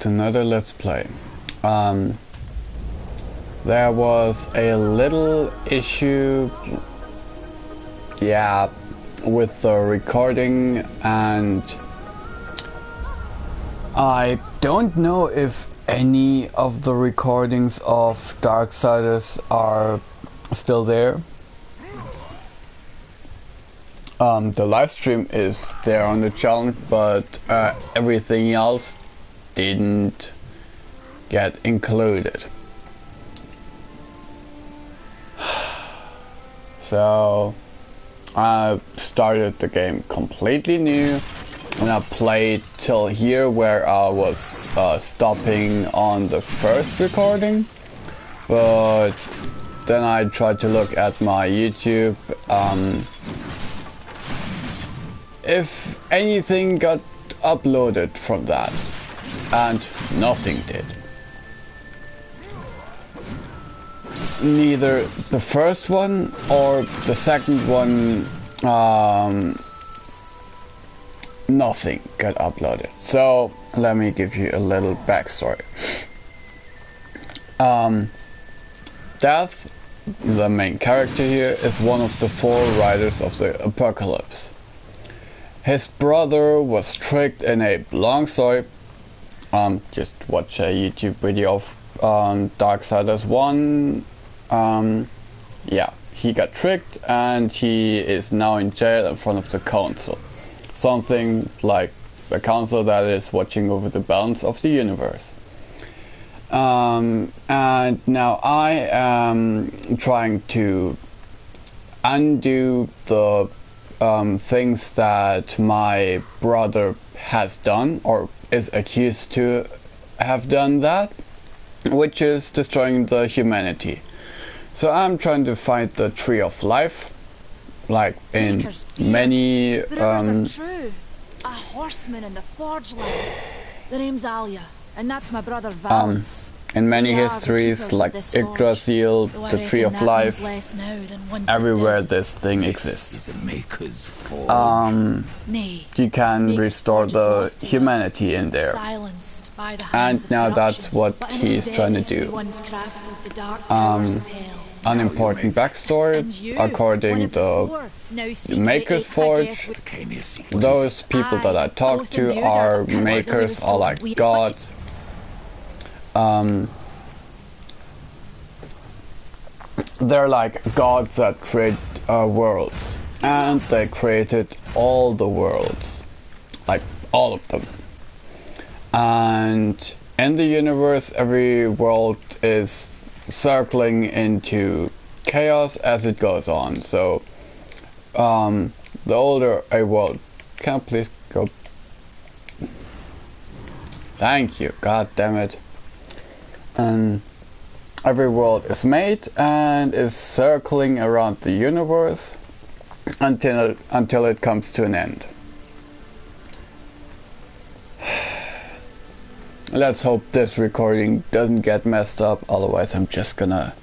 to another Let's Play. There was a little issue, yeah, with the recording, and I don't know if any of the recordings of Darksiders are still there. The live stream is there on the channel, but everything else didn't get included. So I started the game completely new, and I played till here where I was stopping on the first recording, but then I tried to look at my YouTube if anything got uploaded from that, and nothing did. Neither the first one or the second one, nothing got uploaded. So let me give you a little backstory. Death, the main character here, is one of the 4 riders of the apocalypse. His brother was tricked in a long story. Just watch a YouTube video of Darksiders 1. Yeah, he got tricked and he is now in jail in front of the council. Something like a council that is watching over the balance of the universe. And now I am trying to undo the things that my brother has done, or is accused to have done that, which is destroying the humanity. So I'm trying to find the Tree of Life, like in many true. A horseman in the Forge lands. The name's Alia, and that's my brother Valus. in many histories, like Yggdrasil, the Tree of Life, everywhere this thing exists. You can restore the humanity in there. And now that's what he's trying to do. Unimportant backstory, according to the Maker's Forge, those people that I talk to are makers, are like gods. They're like gods that create worlds, and they created all the worlds, like all of them. And in the universe, every world is circling into chaos as it goes on. So the older a world, can I please go? Thank you, god damn it. And every world is made and is circling around the universe until it comes to an end. Let's hope this recording doesn't get messed up, otherwise I'm just gonna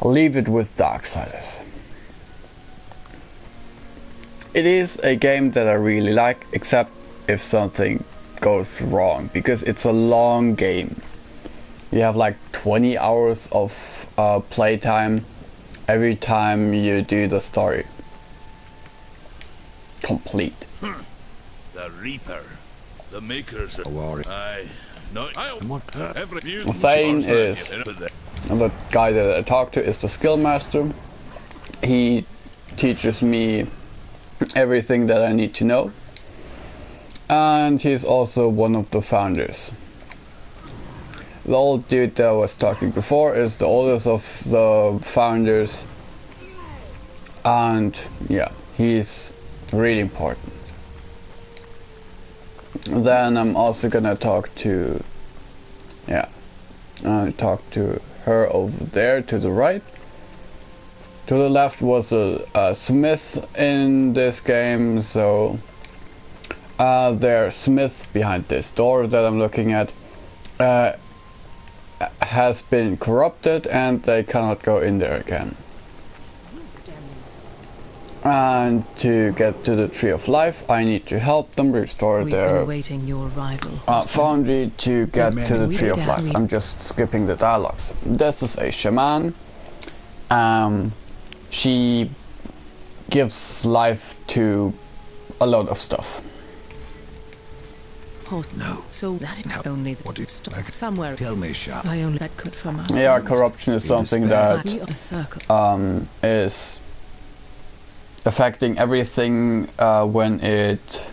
leave it with Darksiders. It is a game that I really like, except if something goes wrong, because it's a long game. You have like 20 hours of playtime every time you do the story complete. The Reaper, the makers of Thane is the guy that I talk to, is the skill master. He teaches me everything that I need to know, and he's also one of the founders. The old dude that I was talking before is the oldest of the founders, and yeah, he's really important. Then I'm also gonna talk to, talk to her over there to the right. To the left was a smith in this game, so their smith behind this door that I'm looking at has been corrupted and they cannot go in there again. And to get to the Tree of Life, I need to help them restore We've their been waiting your arrival. foundry to get to the We Tree of began- Life. we- I'm just skipping the dialogues. This is a shaman. She gives life to a lot of stuff. No. So that is only What is stop like? somewhere. Tell me, Sharp. I only that could from us. Yeah, corruption is something that We are a circle. is affecting everything when it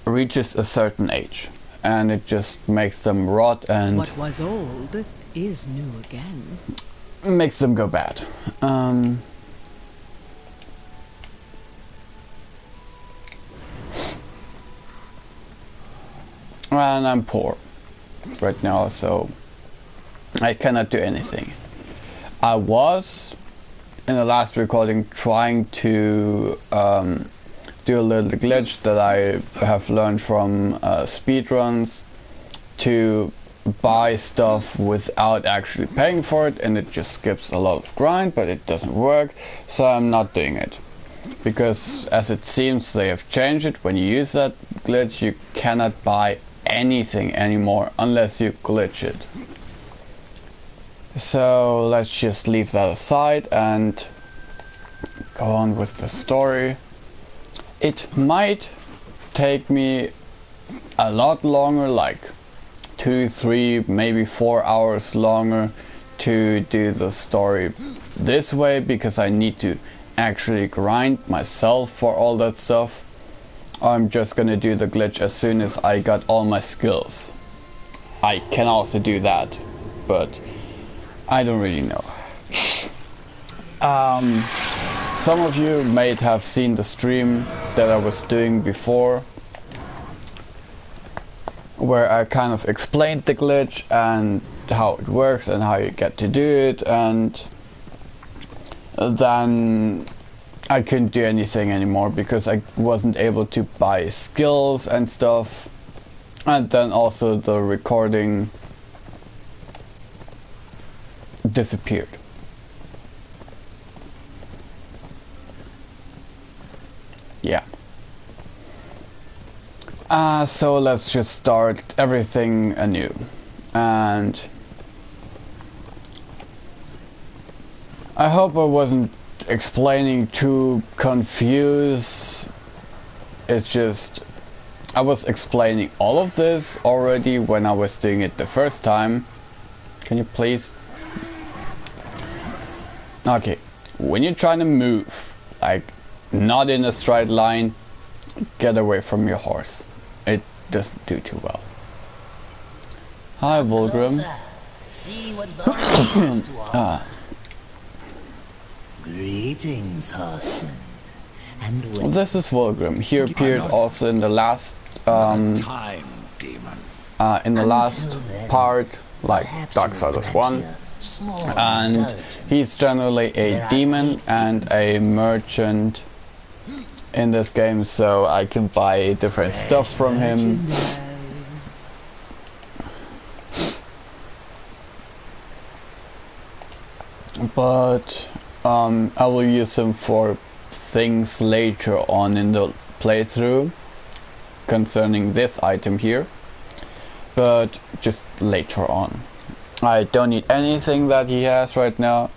reaches a certain age, and it just makes them rot and What was old is new again. makes them go bad. And I'm poor right now, so I cannot do anything. I was in the last recording trying to do a little glitch that I have learned from speedruns to buy stuff without actually paying for it, and it just skips a lot of grind, but it doesn't work, so I'm not doing it. Because as it seems they have changed it, when you use that glitch you cannot buy anything anymore unless you glitch it. So let's just leave that aside and go on with the story. It might take me a lot longer, like 2, 3, maybe 4 hours longer to do the story this way, because I need to actually grind myself for all that stuff. I'm just gonna do the glitch as soon as I got all my skills. I can also do that, but I don't really know. Some of you may have seen the stream that I was doing before, where I kind of explained the glitch and how it works and how you get to do it, and then I couldn't do anything anymore because I wasn't able to buy skills and stuff, and then also the recording disappeared. Yeah. So let's just start everything anew. And I hope I wasn't explaining too confused. It's just I was explaining all of this already when I was doing it the first time. Can you please? Okay, when you're trying to move, like not in a straight line, get away from your horse. It doesn't do too well. Hi, Volgrim. See what Volgrim has to offer. Greetings, horseman. And Well, this is Volgrim. He appeared also in the last Time, demon. in the last part, like Darksiders 1, and he's generally a demon and a merchant in this game, so I can buy different stuff from him. But I will use him for things later on in the playthrough concerning this item here, but just later on. I don't need anything that he has right now,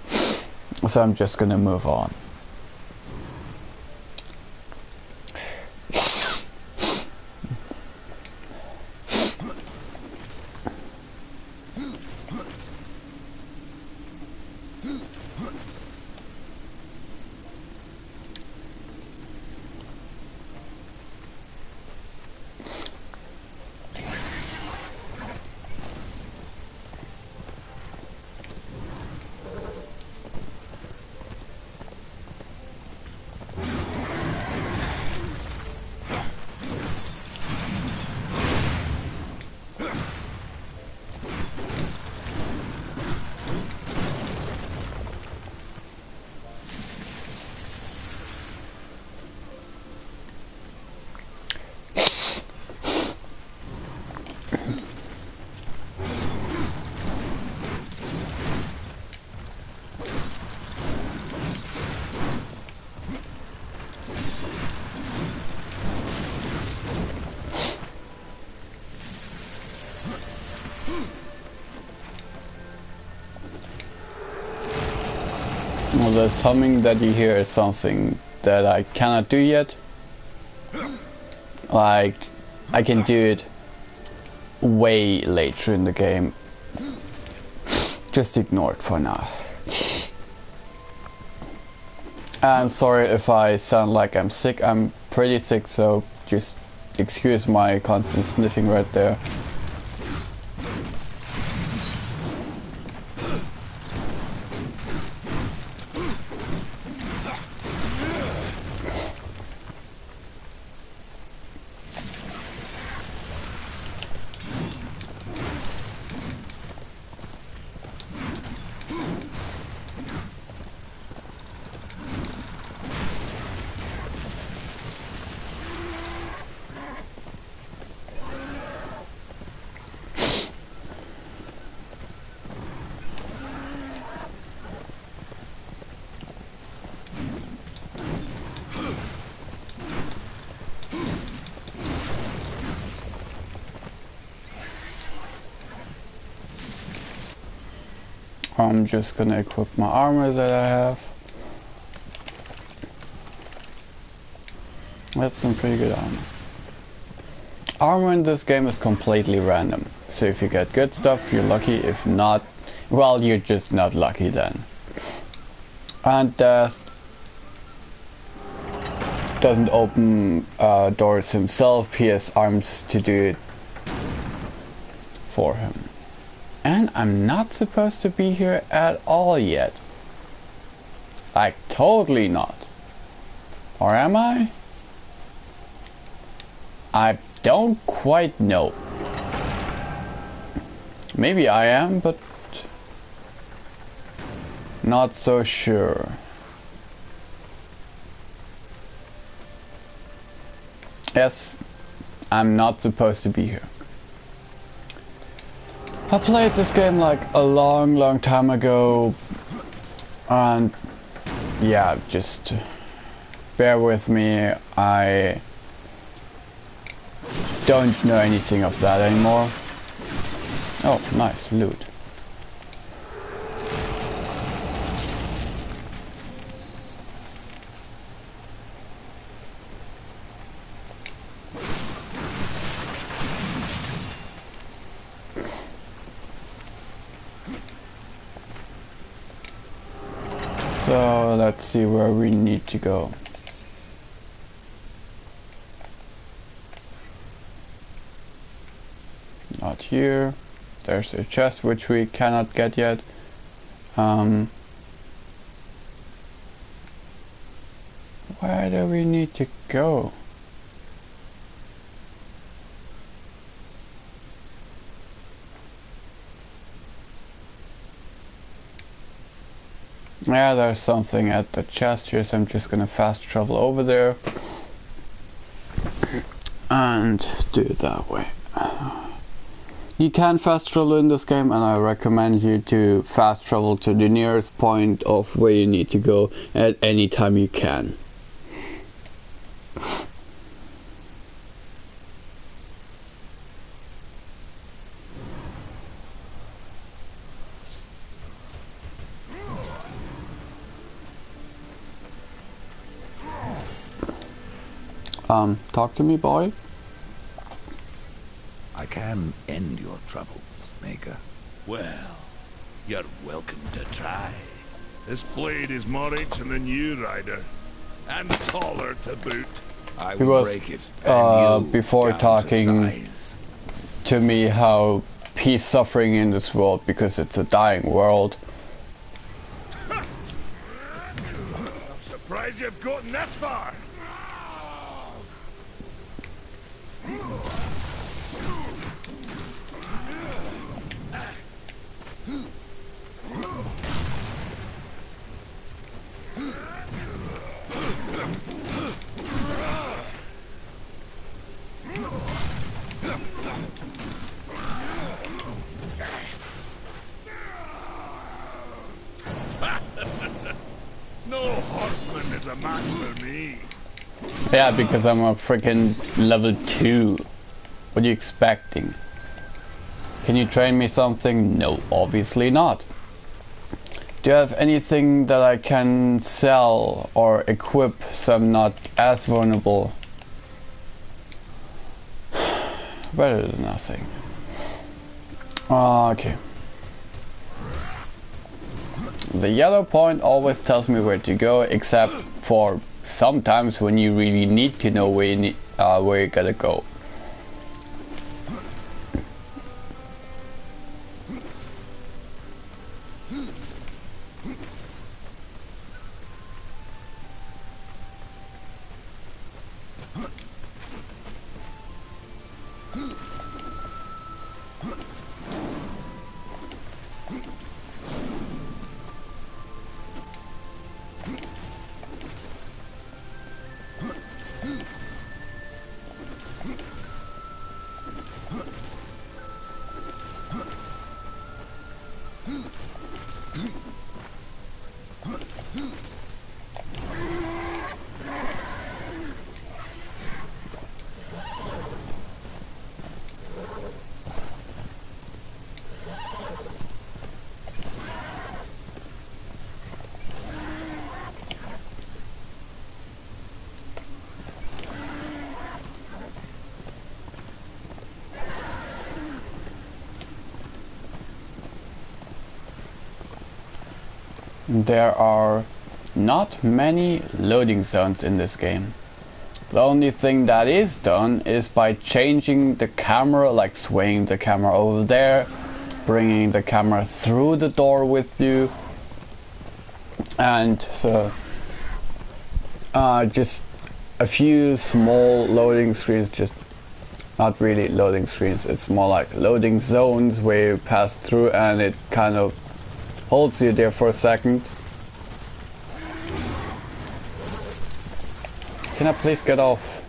so I'm just gonna move on. Well, the humming that you hear is something that I cannot do yet. Like, I can do it way later in the game. Just ignore it for now. And sorry if I sound like I'm sick. I'm pretty sick, so just excuse my constant sniffing right there. I'm just gonna equip my armor that I have. That's some pretty good armor. Armor in this game is completely random. So if you get good stuff, you're lucky. If not, well, you're just not lucky then. And Death doesn't open doors himself. He has arms to do it for him. And I'm not supposed to be here at all yet. Like, totally not. Or am I? I don't quite know. Maybe I am, but not so sure. Yes, I'm not supposed to be here. I played this game like a long time ago, and yeah, just bear with me. I don't know anything of that anymore. Oh, nice loot. So let's see where we need to go. Not here. There's a chest which we cannot get yet. Where do we need to go? Yeah, there's something at the chest here, so I'm just gonna fast travel over there and do it that way. You can fast travel in this game, and I recommend you to fast travel to the nearest point of where you need to go at any time you can. Talk to me, boy. I can end your troubles, Maker. Well, you're welcome to try. This blade is more ancient than you, Ryder. And taller to boot. I He will was break it. And you before down talking size. to me how he's suffering in this world because it's a dying world. I'm surprised you've gotten this far. No horseman is a match for me. Yeah, because I'm a freaking level 2. What are you expecting? Can you train me something? No, obviously not. Do you have anything that I can sell or equip so I'm not as vulnerable? Better than nothing. Okay. The yellow point always tells me where to go, except for sometimes when you really need to know where you gotta go. There are not many loading zones in this game. The only thing that is done is by changing the camera, like swaying the camera over there, bringing the camera through the door with you, and so just a few small loading screens, just not really loading screens, it's more like loading zones where you pass through and it kind of holds you there for a second. Can I please get off?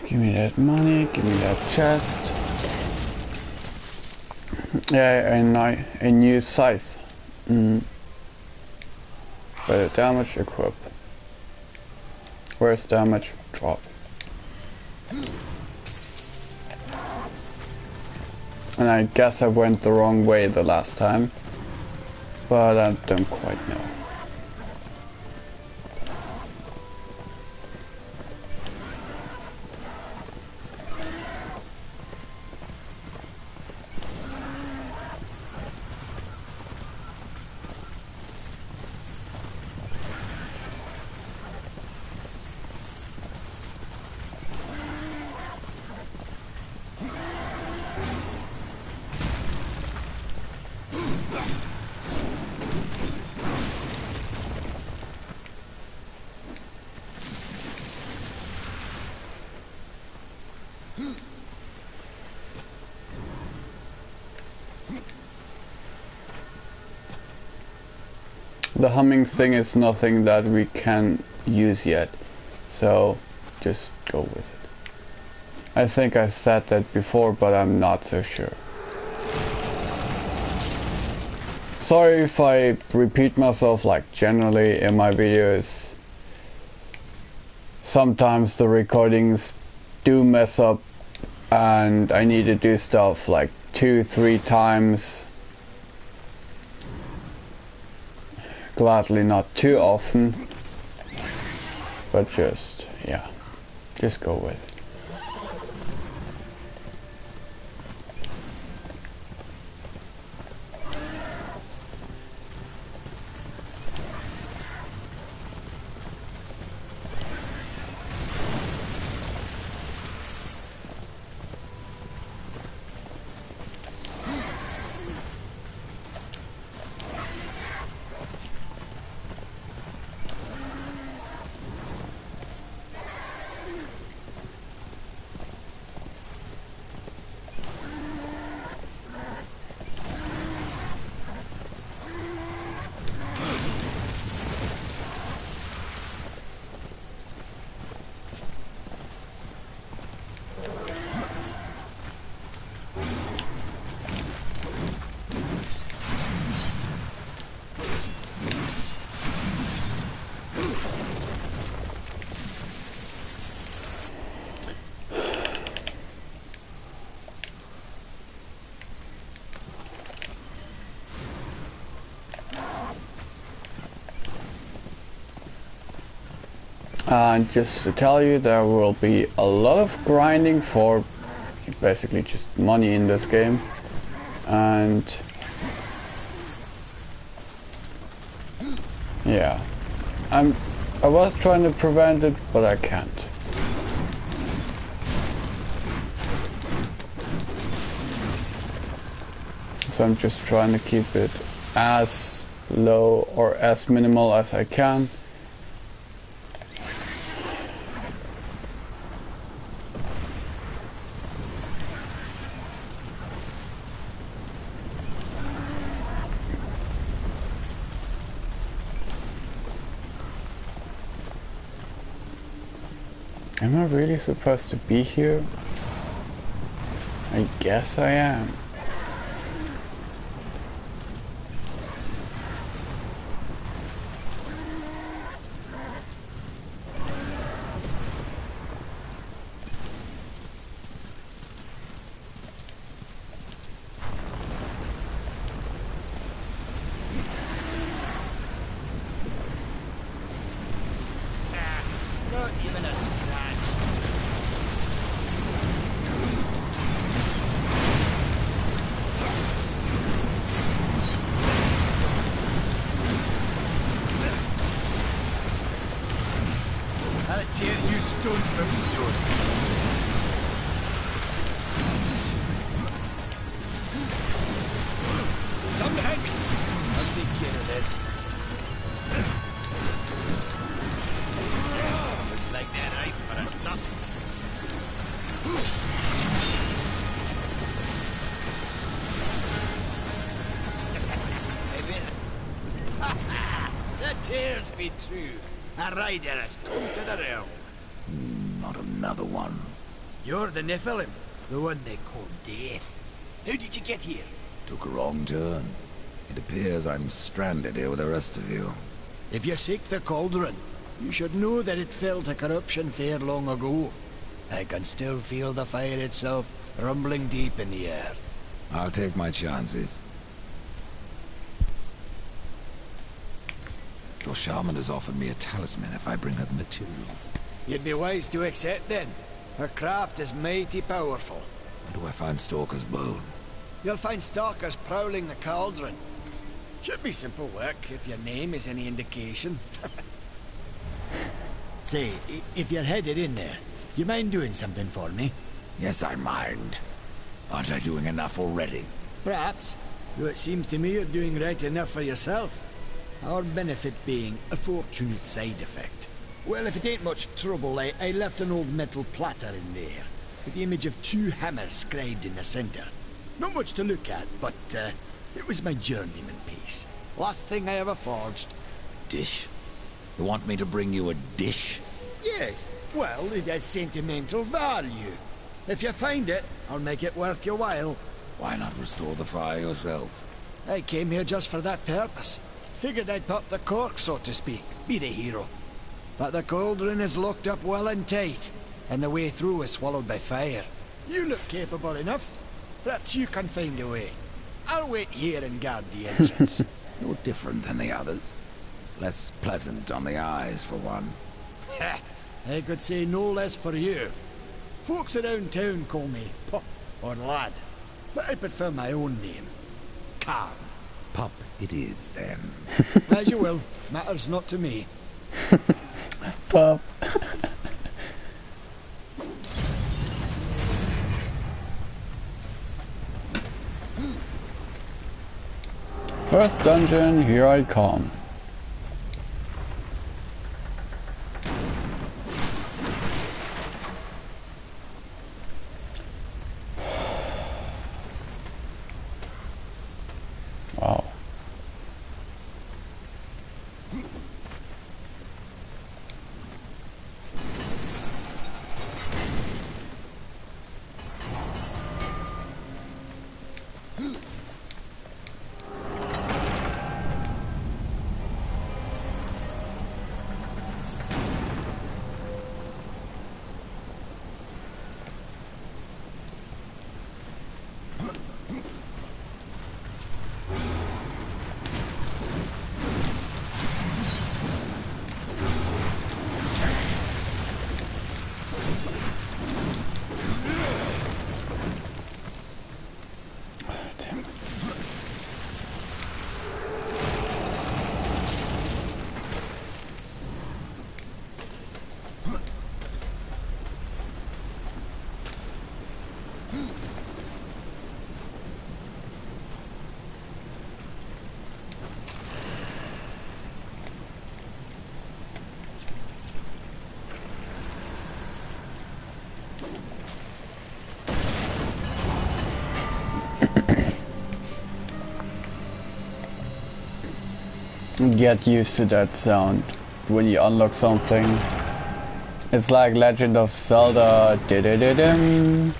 Give me that money, give me that chest. Yeah, and a new scythe. Better damage, equip. Where's damage? Drop. And I guess I went the wrong way the last time, but I don't quite know. The humming thing is nothing that we can use yet, so just go with it. I think I said that before, but I'm not so sure. Sorry if I repeat myself like generally in my videos. Sometimes the recordings do mess up and I need to do stuff like 2-3 times. Gladly not too often, but just go with it. And just to tell you, there will be a lot of grinding for basically just money in this game. And yeah, I was trying to prevent it, but I can't. So I'm just trying to keep it as low or as minimal as I can. Am I really supposed to be here? I guess I am. Not even a scratch. I'll tear you stone from stone. Come behind me. I'll take care of this. Looks like they're ripe for a tussle. The tears be true. A rider has come to the realm. Not another one. You're the Nephilim, the one they call Death. How did you get here? Took a wrong turn. It appears I'm stranded here with the rest of you. If you seek the cauldron, you should know that it fell to corruption fair long ago. I can still feel the fire itself rumbling deep in the earth. I'll take my chances. Your shaman has offered me a talisman if I bring her the materials. You'd be wise to accept then. Her craft is mighty powerful. Where do I find Stalker's bone? You'll find stalkers prowling the cauldron. Should be simple work if your name is any indication. Say, if you're headed in there, you mind doing something for me? Yes, I mind. Aren't I doing enough already? Perhaps. Though it seems to me you're doing right enough for yourself. Our benefit being a fortunate side effect. Well, if it ain't much trouble, I left an old metal platter in there, with the image of 2 hammers scribed in the center. Not much to look at, but it was my journeyman piece. Last thing I ever forged. Dish? You want me to bring you a dish? Yes, well, it has sentimental value. If you find it, I'll make it worth your while. Why not restore the fire yourself? I came here just for that purpose. Figured I'd pop the cork, so to speak. Be the hero. But the cauldron is locked up well and tight, and the way through is swallowed by fire. You look capable enough. Perhaps you can find a way. I'll wait here and guard the entrance. You're different than the others. Less pleasant on the eyes, for one. I could say no less for you. Folks around town call me Pup or Lad, but I prefer my own name. Carl. Pup it is, then. As you will. Matters not to me. Pup. First dungeon, here I come. Wow. get used to that sound when you unlock something. It's like Legend of Zelda. Didididum.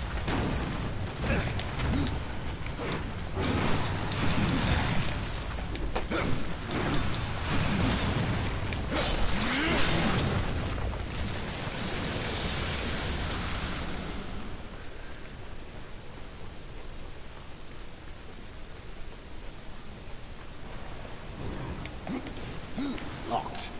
Locked.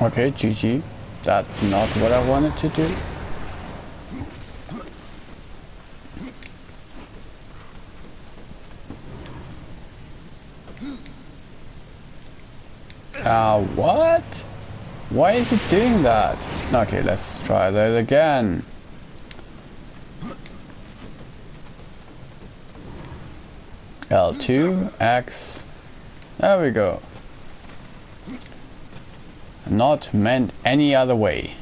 Okay, GG. That's not what I wanted to do. What? Why is it doing that? Okay, let's try that again. L2, X. There we go. Not meant any other way.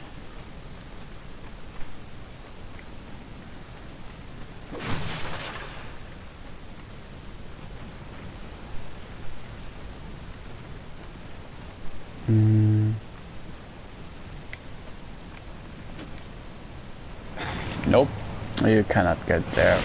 Nope, you cannot get there.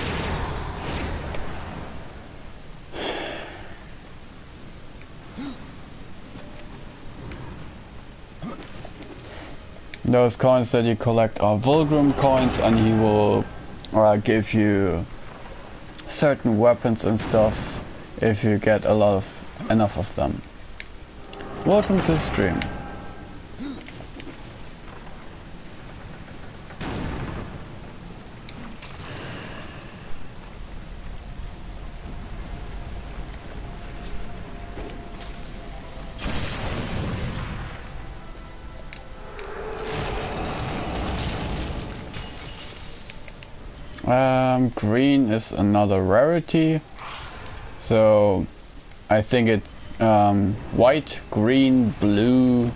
Those coins that you collect are Vulgrim coins, and he will give you certain weapons and stuff if you get enough of them. Welcome to the stream. Green is another rarity, so I think it white, green, blue,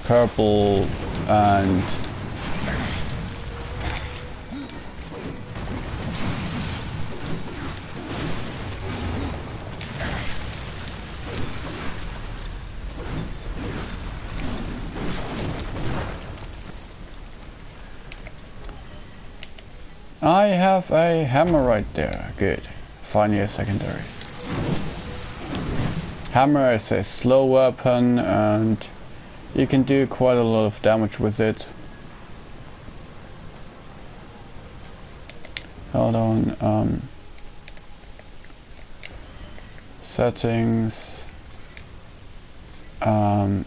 purple, and I have a hammer right there. Good. Finally a secondary. Hammer is a slow weapon and you can do quite a lot of damage with it. Hold on. Settings. Nope.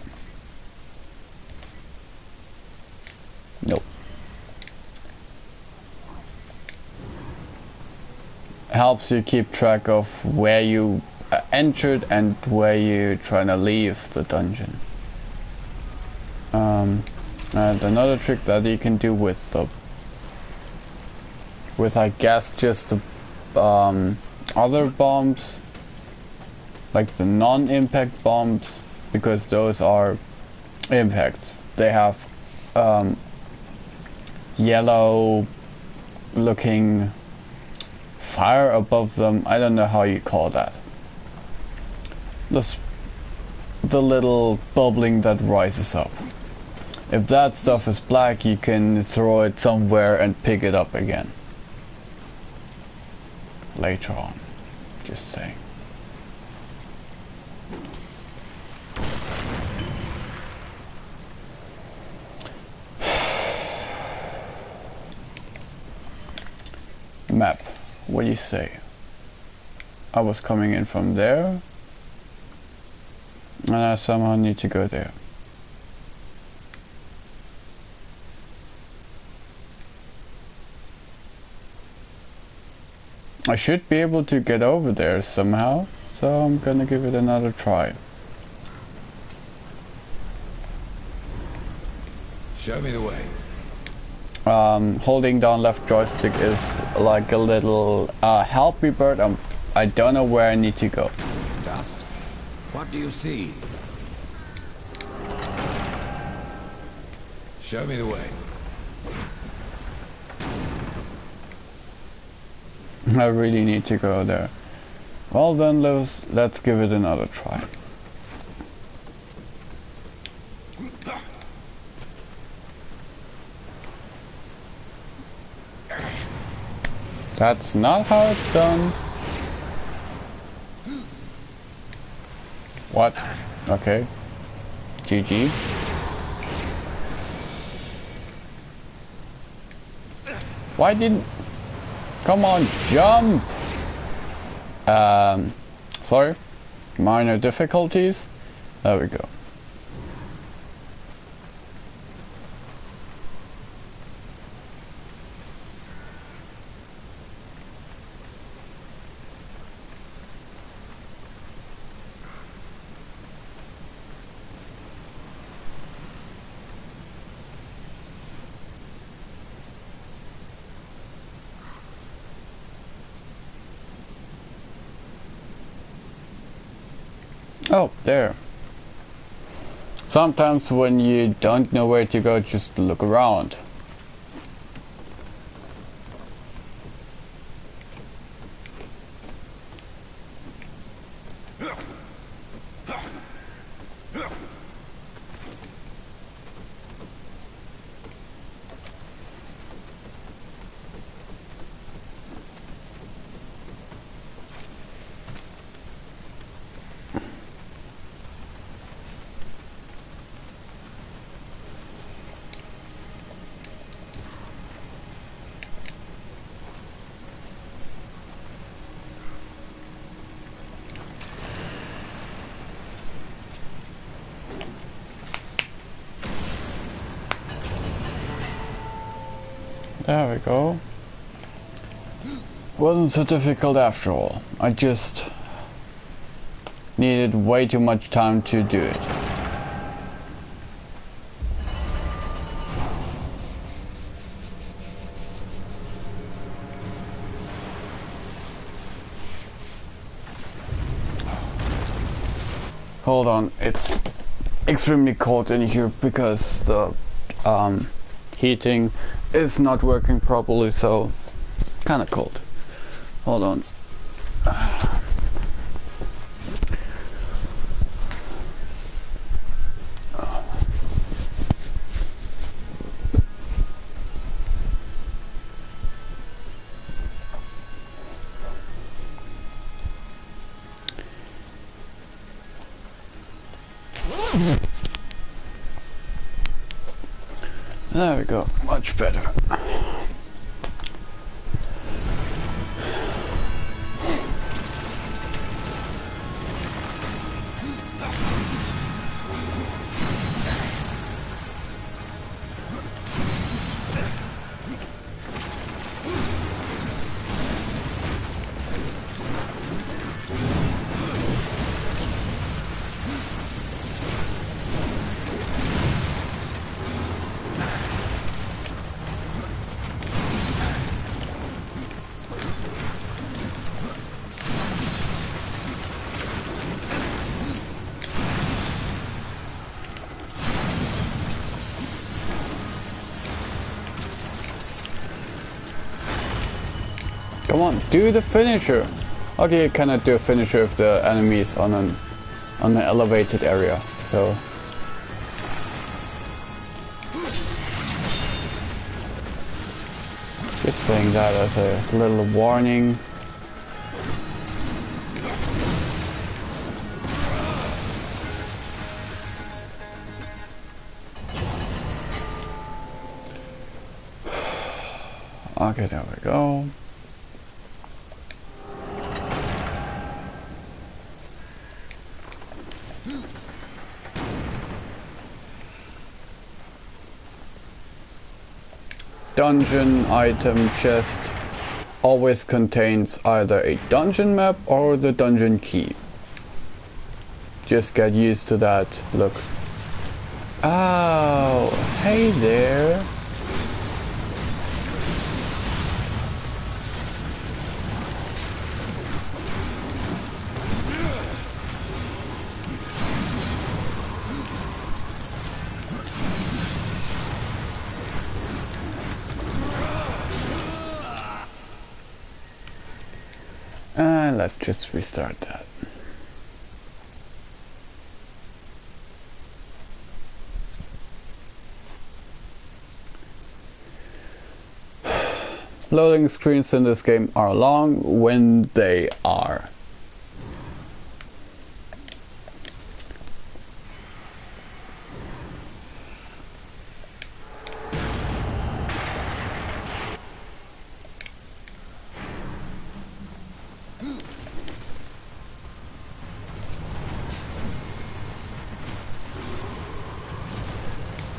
Helps you keep track of where you entered and where you're trying to leave the dungeon. And another trick that you can do with I guess just the other bombs, like the non-impact bombs, because those are impacts. They have yellow looking fire above them. I don't know how you call that. The little bubbling that rises up. If that stuff is black, you can throw it somewhere and pick it up again later on. Just saying. Map. What do you say? I was coming in from there, and I somehow need to go there. I should be able to get over there somehow, so I'm gonna give it another try. Show me the way. Holding down left joystick is like a little help me bird. I'm I don't know where I need to go. Dust? What do you see? Show me the way. I really need to go there. Well then, let's give it another try. That's not how it's done. What? Okay. GG. Why didn't... Come on, jump! Sorry. Minor difficulties. There we go. Oh, there. Sometimes when you don't know where to go, just look around. There we go. Wasn't so difficult after all. I just needed way too much time to do it. Hold on, it's extremely cold in here because the heating is not working properly, so kind of cold. Hold on. There we go, much better. Come on, do the finisher. Okay, you cannot do a finisher if the enemy is on an elevated area. So just saying that as a little warning. Okay, there we go. Dungeon item chest always contains either a dungeon map or the dungeon key. Just get used to that. Look. Oh, hey there. let's just restart that. Loading screens in this game are long when they are.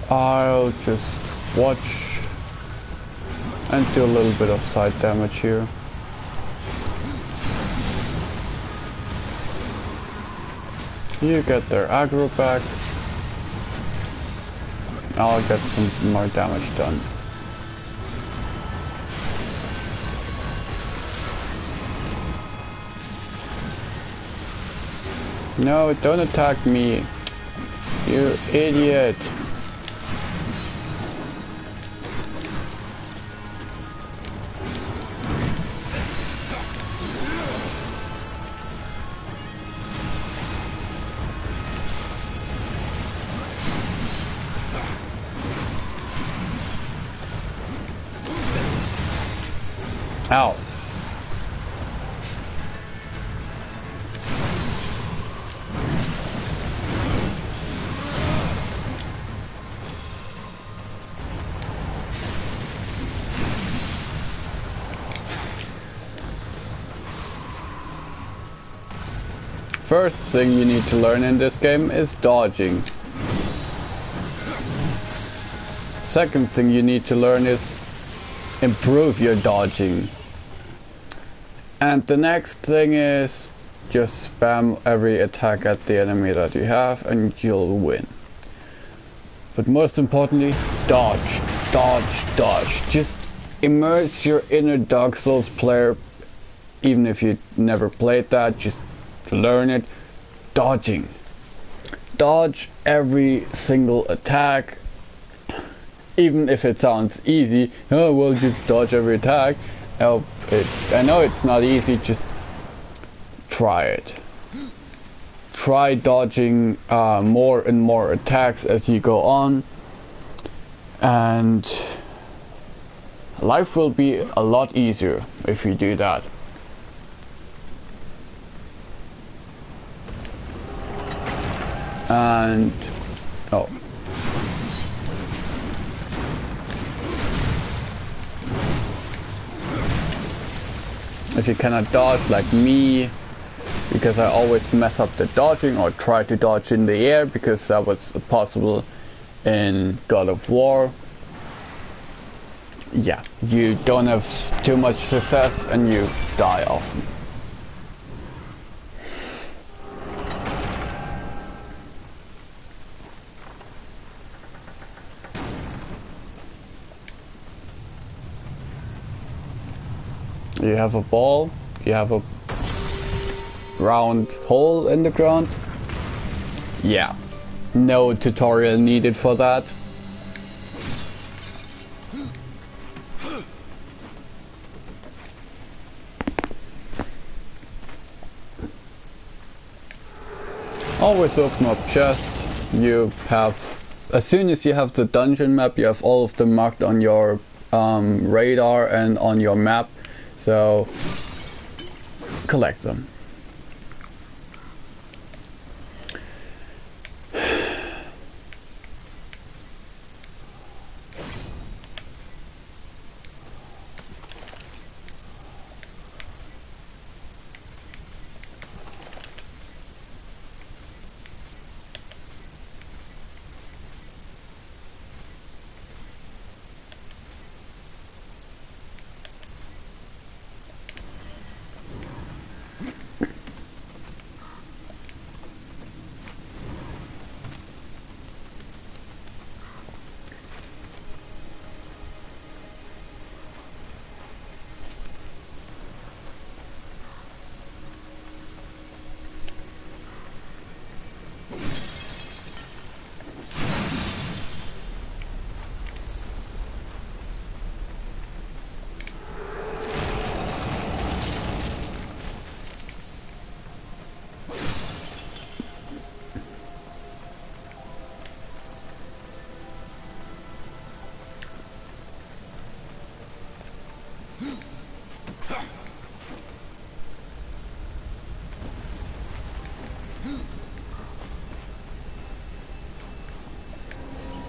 I'll just watch and do a little bit of side damage here. You get their aggro back. I'll get some more damage done. No, don't attack me. You idiot. Ow. First thing you need to learn in this game is dodging. Second thing you need to learn is improve your dodging. And the next thing is just spam every attack at the enemy that you have and you'll win. But most importantly, dodge, dodge, dodge. Just immerse your inner Dark Souls player, even if you never played that, just to learn it. Dodging. Dodge every single attack. Even if it sounds easy, oh well, just dodge every attack. Oh, I know it's not easy, just try it. Try dodging more and more attacks as you go on, and life will be a lot easier if you do that. And oh. If you cannot dodge like me, because I always mess up the dodging or try to dodge in the air because that was possible in God of War. Yeah, you don't have too much success and you die often. You have a ball, you have a round hole in the ground. Yeah, no tutorial needed for that. Always open up chests. You have, as soon as you have the dungeon map, you have all of them marked on your radar and on your map. So, collect them.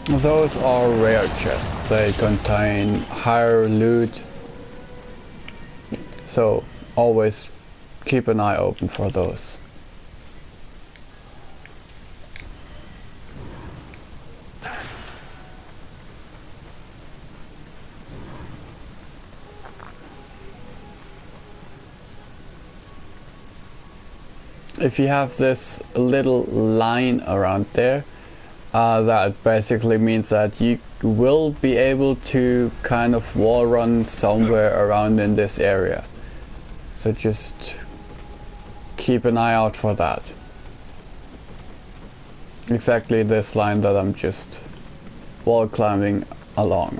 Those are rare chests. They contain higher loot, so always keep an eye open for those. If you have this little line around there, that basically means that you will be able to kind of wall run somewhere around in this area. So just keep an eye out for that. Exactly this line that I'm just wall climbing along.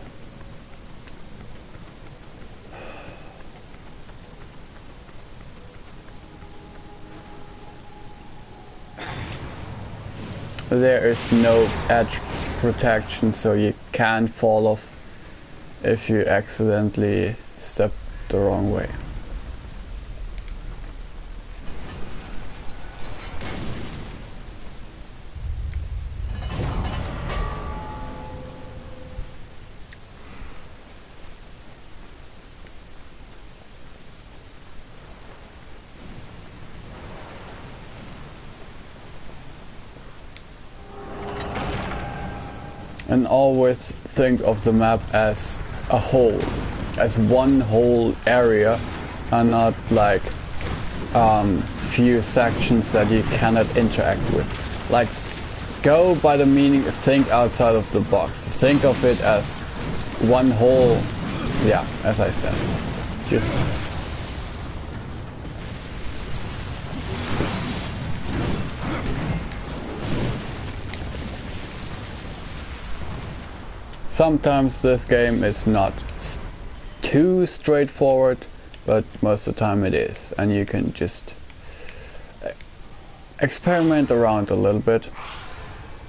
There is no edge protection, so you can't fall off if you accidentally step the wrong way. And always think of the map as a whole, as one whole area, and not like few sections that you cannot interact with. Like, go by the meaning, think outside of the box. Think of it as one whole, yeah, as I said. Just sometimes this game is not too straightforward, but most of the time it is, and you can just experiment around a little bit.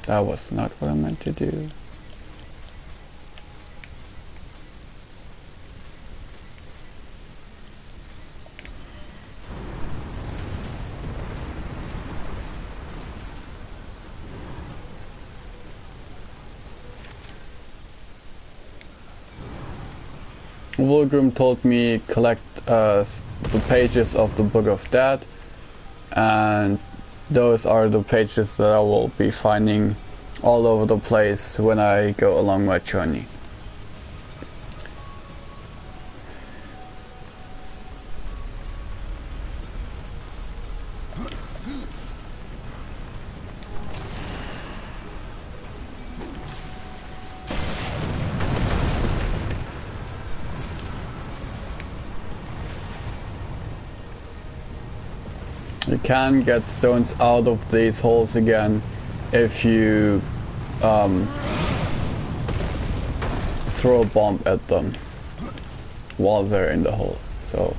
That was not what I meant to do. Wilgrim told me collect the pages of the Book of Dead, and those are the pages that I will be finding all over the place when I go along my journey. You can get stones out of these holes again if you throw a bomb at them while they're in the hole. So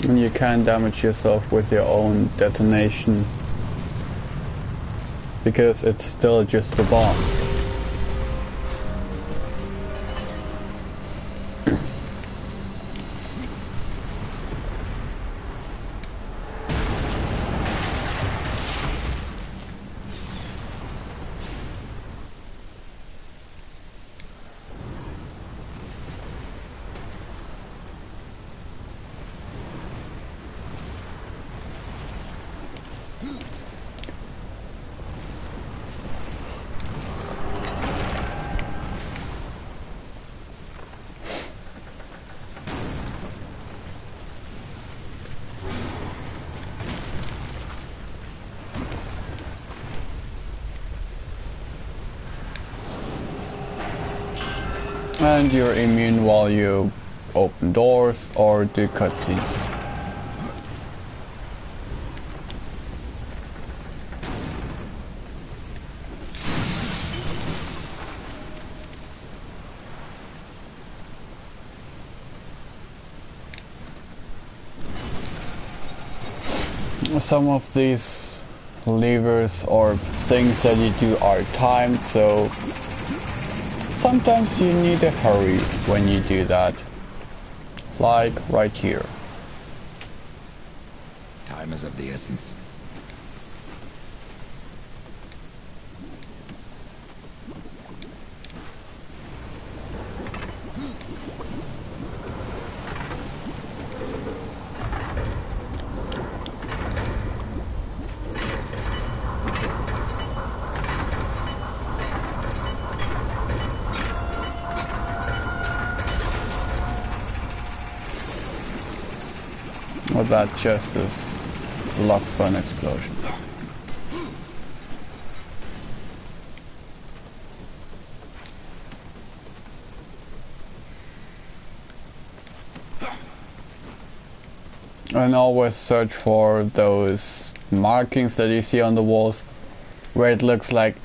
and you can damage yourself with your own detonation, because it's still just a bomb. And you're immune while you open doors or do cutscenes. Some of these levers or things that you do are timed, so sometimes you need to hurry when you do that. Like right here. Time is of the essence. Well, that just is locked by an explosion. And always search for those markings that you see on the walls, where it looks like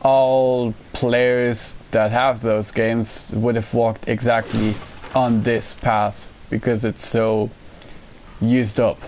all players that have those games would have walked exactly on this path because it's so used up.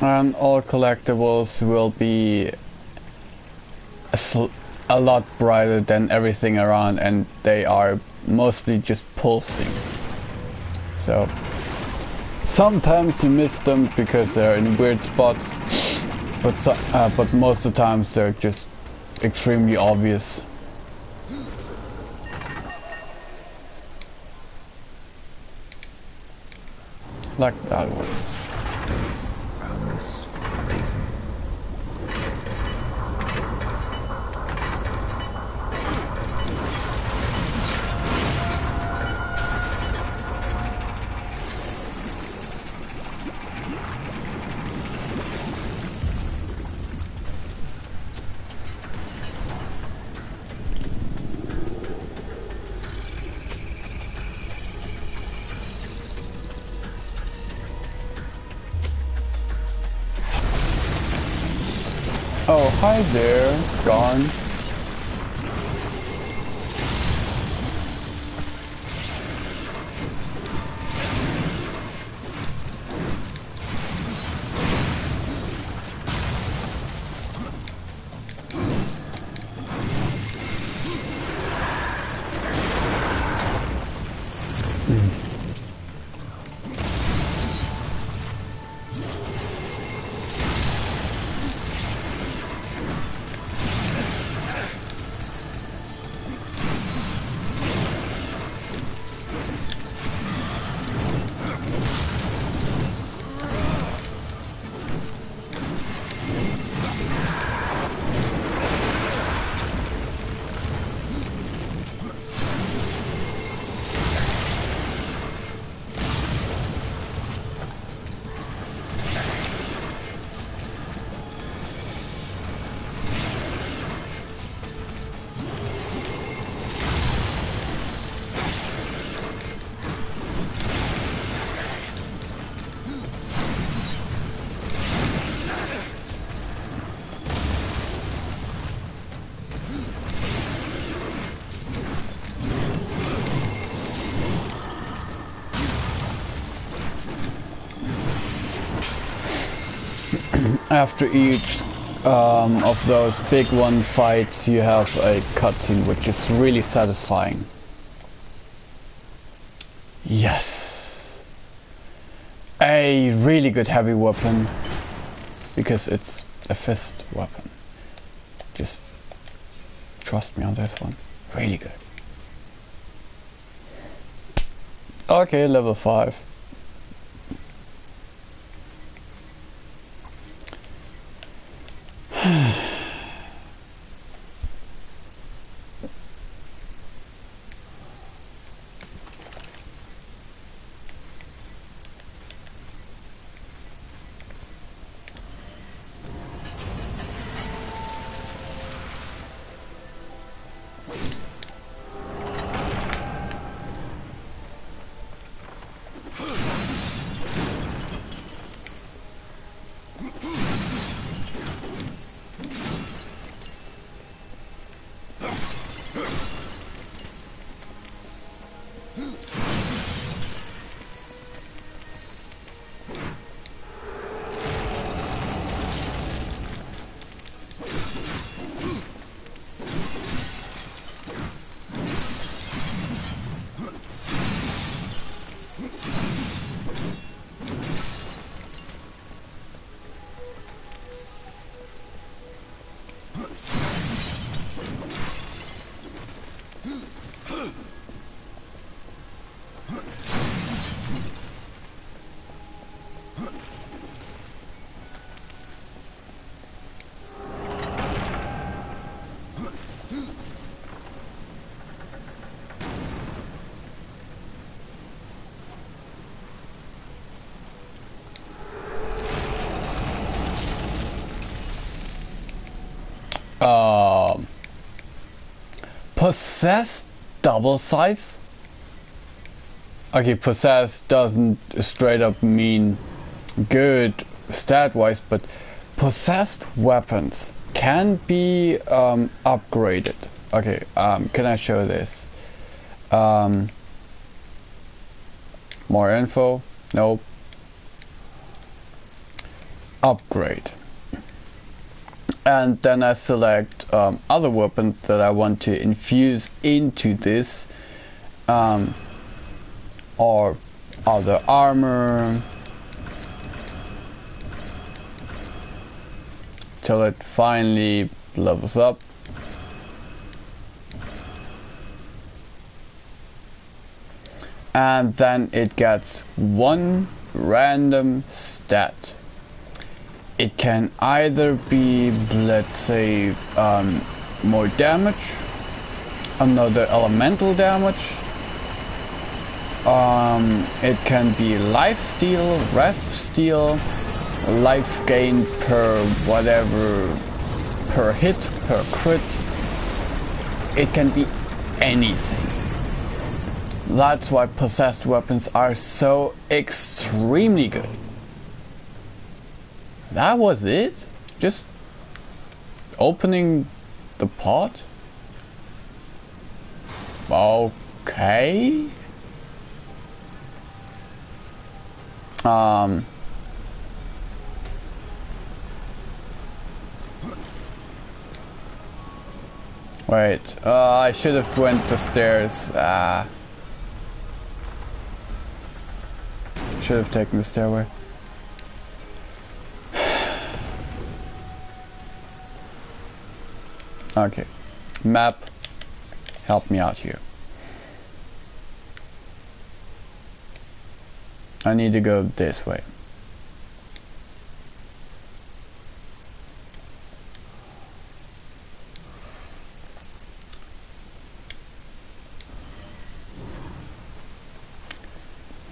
And all collectibles will be a lot brighter than everything around, and they are mostly just pulsing. So sometimes you miss them because they're in weird spots, but most of the times they're just extremely obvious. Like that one. Found this for a reason. Oh, hi there, Garn. after each of those big one fights, you have a cutscene, which is really satisfying. Yes, a really good heavy weapon, because it's a fist weapon. Just trust me on this one. Really good. Okay, level 5. Possessed double scythe? Okay, possessed doesn't straight up mean good stat wise, but possessed weapons can be upgraded. Okay, can I show this? More info? Nope. Upgrade. And then I select other weapons that I want to infuse into this, or other armor, till it finally levels up. And then it gets one random stat. It can either be, let's say, more damage, another elemental damage, it can be life steal, wrath steal, life gain per whatever, per hit, per crit. It can be anything. That's why possessed weapons are so extremely good. That was it? Just opening the pot? Okay. Wait, I should have went the stairs. Should have taken the stairway. Okay, map, help me out here. I need to go this way.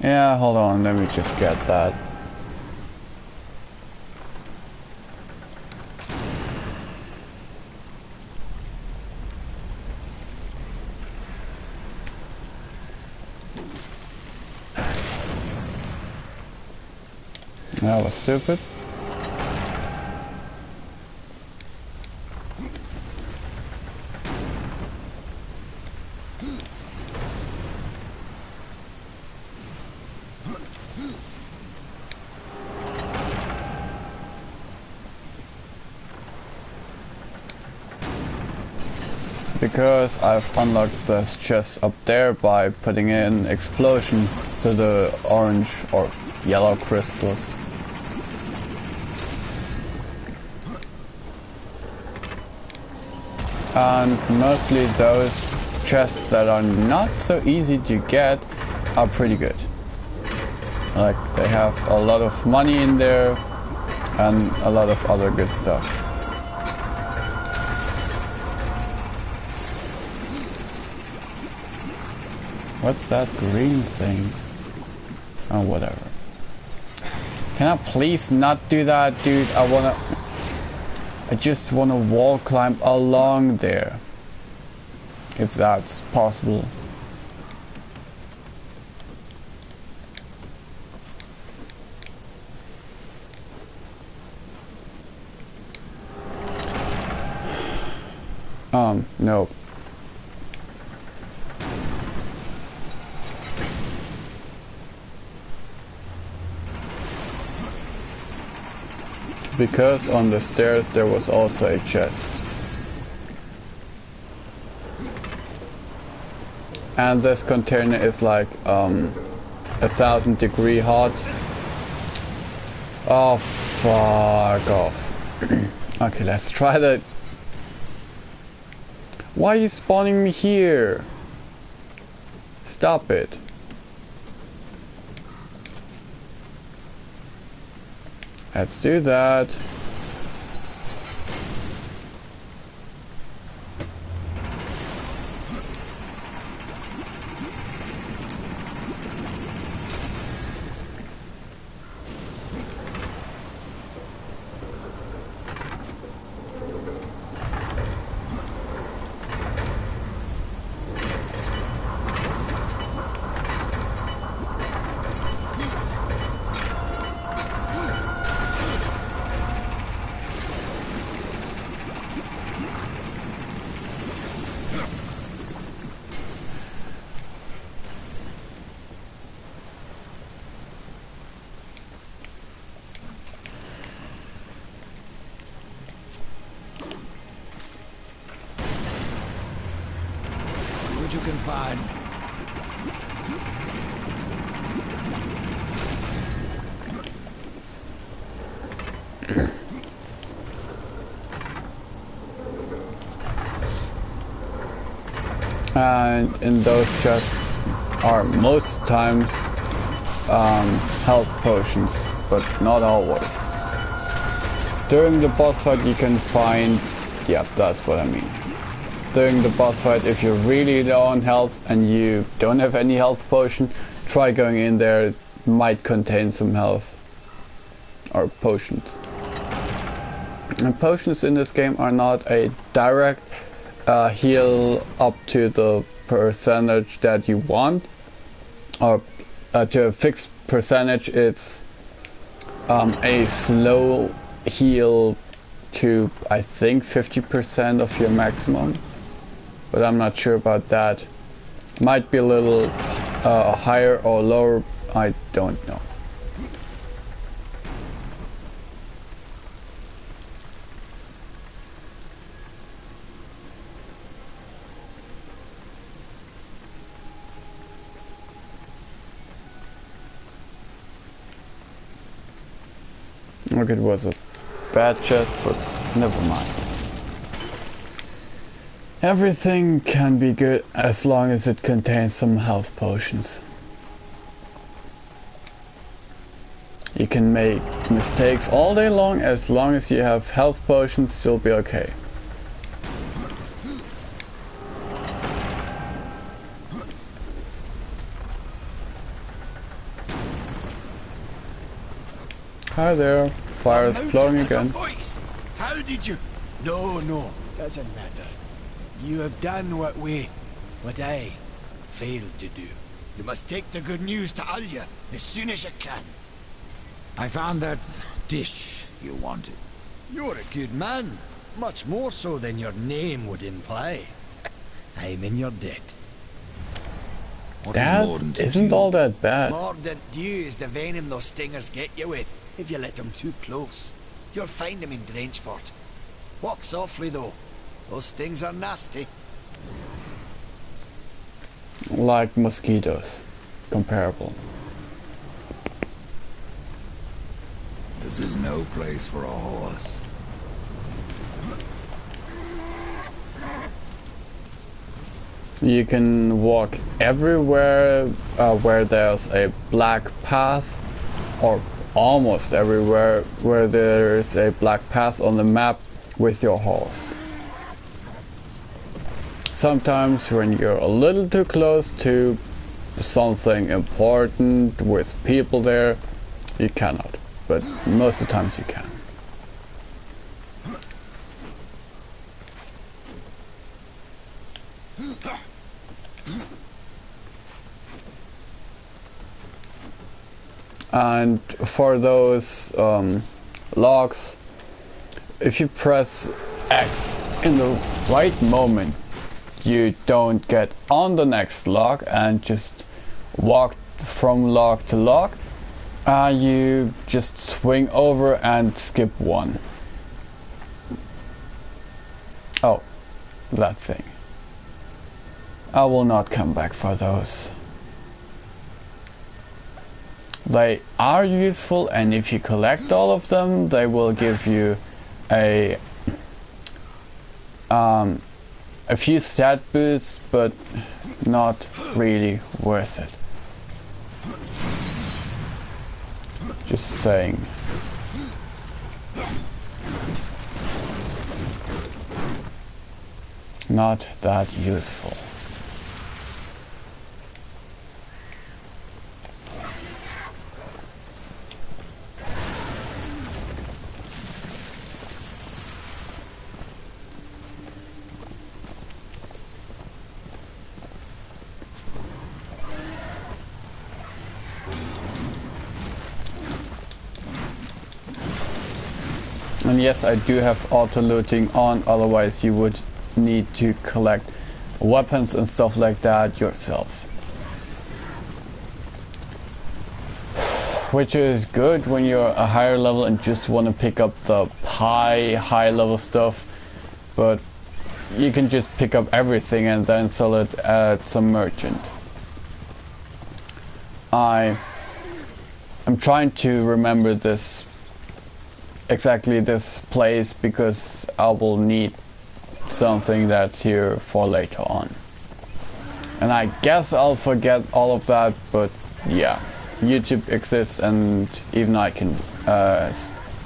Yeah, hold on, let me just get that. That was stupid. Because I've unlocked this chest up there by putting in explosion to the orange or yellow crystals. And mostly those chests that are not so easy to get are pretty good. Like, they have a lot of money in there and a lot of other good stuff. What's that green thing? Oh, whatever. Can I please not do that, dude? I just wanna wall climb along there. If that's possible. No. Because on the stairs there was also a chest. And this container is like 1,000° hot. Oh, fuck off. Okay, let's try that. Why are you spawning me here? Stop it. Let's do that. What you can find. And in those chests are most times health potions, but not always. During the boss fight you can find, yeah, that's what I mean. During the boss fight, if you're really low on health and you don't have any health potion, try going in there. It might contain some health or potions. And potions in this game are not a direct heal up to the percentage that you want, or to a fixed percentage. It's a slow heal to, I think, 50% of your maximum, but I'm not sure about that. Might be a little higher or lower, I don't know. Look, it was a bad chest, but never mind. Everything can be good as long as it contains some health potions. You can make mistakes all day long as you have health potions, you'll be okay. Hi there, fire is flowing again. How did you? No, doesn't matter. You have done what I failed to do. You must take the good news to Alya as soon as you can. I found that dish you wanted. You're a good man. Much more so than your name would imply. I'm in your debt. What is That Mordant isn't to all you? that bad. Mordant dew is the venom those stingers get you with, if you let them too close. You'll find them in Drenchfort. Walk softly, though. Those stings are nasty. Like mosquitoes. Comparable. This is no place for a horse. You can walk everywhere where there's a black path, or almost everywhere where there's a black path on the map with your horse. Sometimes when you're a little too close to something important with people there, you cannot, but most of the times you can. And for those logs, if you press X in the right moment, you don't get on the next log and just walk from log to log. You just swing over and skip one. Oh, that thing. I will not come back for those. They are useful, and if you collect all of them, they will give you a few stat boosts, but not really worth it. Just saying. Not that useful. And yes, I do have auto looting on, otherwise you would need to collect weapons and stuff like that yourself. Which is good when you're a higher level and just want to pick up the high level stuff, but you can just pick up everything and then sell it at some merchant. I'm trying to remember this exactly this place because I will need something that's here for later on. And I guess I'll forget all of that, but yeah, YouTube exists and even I can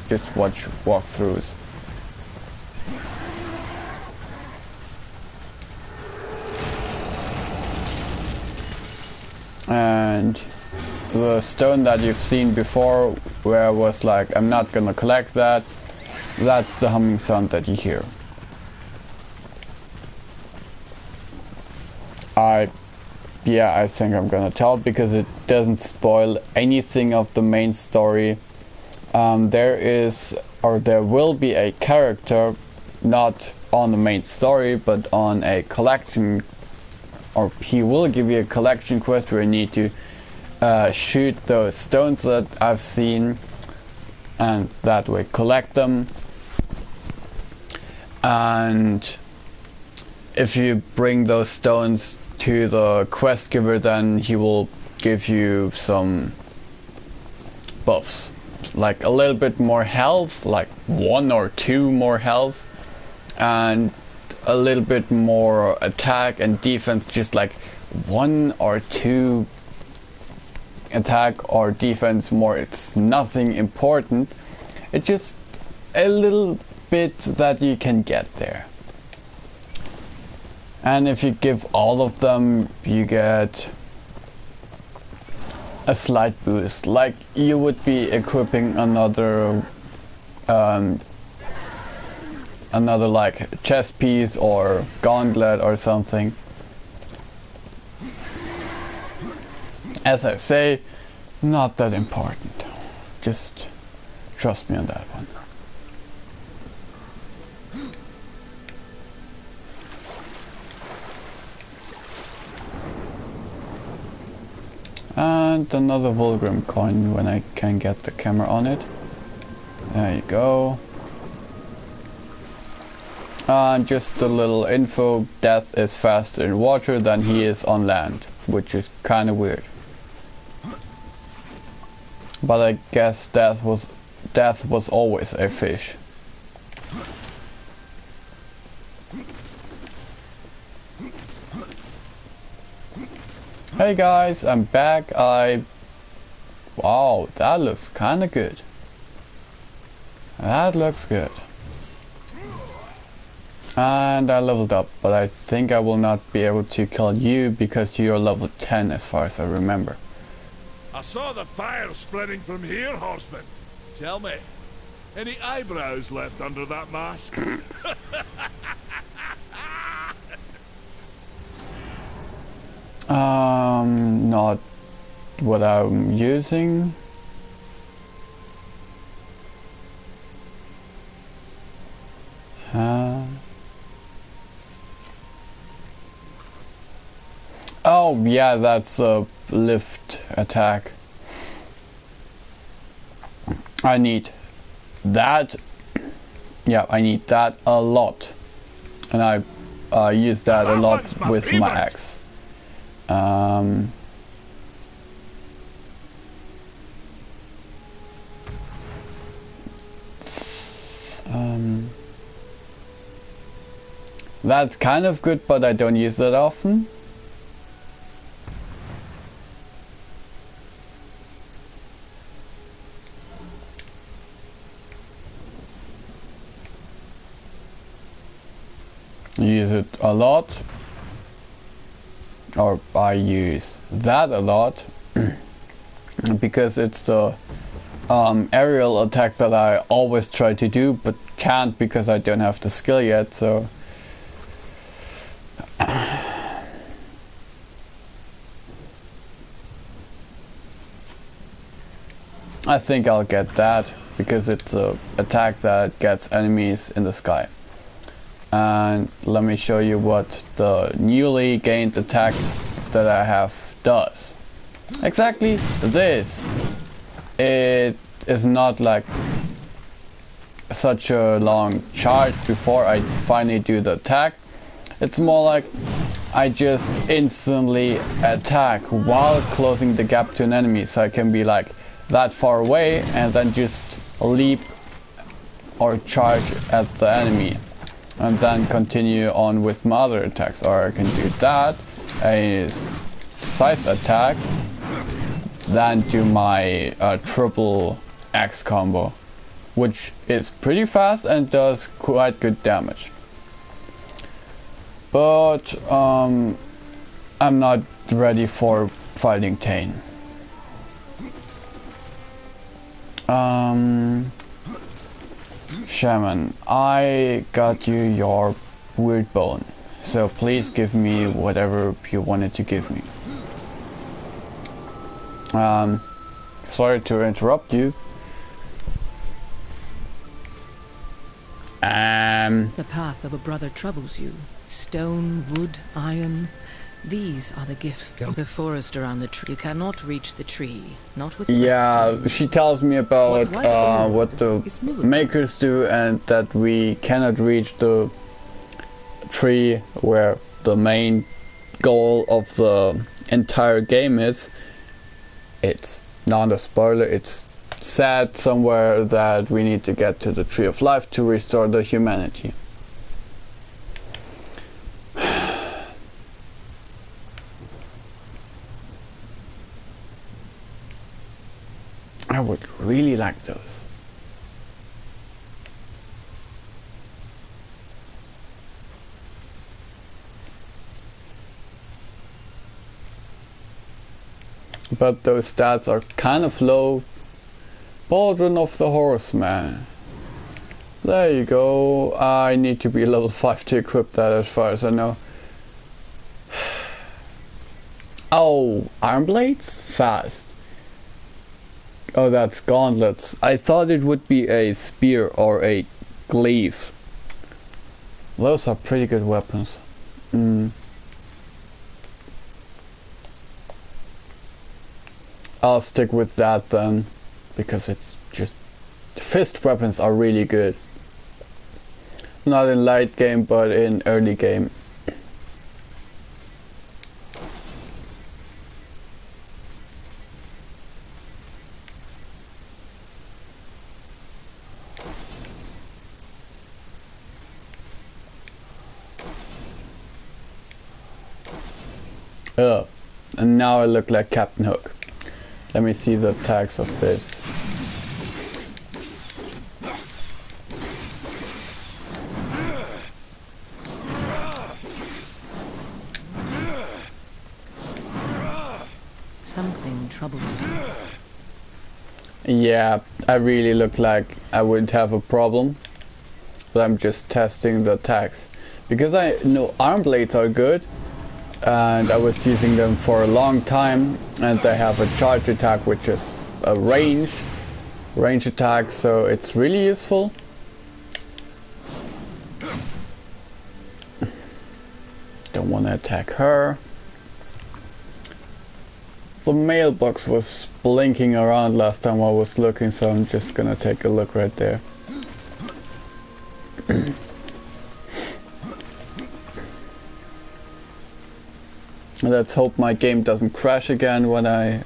just watch walkthroughs. And the stone that you've seen before, where I was like, I'm not gonna collect that, that's the humming sound that you hear. I think I'm gonna tell because it doesn't spoil anything of the main story. There will be a character, not on the main story, but on a collection, or he will give you a collection quest where you need to shoot those stones that I've seen and that way collect them. And if you bring those stones to the quest giver, then he will give you some buffs, like a little bit more health, like 1 or 2 more health, and a little bit more attack and defense, just like 1 or 2 attack or defense more. It's nothing important, it's just a little bit that you can get there. And if you give all of them, you get a slight boost, like you would be equipping another like chest piece or gauntlet or something. As I say, not that important. Just trust me on that one. And another Vulgrim coin when I can get the camera on it. There you go. Just a little info, Death is faster in water than he is on land, which is kind of weird. But I guess Death was always a fish. Hey guys, I'm back. Wow, that looks kinda good. That looks good. And I leveled up, but I think I will not be able to kill you because you're level 10 as far as I remember. I saw the fire spreading from here, horseman. Tell me, any eyebrows left under that mask? Not what I'm using. Oh yeah, that's a lift attack. I need that. Yeah, I need that a lot, and I use that a lot with my axe. That's kind of good, but I don't use that often. Use it a lot, or I use that a lot because it's the aerial attack that I always try to do but can't because I don't have the skill yet, so I think I'll get that because it's a attack that gets enemies in the sky. And let me show you what the newly gained attack that I have does. Exactly this. It is not like such a long charge before I finally do the attack. It's more like I just instantly attack while closing the gap to an enemy, so I can be like that far away and then just leap or charge at the enemy and then continue on with my other attacks. Or I can do that, a scythe attack, then do my triple axe combo, which is pretty fast and does quite good damage. But I'm not ready for fighting Tane. Shaman, I got you your weird bone, so please give me whatever you wanted to give me. Sorry to interrupt you. The path of a brother troubles you. Stone, wood, iron. These are the gifts. The forest around the tree. You cannot reach the tree. Not with yeah, she tells me about what the makers do and that we cannot reach the tree where the main goal of the entire game is. It's not a spoiler, it's said somewhere that we need to get to the Tree of Life to restore the humanity. I would really like those. But those stats are kind of low. Baldwin of the Horseman. There you go. I need to be level 5 to equip that as far as I know. Oh, arm blades? Fast. Oh, that's gauntlets. I thought it would be a spear or a glaive. Those are pretty good weapons. I'll stick with that then, because it's just... fist weapons are really good. Not in late game, but in early game. Oh, and now I look like Captain Hook. Let me see the tags of this. Something troubles you. Yeah, I really look like I would have a problem. But I'm just testing the tags. Because I know arm blades are good. And I was using them for a long time, and they have a charge attack, which is a range attack, so it's really useful. Don't want to attack her. The mailbox was blinking around last time I was looking, so I'm just gonna take a look right there. Let's hope my game doesn't crash again when I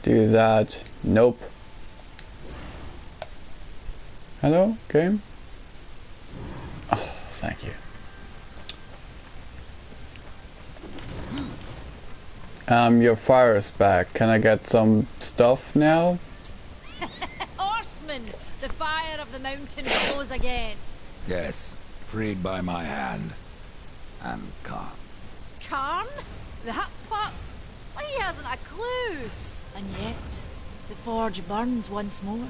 do that. Nope. Hello, game? Oh, thank you. Your fire is back. Can I get some stuff now? Horseman! The fire of the mountain blows again. Yes, freed by my hand. And Khan. Karn? That pup? Why, he hasn't a clue. And yet, the forge burns once more.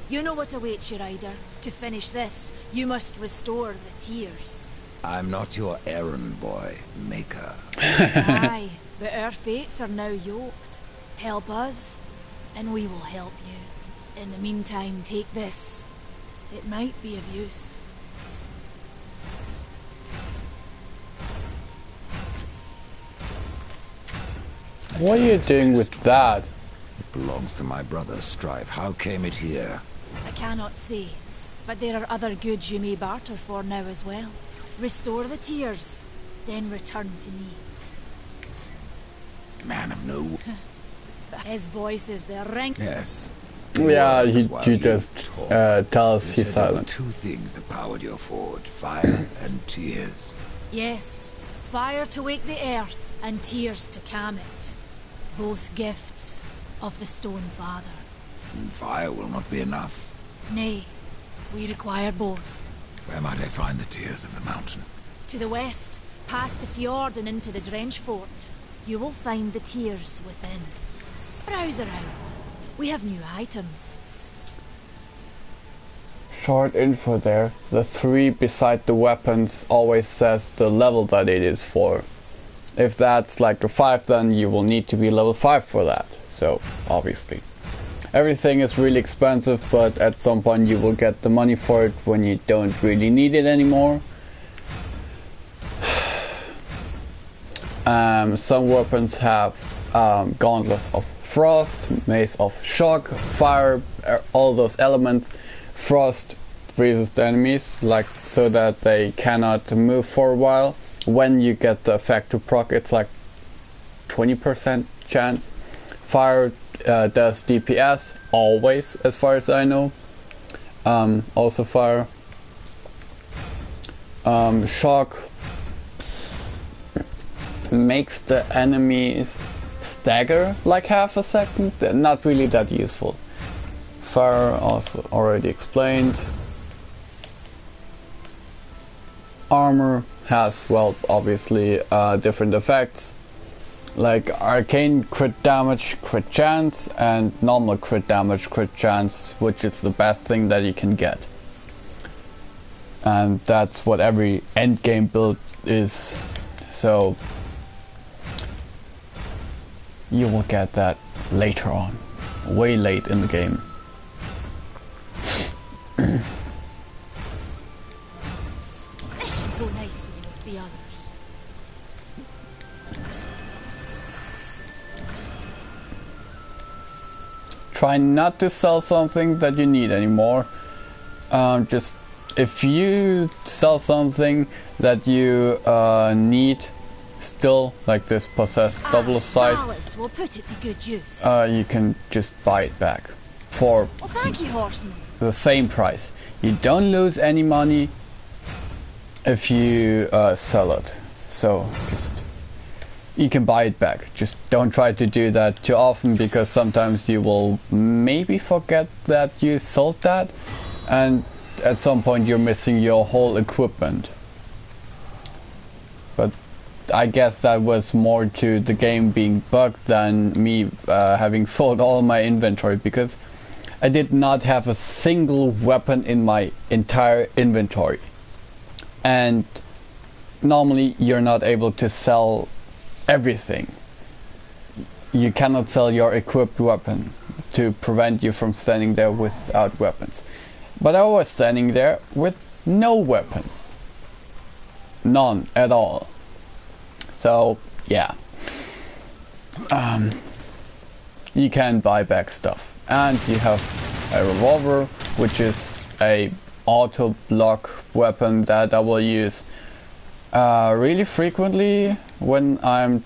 You know what awaits you, Ryder. To finish this, you must restore the tears. I'm not your errand boy, Maker. Aye, but our fates are now yoked. Help us, and we will help you. In the meantime, take this. It might be of use. What are you doing with that? It belongs to my brother, Strife. How came it here? I cannot say, but there are other goods you may barter for now as well. Restore the tears, then return to me. Man of no... His voice is the ring. Yes. Yeah, he While you just talk, tells you he's said there were silent. two things that powered your forge, fire and tears. Yes, fire to wake the earth, and tears to calm it. Both gifts of the Stone Father. And fire will not be enough. Nay, we require both. Where might I find the tears of the mountain? To the west, past the fjord and into the Drench Fort, you will find the tears within. Browse around. We have new items. Short info there. The 3 beside the weapons always says the level that it is for. If that's like a 5, then you will need to be level 5 for that. So, obviously. Everything is really expensive, but at some point you will get the money for it when you don't really need it anymore. Some weapons have gauntlets of frost, mace of shock, fire, all those elements. Frost freezes the enemies, like so that they cannot move for a while. When you get the effect to proc, it's like 20% chance. Fire does DPS, always, as far as I know. Also fire. Shock makes the enemies stagger like half a second. They're not really that useful. Fire, also already explained. Armor has, well, obviously different effects, like arcane crit damage, crit chance, and normal crit damage, crit chance, which is the best thing that you can get. And that's what every endgame build is. So you will get that later on, way late in the game. This should go nicely with the others. Try not to sell something that you need anymore. Just if you sell something that you need still, like this possessed double size, Dallas will put it to good use. you can just buy it back for Well, thank you, horseman. the same price. You don't lose any money if you sell it. So just you can buy it back. Just don't try to do that too often, because sometimes you will maybe forget that you sold that, and at some point you're missing your whole equipment. But I guess that was more to the game being bugged than me having sold all my inventory, because I did not have a single weapon in my entire inventory. And normally you're not able to sell everything. You cannot sell your equipped weapon to prevent you from standing there without weapons. But I was standing there with no weapon. None at all. So yeah. You can buy back stuff. And you have a revolver, which is a auto block weapon that I will use really frequently when I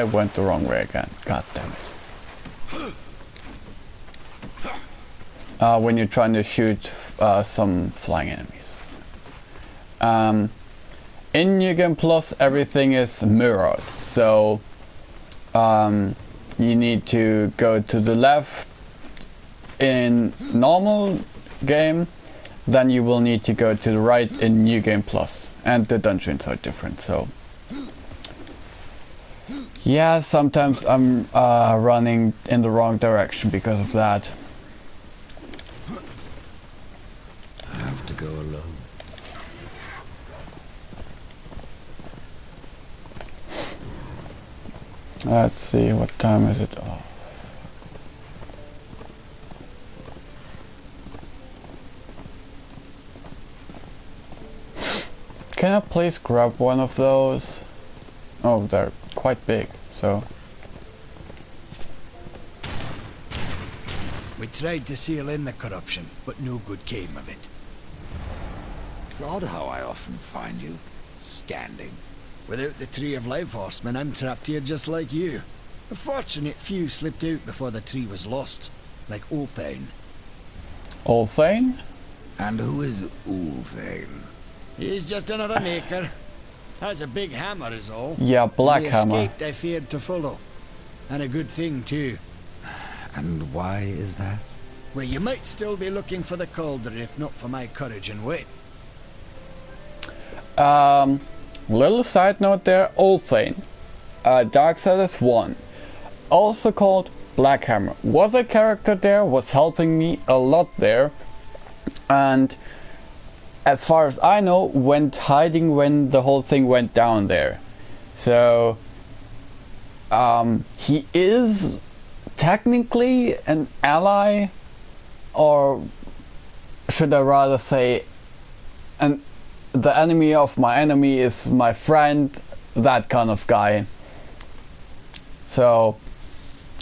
went the wrong way again. God damn it. When you're trying to shoot some flying enemies. In New Game Plus, everything is mirrored, so you need to go to the left in normal game, then you will need to go to the right in New Game Plus, and the dungeons are different. So yeah, sometimes I'm running in the wrong direction because of that. I have to go alone. Let's see, what time is it? Oh. Can I please grab one of those? Oh, they're quite big, so... We tried to seal in the corruption, but no good came of it. It's odd how I often find you standing. Without the Tree of Life, horseman, I'm trapped here just like you. A fortunate few slipped out before the tree was lost, like Ulthane. Ulthane? And who is Ulthane? He's just another maker. Has a big hammer is all. Yeah, black he hammer. escaped, I feared to follow. And a good thing too. And why is that? Well, you might still be looking for the cauldron if not for my courage and wit. Little side note there, Ulthane, Darksiders 1, also called Black Hammer, was a character there, was helping me a lot there, and as far as I know, went hiding when the whole thing went down there. So, he is technically an ally, or should I rather say, the enemy of my enemy is my friend, that kind of guy. So,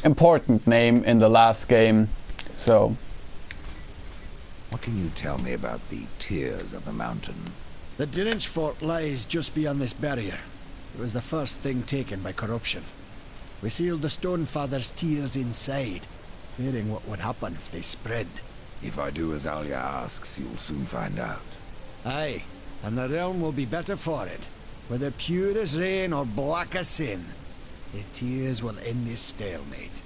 important name in the last game. So, What can you tell me about the Tears of the Mountain? The Drench Fort lies just beyond this barrier. It was the first thing taken by corruption. We sealed the Stonefather's tears inside, fearing what would happen if they spread. If I do as Alia asks, you'll soon find out. Aye, and the realm will be better for it. Whether pure as rain or black as sin, the tears will end this stalemate.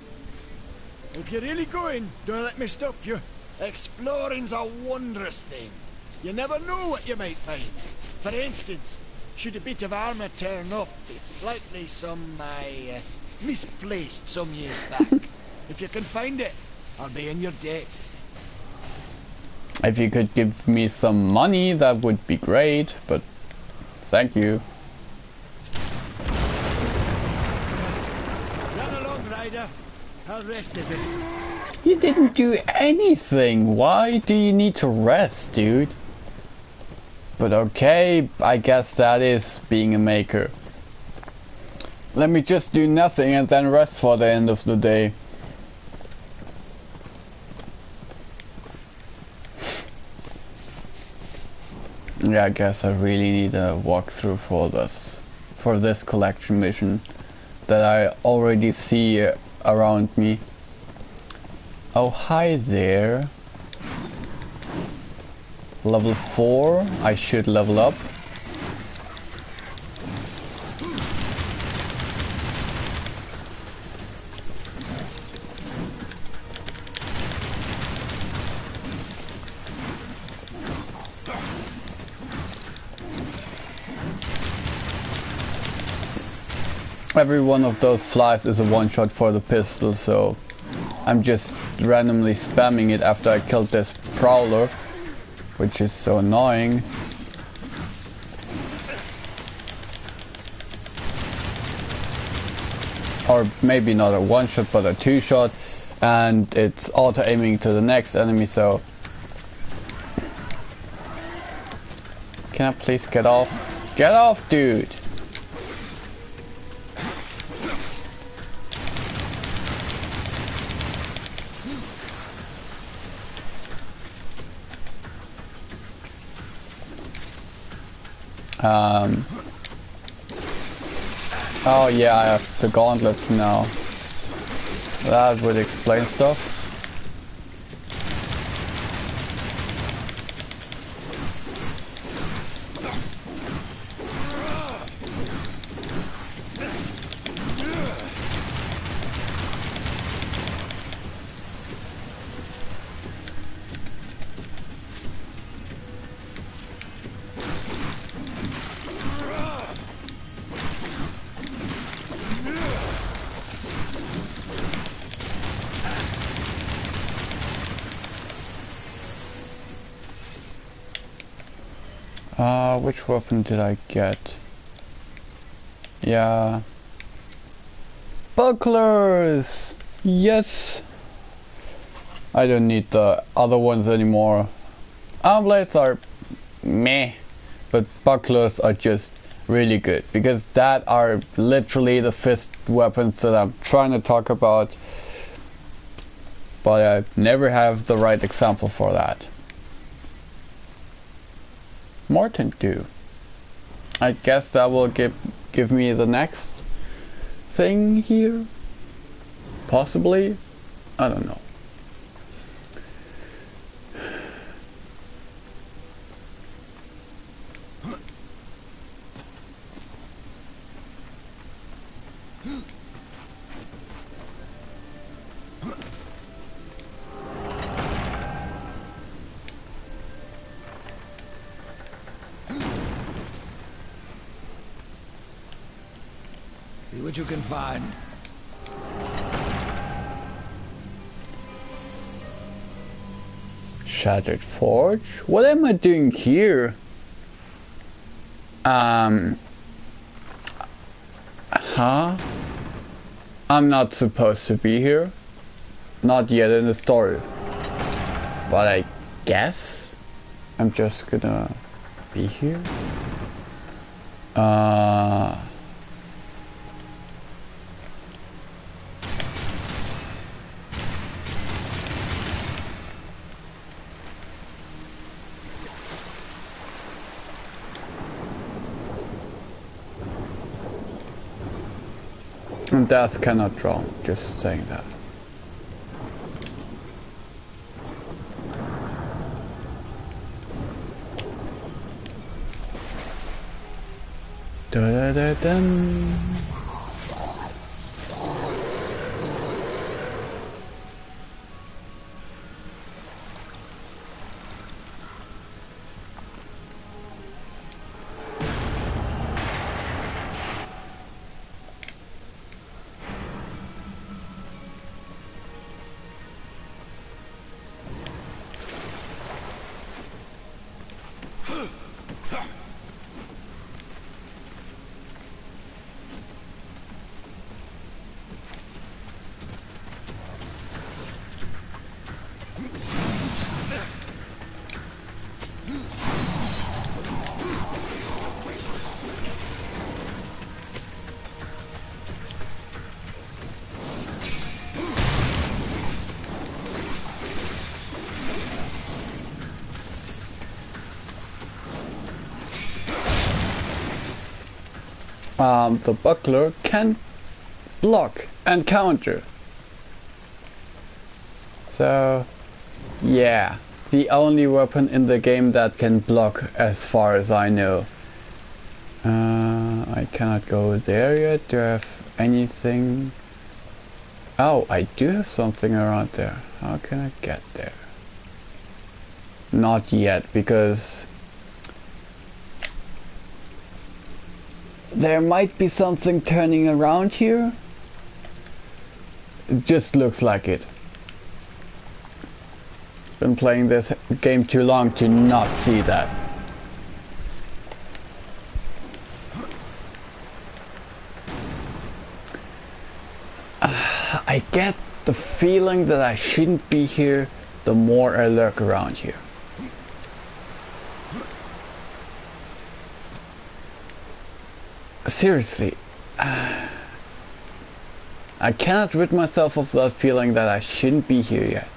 If you're really going, don't let me stop you. Exploring's a wondrous thing. You never know what you might find. For instance, should a bit of armor turn up, it's likely some, misplaced some years back. If you can find it, I'll be in your debt. if you could give me some money, that would be great, but thank you. Run along, rider. I'll rest a bit. You didn't do anything. Why do you need to rest, dude? But okay, I guess that is being a maker. Let me just do nothing and then rest for the end of the day. Yeah, I guess I really need a walkthrough for this collection mission that I already see around me. Oh, hi there. Level 4, I should level up. Every one of those flies is a one-shot for the pistol, so I'm just randomly spamming it after I killed this prowler, which is so annoying. Or maybe not a one-shot, but a two-shot, and it's auto-aiming to the next enemy, so... Can I please get off? Get off, dude! Oh yeah, I have the gauntlets now. That would explain stuff. Which weapon did I get? Yeah. Bucklers! Yes! I don't need the other ones anymore. Arm blades are meh, but bucklers are just really good, because that are literally the fist weapons that I'm trying to talk about, but I never have the right example for that. Morton do. I guess that will give me the next thing here. Possibly. I don't know. See what you can find. Shattered Forge? What am I doing here? Huh? I'm not supposed to be here. Not yet in the story. But I guess I'm just gonna be here. And death cannot draw, just saying that. Da-da-da-dum. the buckler can block and counter. So, yeah, the only weapon in the game that can block as far as I know. I cannot go there yet. Do I have anything? Oh, I do have something around there. How can I get there? Not yet, because there might be something turning around here. It just looks like it. Been playing this game too long to not see that. I get the feeling that I shouldn't be here the more I lurk around here. Seriously, I cannot rid myself of that feeling that I shouldn't be here yet.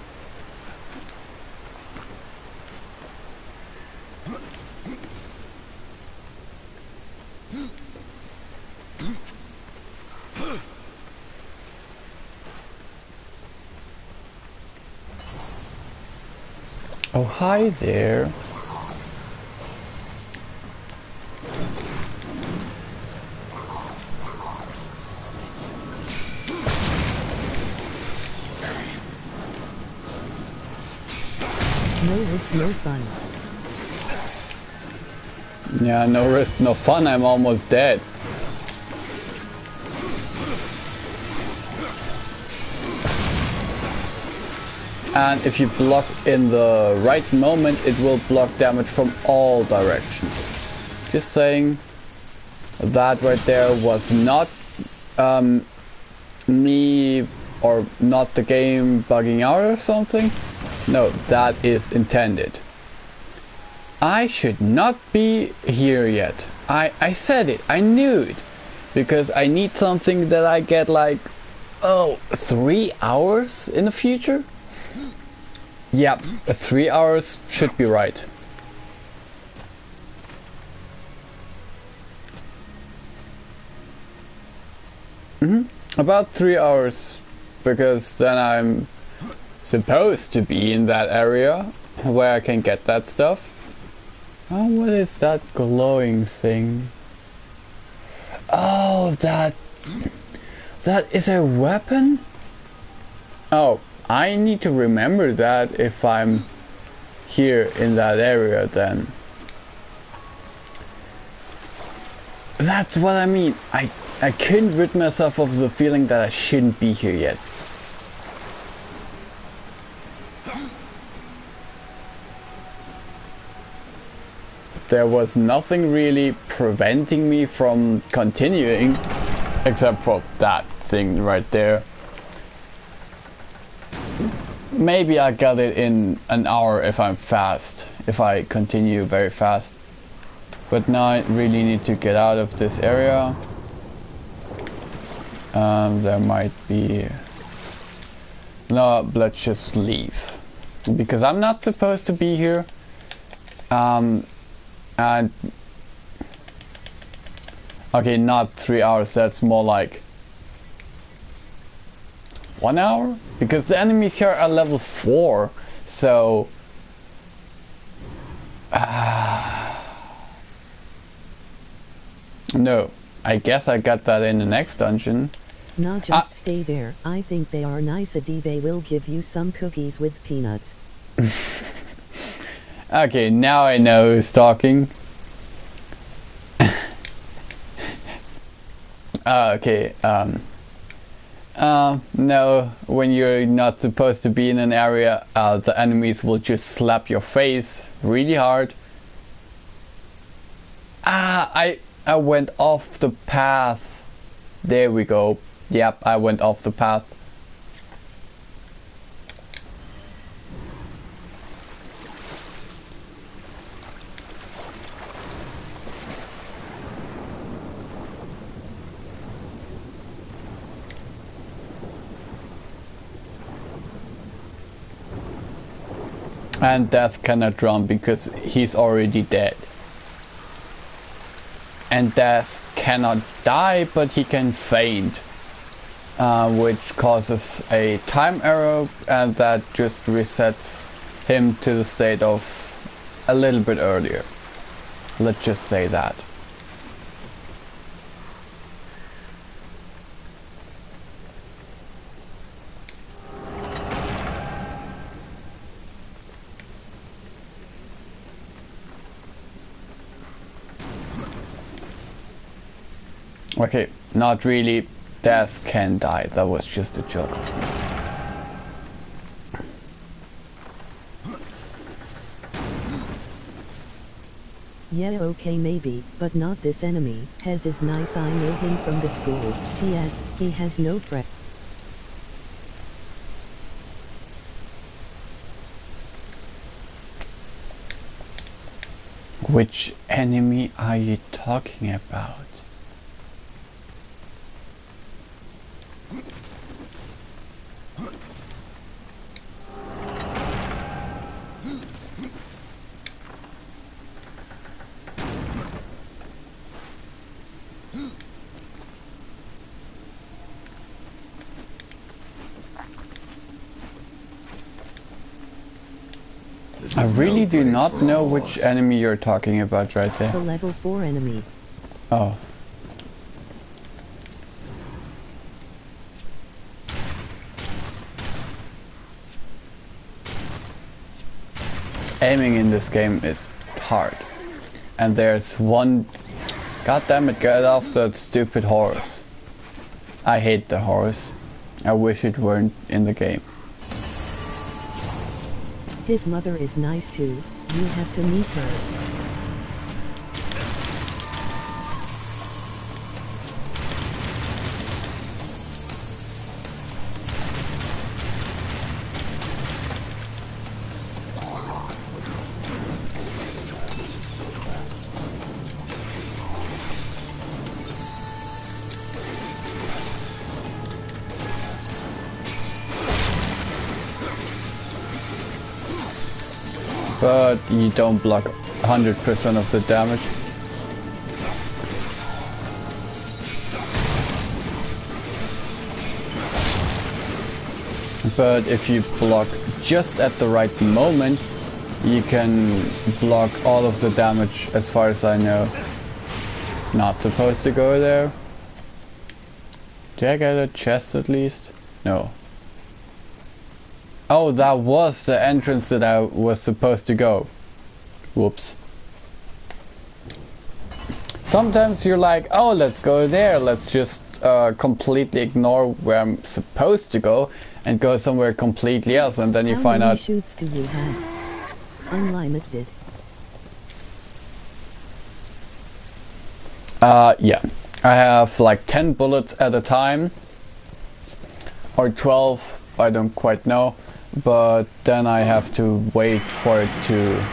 Oh, hi there. No risk, no fun. Yeah, no risk, no fun. I'm almost dead. And if you block in the right moment, it will block damage from all directions. Just saying, that right there was not me or not the game bugging out or something. No, that is intended. I should not be here yet. I said it, I knew it. Because I need something that I get like, 3 hours in the future? Yep, 3 hours should be right. About 3 hours, because then I'm supposed to be in that area where I can get that stuff. Oh, what is that glowing thing? Oh, that is a weapon? Oh, I need to remember that if I'm here in that area then. That's what I mean. I couldn't rid myself of the feeling that I shouldn't be here yet. There was nothing really preventing me from continuing, except for that thing right there. Maybe I got it in an hour if I'm fast, if I continue very fast. But now I really need to get out of this area. There might be... No, let's just leave. Because I'm not supposed to be here. And... Okay, not 3 hours, that's more like... 1 hour? Because the enemies here are level 4, so... No, I guess I got that in the next dungeon. Nah, just stay there. I think they are nice. They will give you some cookies with peanuts. Okay, now I know who's talking. Okay, no, when you're not supposed to be in an area, the enemies will just slap your face really hard. I went off the path. There we go. Yep, I went off the path. And Death cannot run because he's already dead. and Death cannot die, but he can faint, which causes a time error, and that just resets him to the state of a little bit earlier. Let's just say that. Okay, not really. Death can die. That was just a joke of me. Yeah, okay, maybe, but not this enemy. Hez is nice, I know him from the school. P.S. He has no friend. Which enemy are you talking about? I really do not know which enemy you're talking about right there. The level 4 enemy. Oh. Aiming in this game is hard. And there's one... God damn it, get off that stupid horse. I hate the horse. I wish it weren't in the game. His mother is nice too. You have to meet her. But you don't block 100% of the damage. But if you block just at the right moment, you can block all of the damage, as far as I know. Not supposed to go there. Did I get a chest at least? No. Oh, that was the entrance that I was supposed to go. Whoops. Sometimes you're like, oh, let's go there. Let's just completely ignore where I'm supposed to go and go somewhere completely else, and then you find out. How many shoots do you have? Unlimited. Yeah. I have like 10 bullets at a time. Or 12, I don't quite know. But then I have to wait for it to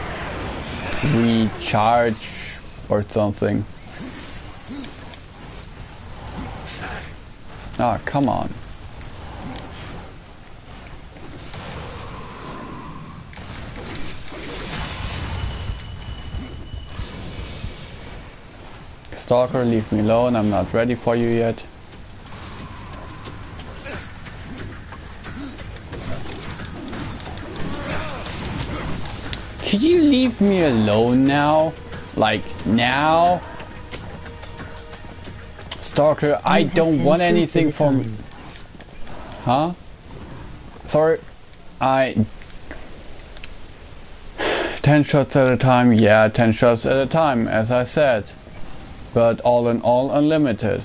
recharge or something. Ah, come on. Stalker, leave me alone. I'm not ready for you yet. Could you leave me alone now? Like, now? Stalker, I don't want anything from... Huh? Sorry. 10 shots at a time, yeah, 10 shots at a time, as I said. But all in all, unlimited.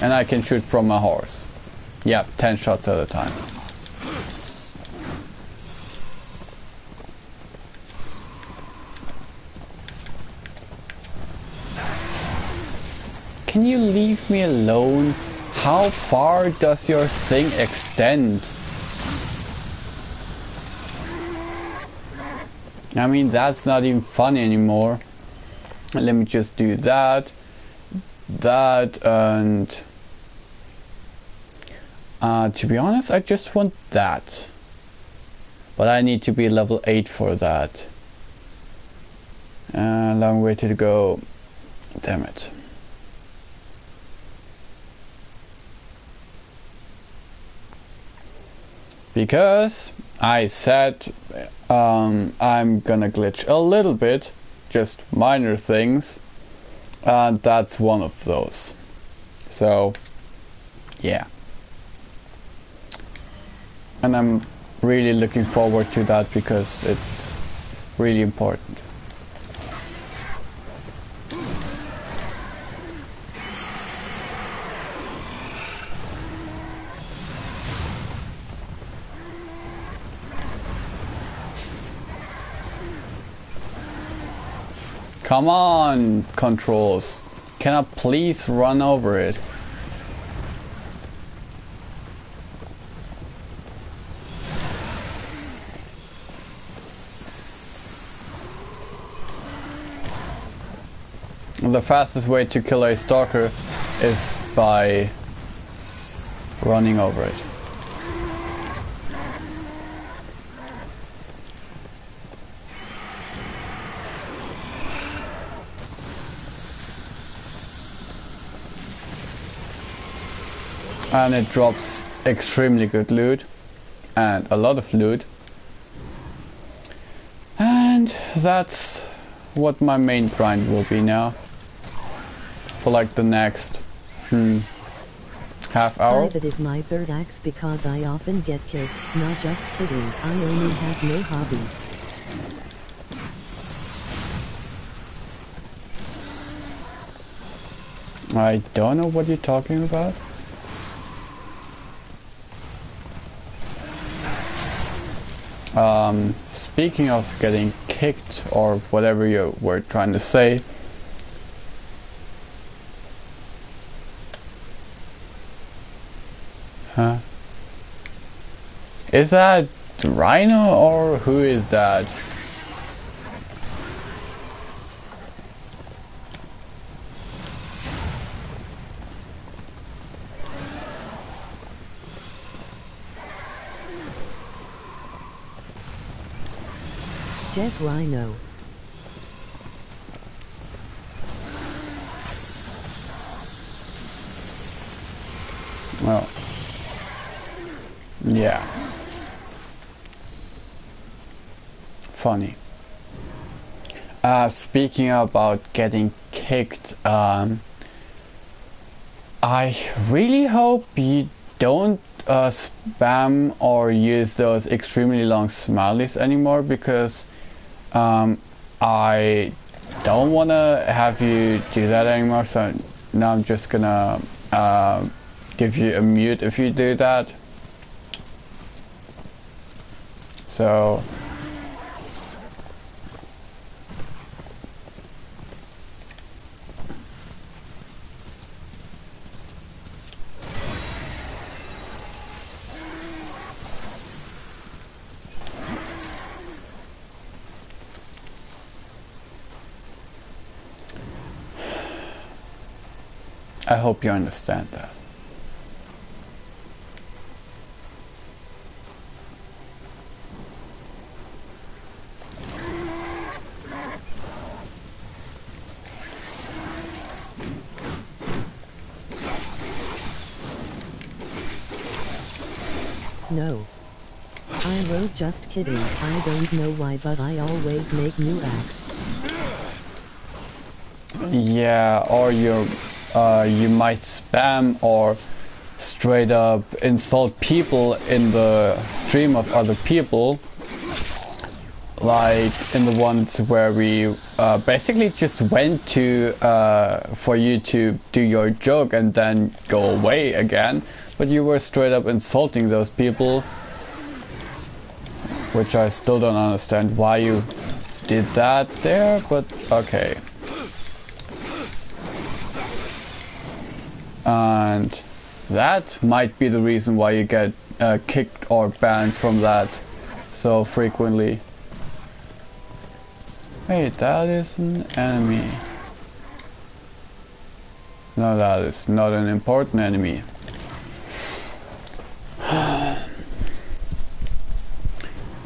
And I can shoot from a horse. Yep, 10 shots at a time. Can you leave me alone? How far does your thing extend? I mean, that's not even fun anymore. Let me just do that, and to be honest, I just want that. But I need to be level 8 for that. Long way to go. Damn it. Because I said I'm gonna glitch a little bit, just minor things, and that's one of those. So, yeah. And I'm really looking forward to that because it's really important. Come on, controls. Can I please run over it? The fastest way to kill a stalker is by running over it. And it drops extremely good loot and a lot of loot, and that's what my main grind will be now for like the next half hour. That is my third axe because I often get killed. Not just kidding, I only have no hobbies. I don't know what you're talking about. Speaking of getting kicked or whatever you were trying to say, huh? Is that Rhino or who is that? Jet Rhino. Well, yeah. Funny. Speaking about getting kicked, I really hope you don't spam or use those extremely long smileys anymore, because I don't want to have you do that anymore, so now I'm just gonna give you a mute if you do that. So I hope you understand that. No. I wrote just kidding. I don't know why, but I always make new acts. Yeah, or you might spam or straight up insult people in the stream of other people, like in the ones where we basically just went to for you to do your joke and then go away again, but you were straight up insulting those people, which I still don't understand why you did that there, but okay. And that might be the reason why you get kicked or banned from that so frequently. Wait, that is an enemy. No, that is not an important enemy.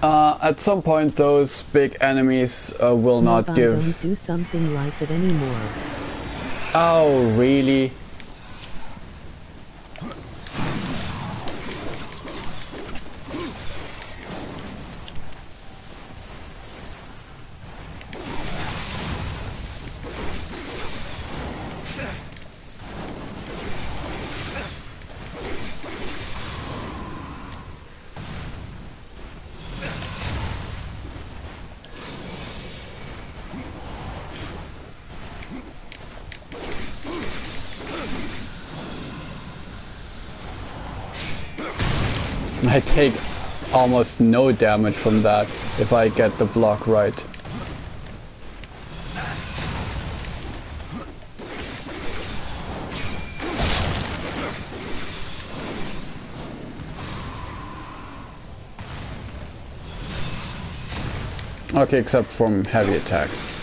At some point, those big enemies will not I give. don't do something like that anymore. Oh, really? I take almost no damage from that if I get the block right. Okay, except from heavy attacks.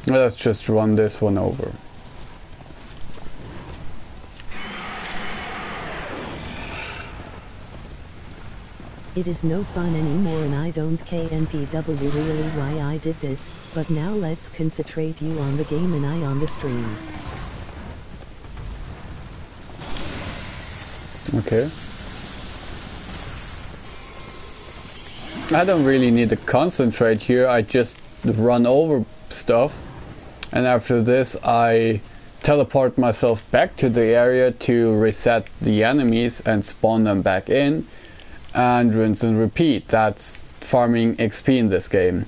Let's just run this one over. It is no fun anymore and I don't KNPW really why I did this, but now let's concentrate you on the game and I on the stream. Okay. I don't really need to concentrate here, I just run over stuff, and after this I teleport myself back to the area to reset the enemies and spawn them back in, and rinse and repeat. That's farming XP in this game.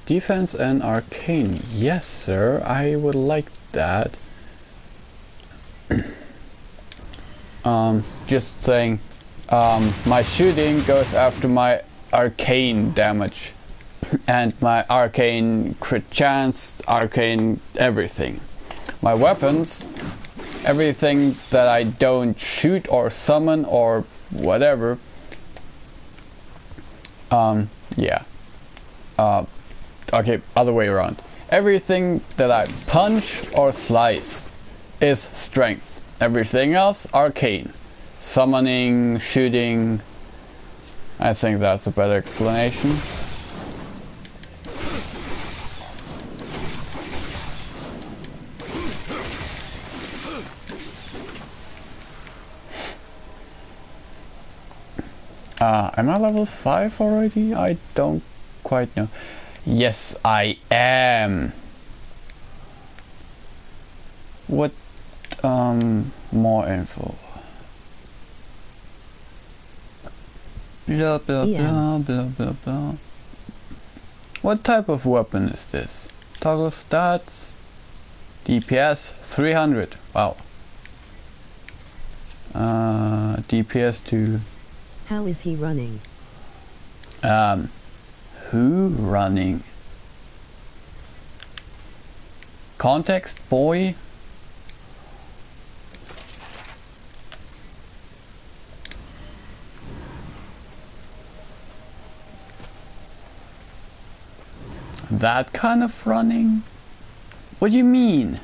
Defense and arcane. Yes sir, I would like that. Just saying, my shooting goes after my arcane damage and my arcane crit chance, arcane everything. My weapons, everything that I don't shoot or summon or whatever, yeah. Okay, other way around. Everything that I punch or slice is strength. Everything else, arcane. Summoning, shooting. I think that's a better explanation. Am I level 5 already? I don't quite know. Yes, I am. What, more info? Blah, blah, blah, blah, blah, blah. What type of weapon is this? Toggle stats. DPS 300. Wow. DPS 2. How is he running? Who running? Context boy? That kind of running? What do you mean?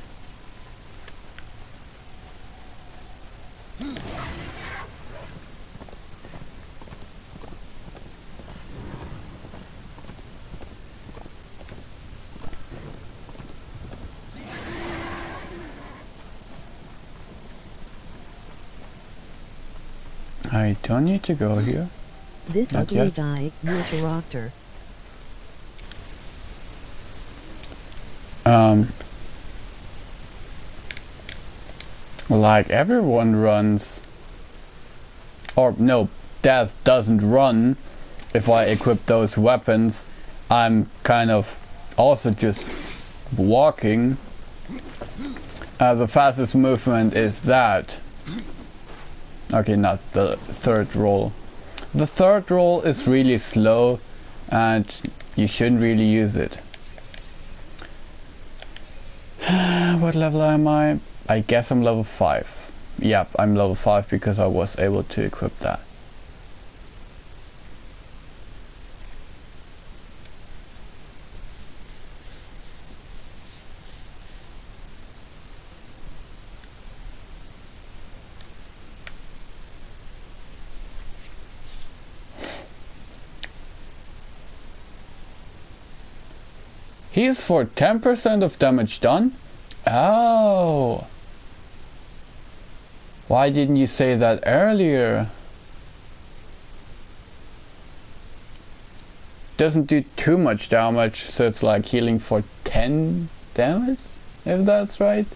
I don't need to go here. This Not ugly yet. guy, Water. Like everyone runs, or no, Death doesn't run. If I equip those weapons, I'm kind of also just walking. The fastest movement is that. Okay, not the third roll. The third roll is really slow and you shouldn't really use it. What level am I? I guess I'm level 5. Yep, I'm level 5 because I was able to equip that. Heals for 10% of damage done? Oh. Why didn't you say that earlier? Doesn't do too much damage, so it's like healing for 10 damage, if that's right.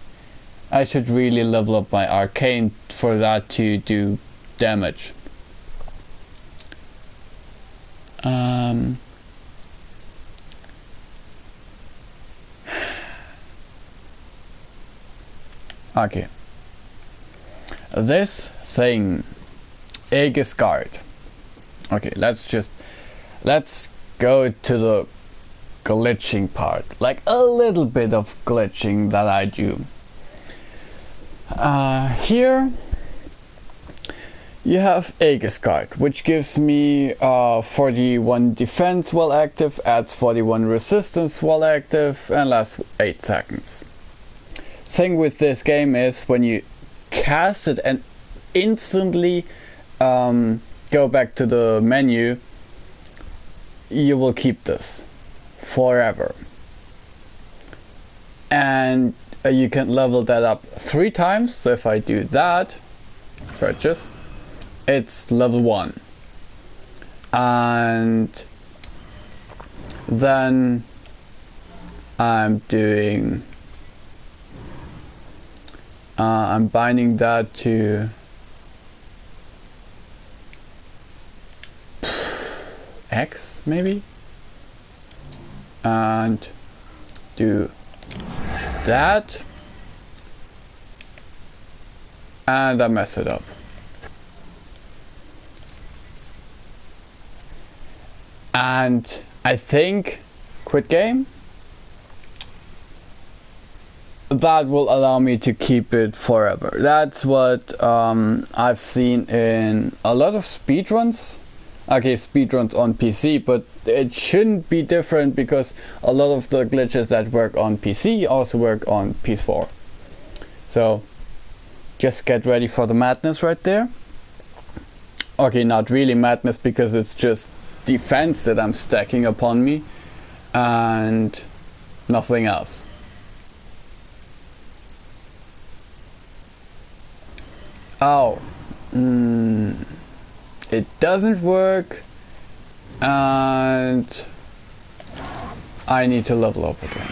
I should really level up my arcane for that to do damage. Okay. This thing, Aegis Guard. Okay, let's go to the glitching part. Like a little bit of glitching that I do. Here you have Aegis Guard, which gives me 41 defense while active, adds 41 resistance while active, and lasts 8 seconds. Thing with this game is when you cast it and instantly go back to the menu, you will keep this forever. And you can level that up 3 times. So if I do that, purchase, it's level 1. And then I'm doing I'm binding that to X maybe, and do that, and I mess it up. And I think quit game. That will allow me to keep it forever. That's what I've seen in a lot of speedruns. Okay, speedruns on PC, but it shouldn't be different because a lot of the glitches that work on PC also work on PS4. So just get ready for the madness right there. Okay, not really madness because it's just defense that I'm stacking upon me and nothing else. Oh, it doesn't work, and I need to level up again.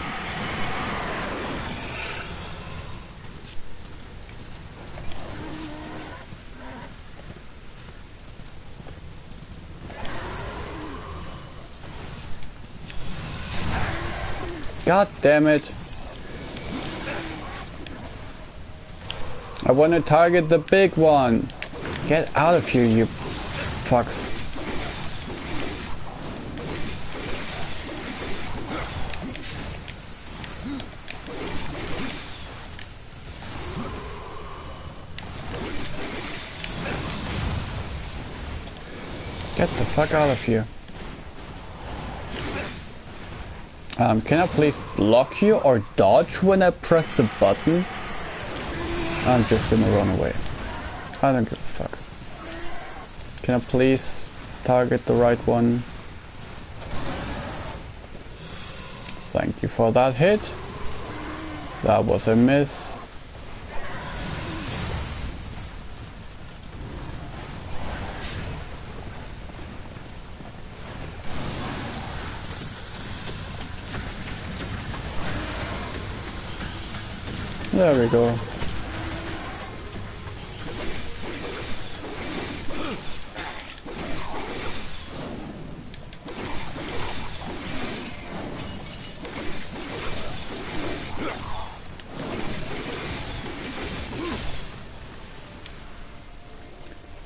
God damn it. I want to target the big one. Get out of here, you fucks. Get the fuck out of here. Can I please block you or dodge when I press the button? I'm just gonna run away. I don't give a fuck. Can I please target the right one? Thank you for that hit. That was a miss. There we go.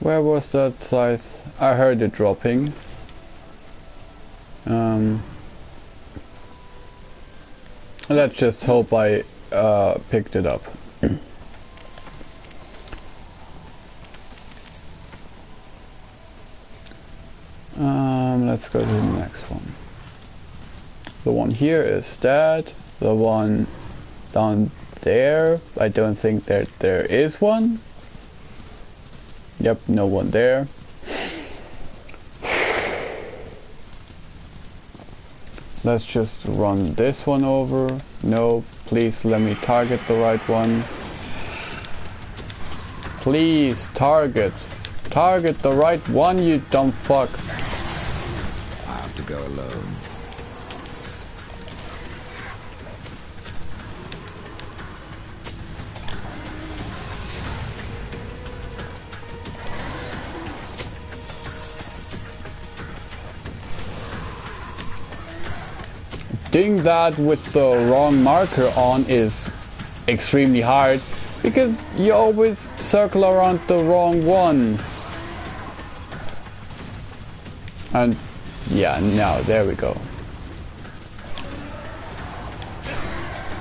Where was that scythe? I heard it dropping. Let's just hope I picked it up. Let's go to the next one. The one here is dead. The one down there, I don't think there is one. Yep, no one there. Let's just run this one over. No, please let me target the right one. Please target. Target the right one, you dumb fuck. I have to go alone. Doing that with the wrong marker on is extremely hard because you always circle around the wrong one. And yeah, now there we go.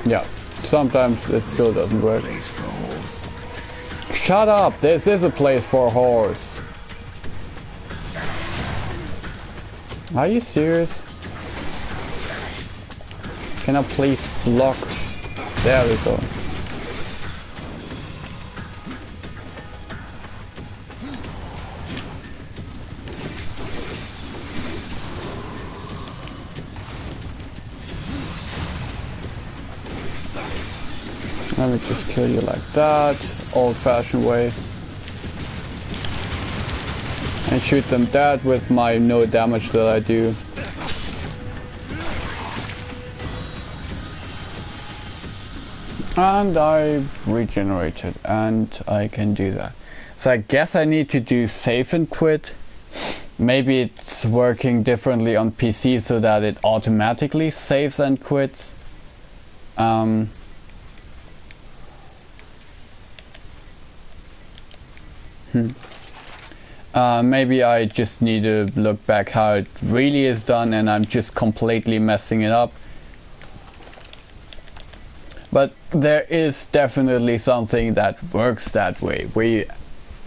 Yeah, sometimes it still doesn't work. Shut up! This is a place for a horse. Are you serious? Can I please block? There we go. Let me just kill you like that, old-fashioned way. And shoot them dead with my no damage that I do. And I regenerated, and I can do that. So I guess I need to do save and quit. Maybe it's working differently on PC so that it automatically saves and quits. Maybe I just need to look back how it really is done and I'm just completely messing it up. But there is definitely something that works that way, where you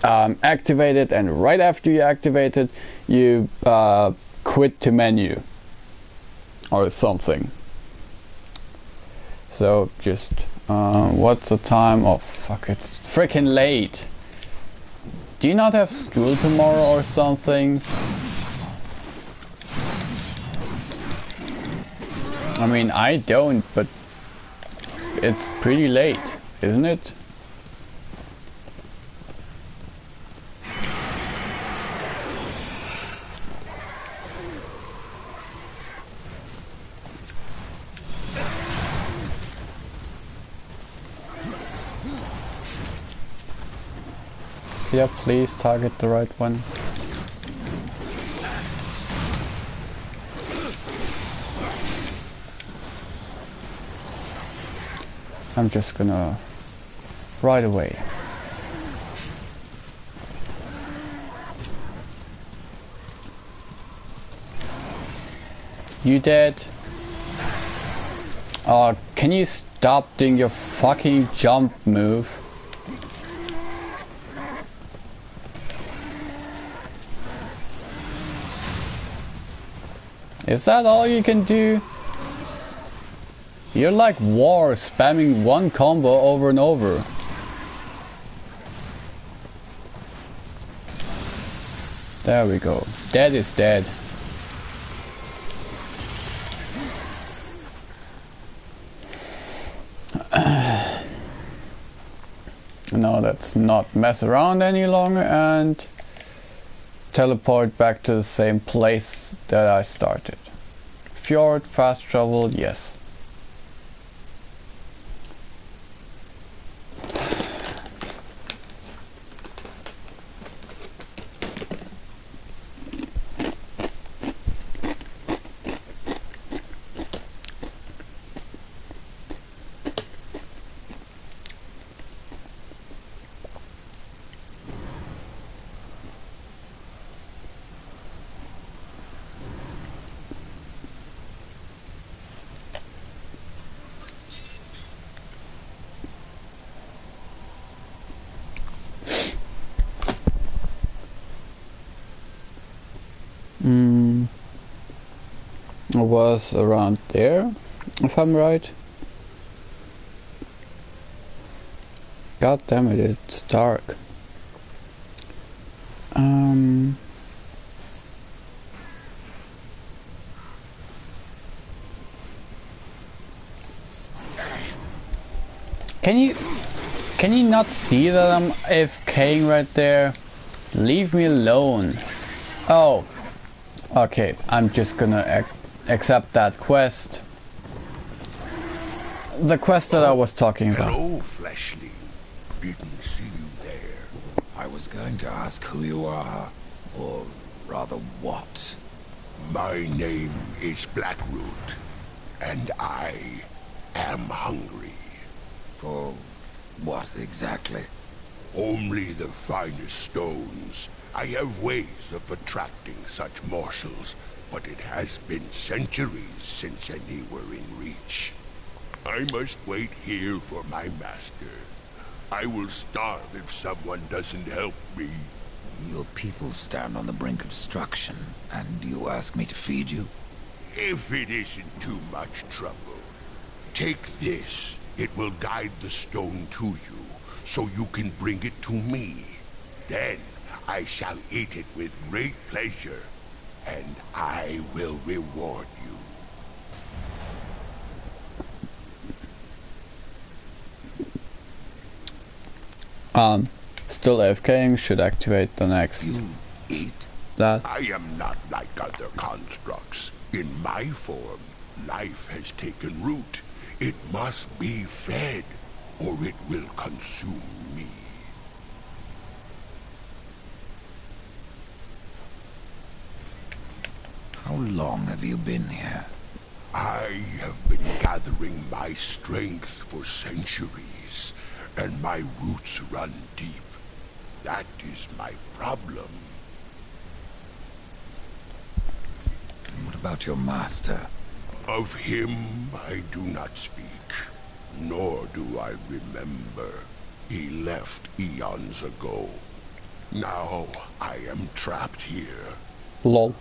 activate it and right after you activate it, you quit to menu or something. So just, what's the time? Oh fuck, it's freaking late. Do you not have school tomorrow or something? I mean, I don't, but it's pretty late, isn't it? Could you please target the right one? I'm just gonna right away. You dead? Can you stop doing your fucking jump move? Is that all you can do? You're like War, spamming one combo over and over. There we go. Dead is dead. Now let's not mess around any longer and teleport back to the same place that I started. Fjord, fast travel, yes. It was around there, if I'm right. God damn it, it's dark. Can you not see that I'm AFKing right there? Leave me alone. Oh. Okay, I'm just gonna accept that quest. The quest that I was talking about. Hello, Fleshling. Didn't see you there. I was going to ask who you are, or rather what. My name is Blackroot, and I am hungry. For what exactly? Only the finest stones. I have ways of attracting such morsels, but it has been centuries since any were in reach. I must wait here for my master. I will starve if someone doesn't help me. Your people stand on the brink of destruction, and you ask me to feed you? If it isn't too much trouble, take this. It will guide the stone to you, so you can bring it to me. Then I shall eat it with great pleasure, and I will reward you. Still AFKing, should activate the next. You eat? That. I am not like other constructs. In my form, life has taken root. It must be fed, or it will consume me. How long have you been here? I have been gathering my strength for centuries, and my roots run deep. That is my problem. What about your master? Of him I do not speak, nor do I remember. He left eons ago. Now I am trapped here. Lol.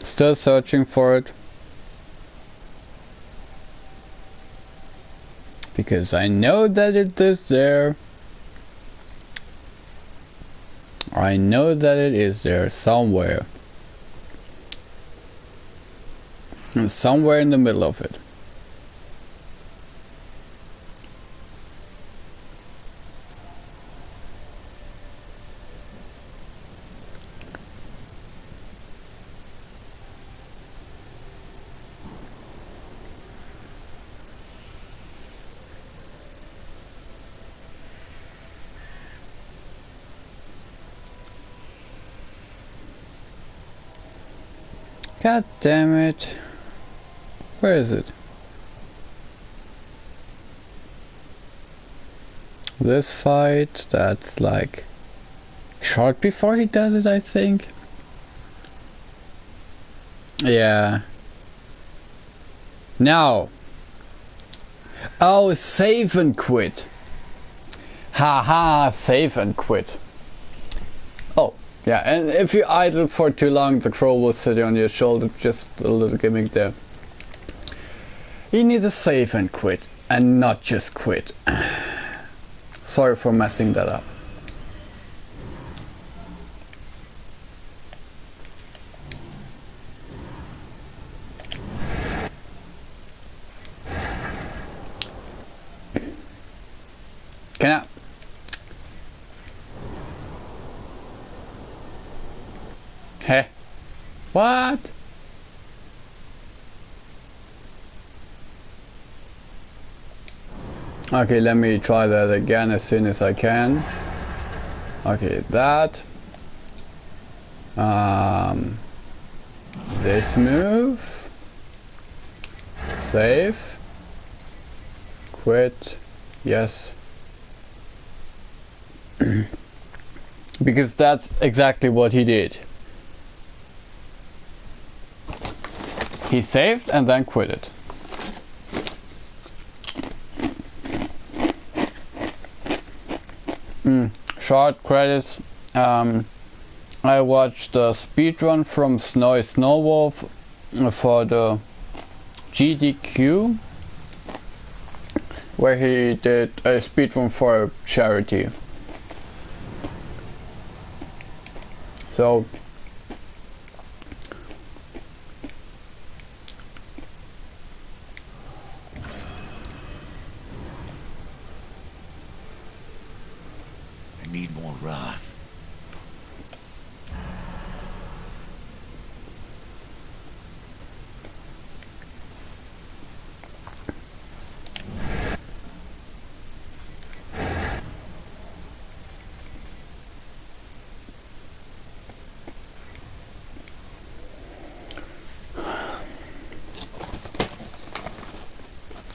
Still searching for it. Because I know that it is there. I know that it is there somewhere. And somewhere in the middle of it. God damn it. Where is it? This fight, that's like short before he does it, I think. Yeah. Now. Oh, save and quit. Haha, save and quit. Oh. Yeah, and if you idle for too long, the crow will sit on your shoulder. Just a little gimmick there. You need to save and quit, and not just quit. Sorry for messing that up. Can I? Hey, what? Okay, let me try that again as soon as I can. Okay, that. This move. Save. Quit. Yes. Because that's exactly what he did. He saved and then quit it. Short credits. I watched the speedrun from Snowy Snowwolf for the GDQ. where he did a speedrun for a charity. So I need more wrath.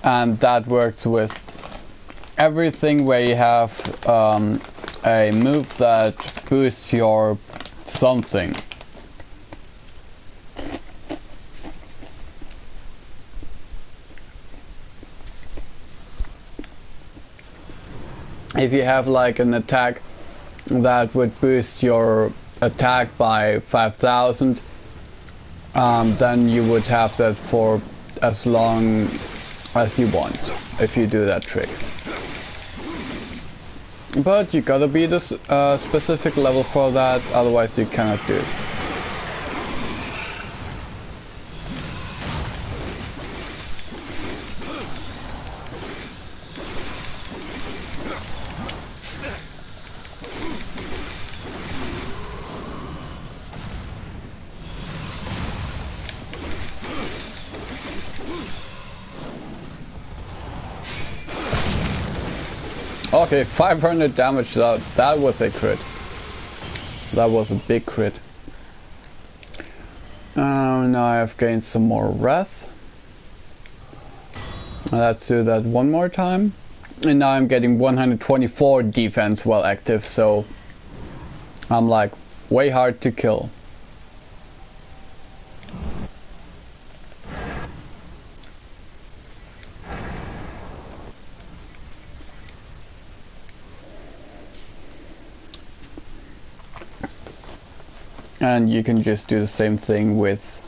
and that works with everything where you have a move that boosts your something. If you have like an attack that would boost your attack by 5,000, then you would have that for as long as you want if you do that trick. But you gotta be the specific level for that, otherwise you cannot do it. Okay, 500 damage, that was a crit. That was a big crit. Now I've gained some more wrath. Let's do that one more time. And now I'm getting 124 defense while active, so I'm like way hard to kill. And you can just do the same thing with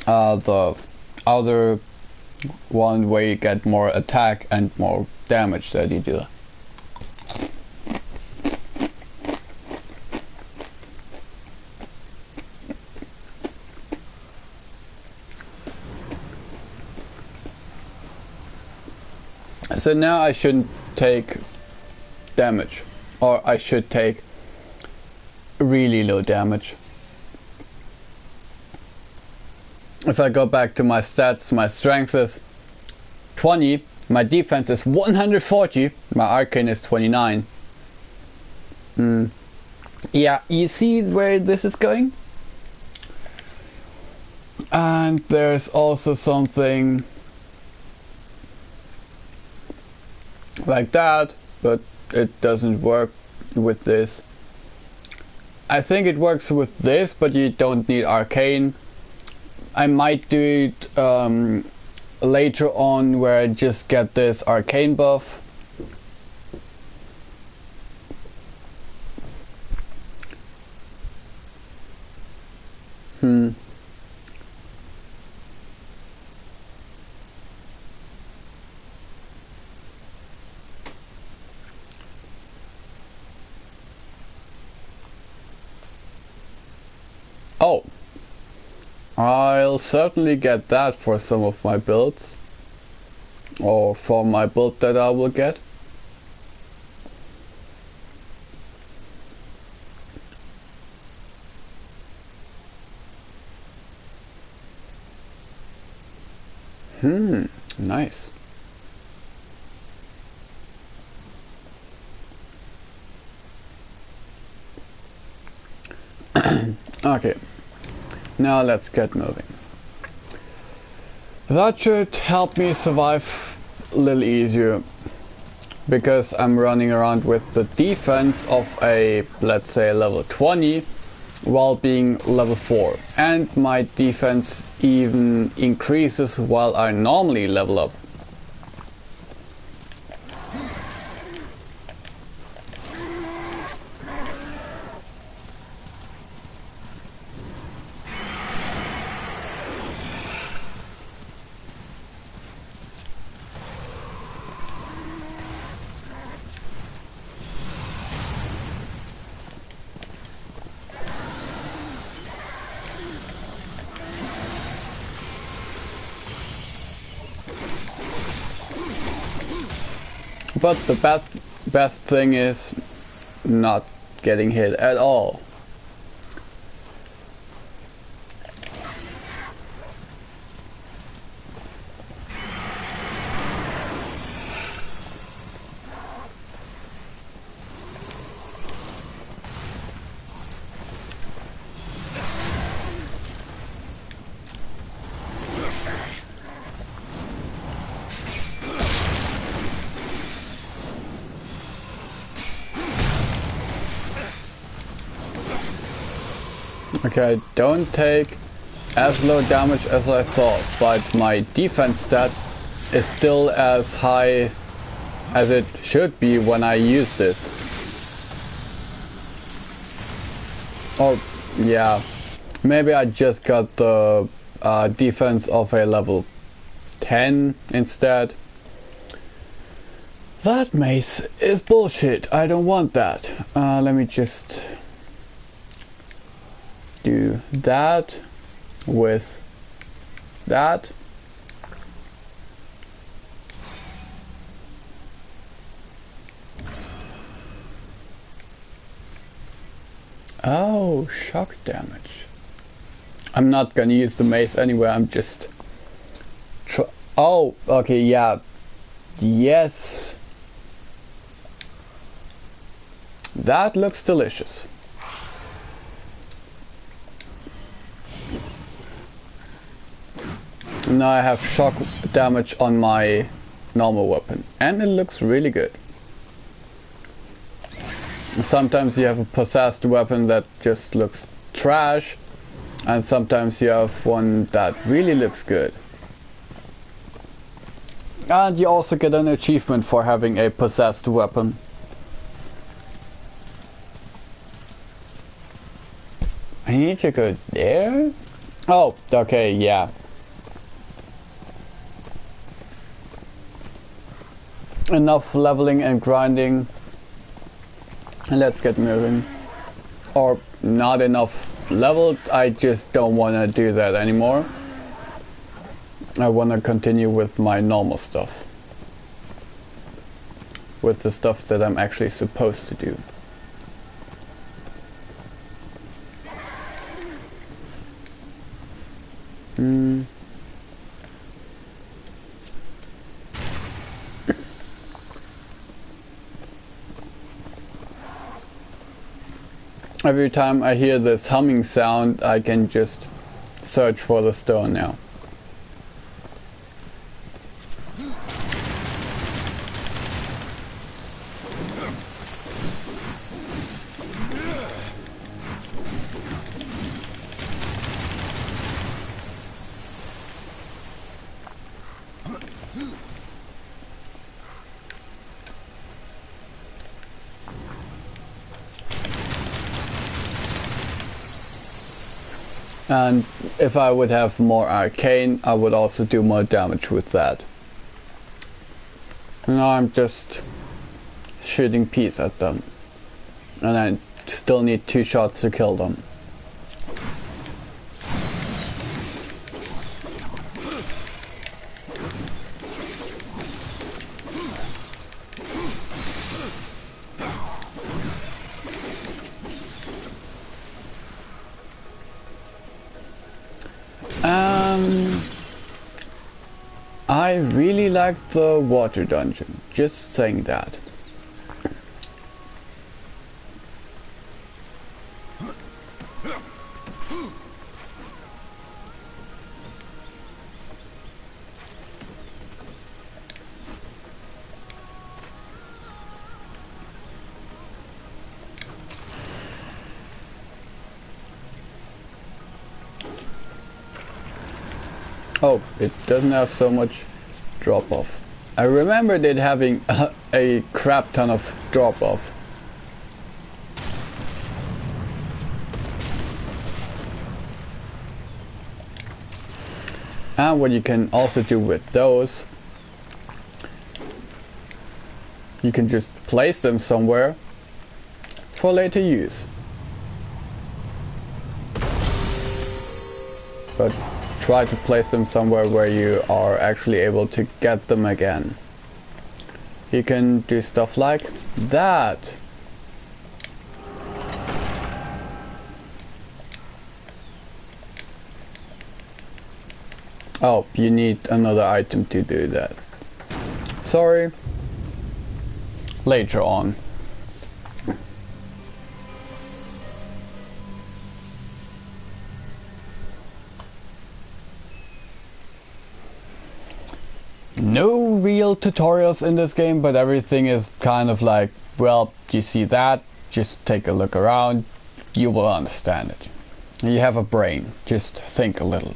the other one where you get more attack and more damage that you do. So now I shouldn't take damage, or I should take really low damage. If I go back to my stats, my strength is 20, my defense is 140, my arcane is 29. Yeah, you see where this is going? And there's also something like that, but it doesn't work with this. I think it works with this, but you don't need arcane. I might do it later on where I just get this arcane buff. Oh, I'll certainly get that for some of my builds, or for my build that I will get. Nice. Okay, now let's get moving. That should help me survive a little easier, because I'm running around with the defense of a, let's say, level 20 while being level 4, and my defense even increases while I normally level up. But the best thing is not getting hit at all. Okay, don't take as low damage as I thought, but my defense stat is still as high as it should be when I use this. Or, yeah, maybe I just got the defense of a level 10 instead. That mace is bullshit. I don't want that. Let me just do that with that. Oh, shock damage. I'm not gonna use the mace anyway, I'm just oh, okay, yeah. Yes. That looks delicious. Now I have shock damage on my normal weapon, and it looks really good. Sometimes you have a possessed weapon that just looks trash, and sometimes you have one that really looks good. And you also get an achievement for having a possessed weapon. I need to go there? Oh, okay, yeah. Enough leveling and grinding. Let's get moving. Or not enough leveled, I just don't want to do that anymore. I want to continue with my normal stuff. With the stuff that I'm actually supposed to do. Every time I hear this humming sound, I can just search for the stone now. And if I would have more arcane, I would also do more damage with that. Now I'm just shooting peas at them. And I still need 2 shots to kill them. I really like the water dungeon, just saying that. Oh, it doesn't have so much drop off. I remembered it having a crap ton of drop off. And what you can also do with those, you can just place them somewhere for later use. But try to place them somewhere where you are actually able to get them again. he can do stuff like that. Oh, you need another item to do that. Sorry. Later on. No real tutorials in this game, but everything is kind of like, well, you see that, just take a look around, you will understand it. You have a brain, just think a little.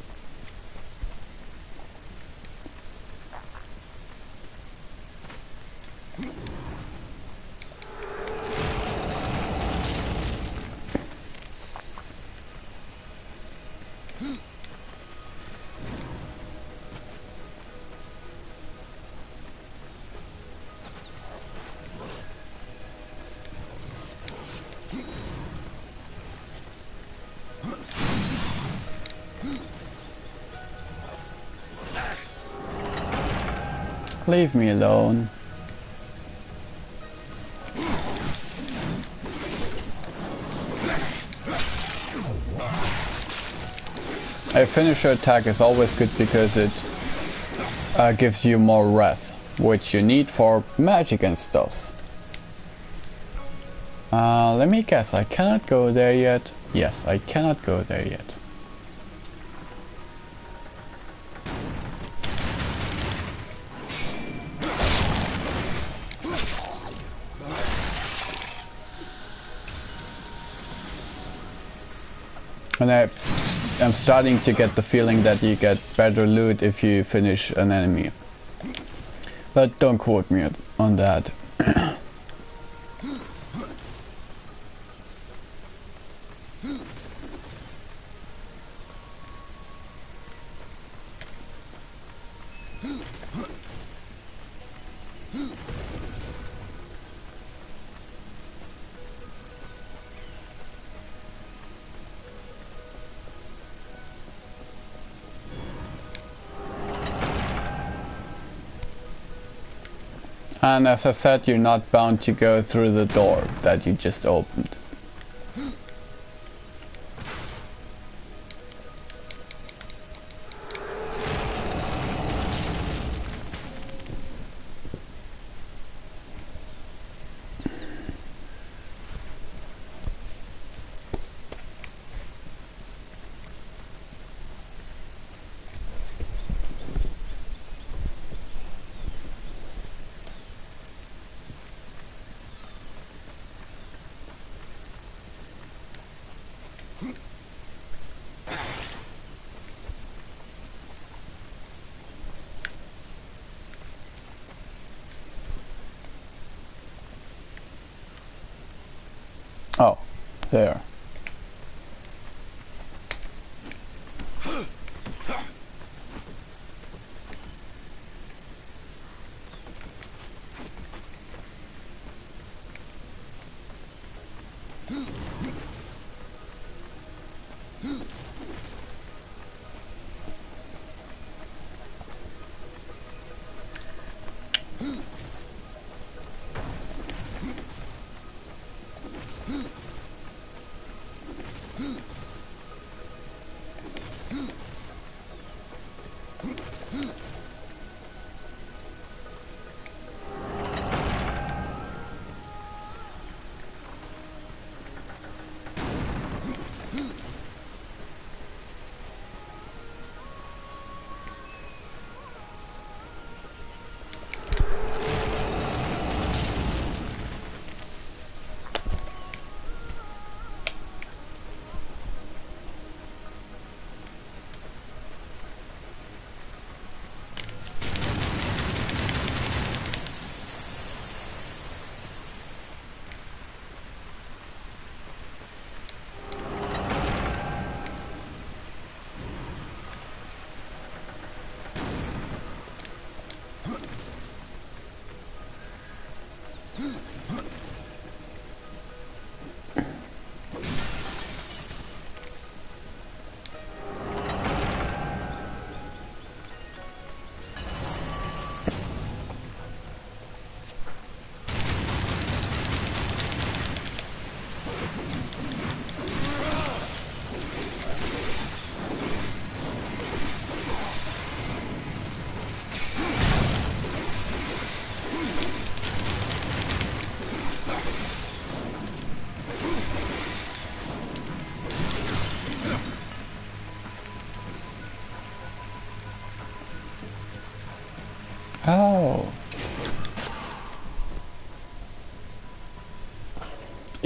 Leave me alone. A finisher attack is always good because it gives you more wrath, which you need for magic and stuff. Let me guess, I cannot go there yet. Yes, I cannot go there yet. And I'm starting to get the feeling that you get better loot if you finish an enemy. But don't quote me on that. And as I said, you're not bound to go through the door that you just opened. Oh, there.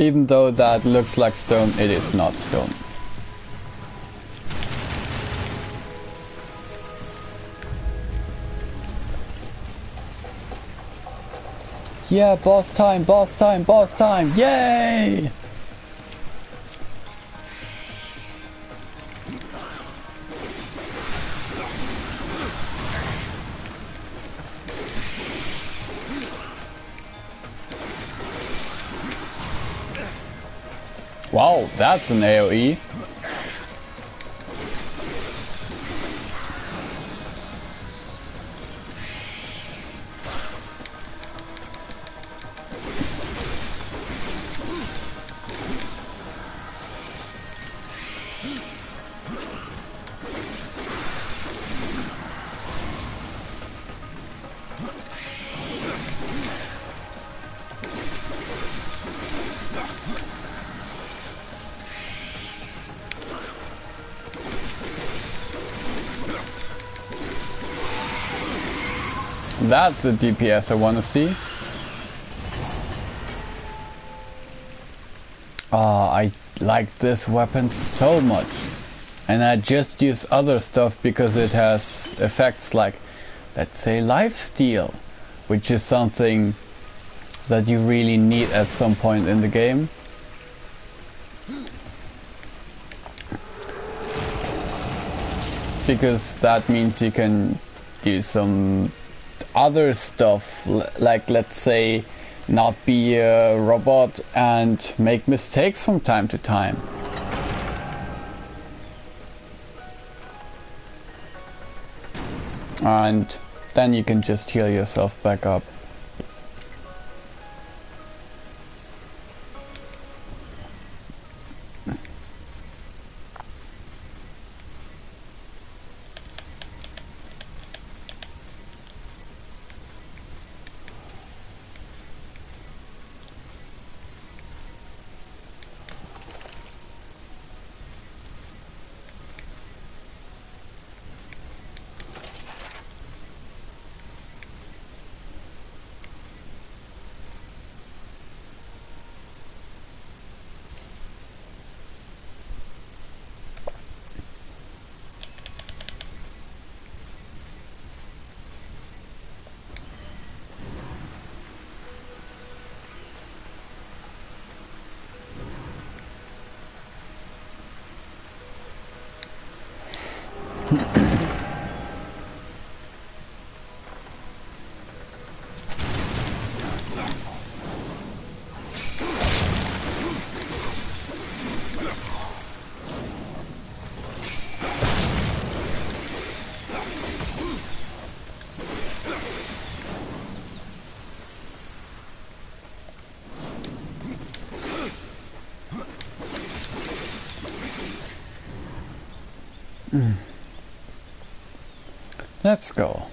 Even though that looks like stone, it is not stone. Yeah, boss time, boss time, boss time, yay! Wow, that's an AoE. That's a DPS I want to see. I like this weapon so much. And I just use other stuff because it has effects like, let's say, lifesteal, which is something that you really need at some point in the game. Because that means you can do some other stuff, like, let's say, not be a robot and make mistakes from time to time. And then you can just heal yourself back up. Let's go.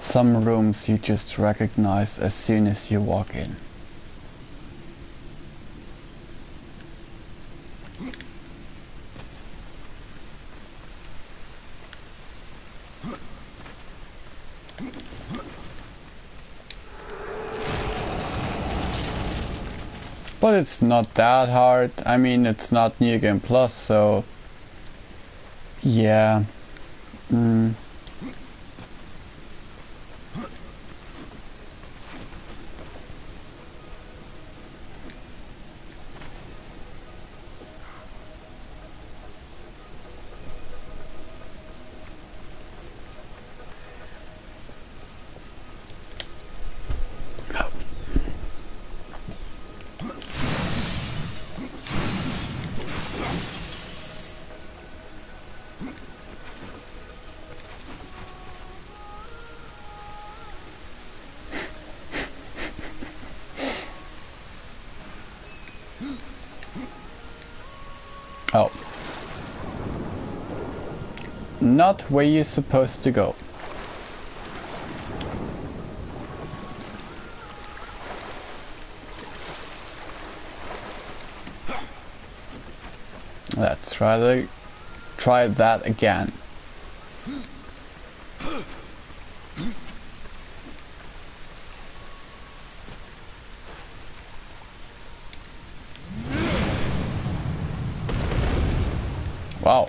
Some rooms you just recognize as soon as you walk in. But it's not that hard. I mean, it's not New Game Plus, so yeah. Oh. Not where you're supposed to go. Let's try that again. Wow,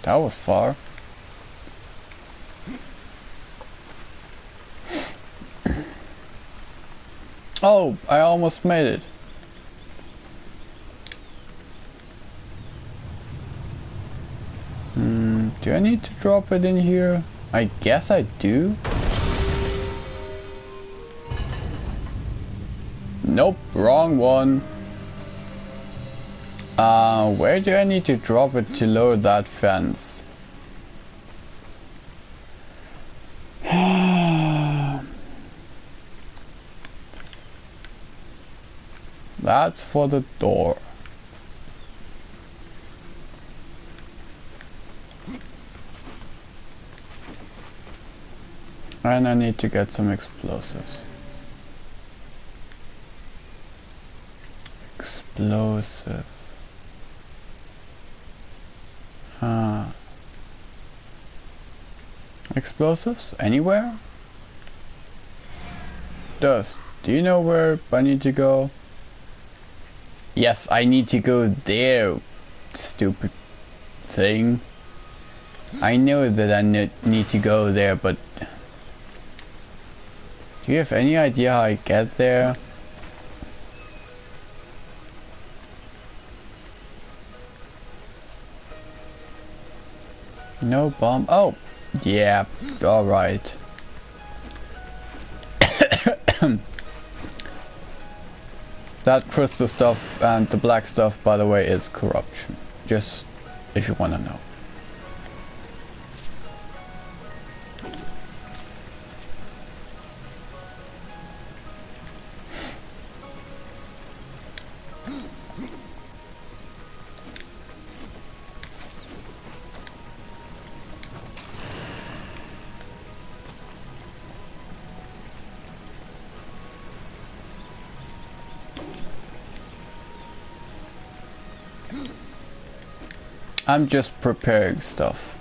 that was far. Oh, I almost made it. Do I need to drop it in here? I guess I do. Nope, wrong one. Where do I need to drop it to lower that fence? That's for the door. And I need to get some explosives. Explosive. Huh. Explosives? Anywhere? Dust, do you know where I need to go? Yes, I need to go there, stupid thing. I know that I need to go there, but... Do you have any idea how I get there? No bomb. Oh, yeah, alright. That crystal stuff and the black stuff, by the way, is corruption. Just if you want to know. I'm just preparing stuff.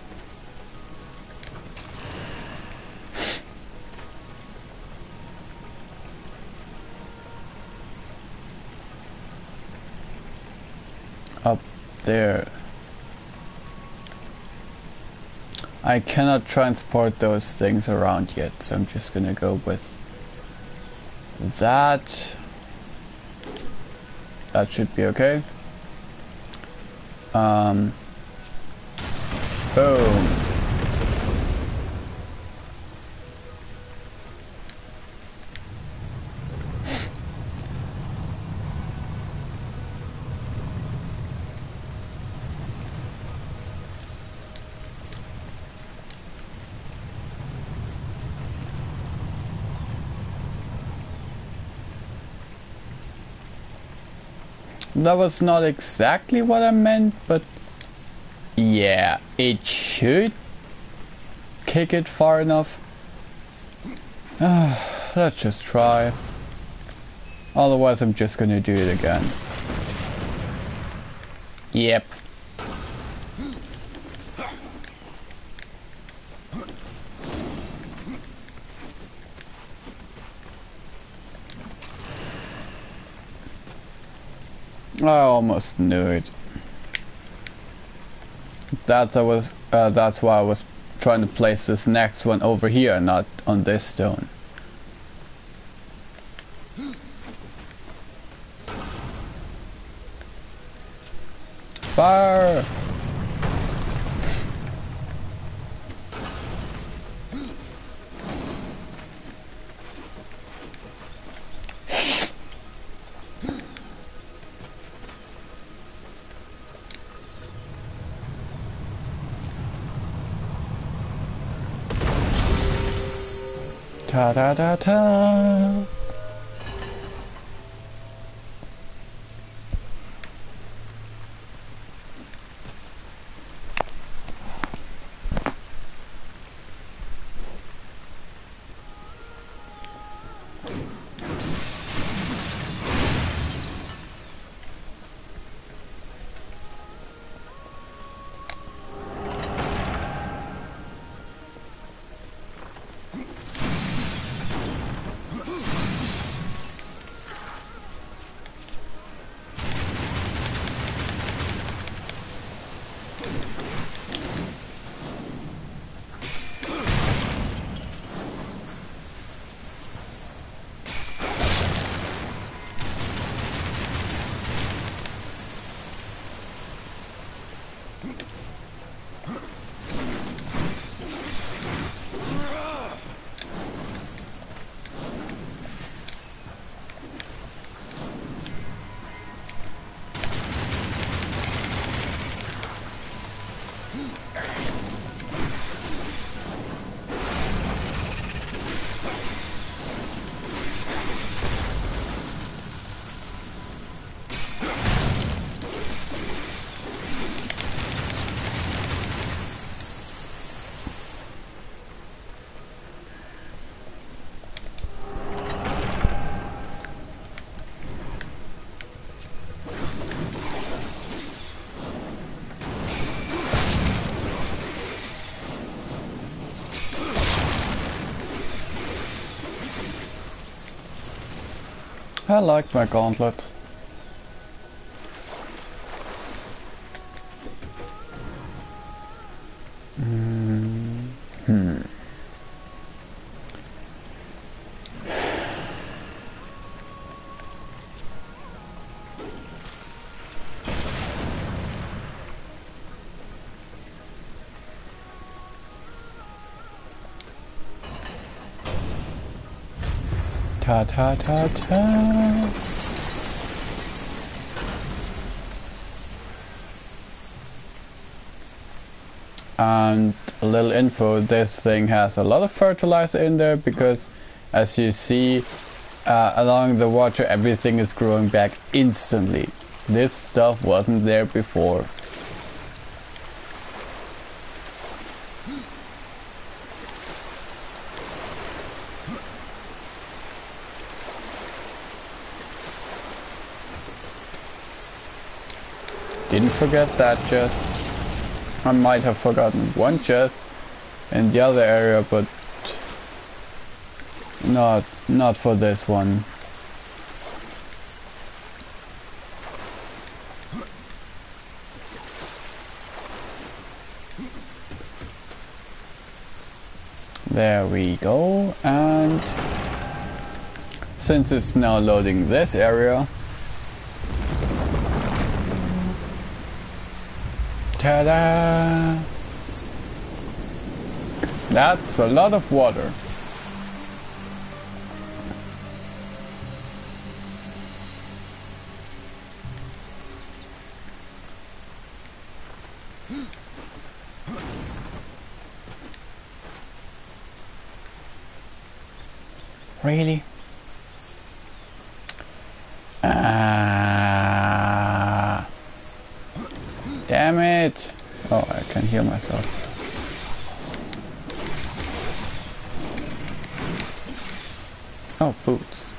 Up there. I cannot transport those things around yet, so I'm just gonna go with that. That should be okay. Boom. That was not exactly what I meant, but yeah, it should kick it far enough. Let's just try. Otherwise I'm just gonna do it again. Yep. I almost knew it. That's why I was trying to place this next one over here, not on this stone. Fire! Ta da da ta. I like my gauntlets. Ta ta ta ta. And a little info, this thing has a lot of fertilizer in there because as you see along the water everything is growing back instantly. This stuff wasn't there before. Didn't forget that chest. I might have forgotten one chest in the other area, but not for this one. There we go, and since it's now loading this area, ta-da! That's a lot of water. Really? Damn it! Oh, I can heal myself. Oh, boots.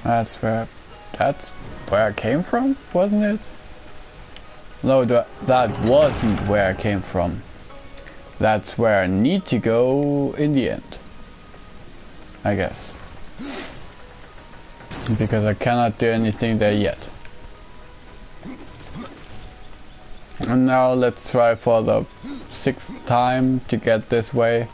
That's where I came from, wasn't it? No, that wasn't where I came from. That's where I need to go in the end, I guess. Because I cannot do anything there yet. And now let's try for the 6th time to get this way.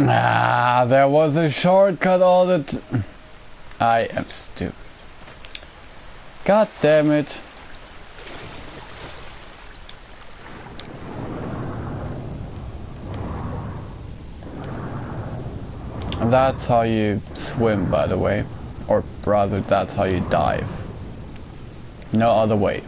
Ah, there was a shortcut all the time. I am stupid. God damn it. That's how you swim, by the way. Or rather, that's how you dive. No other way.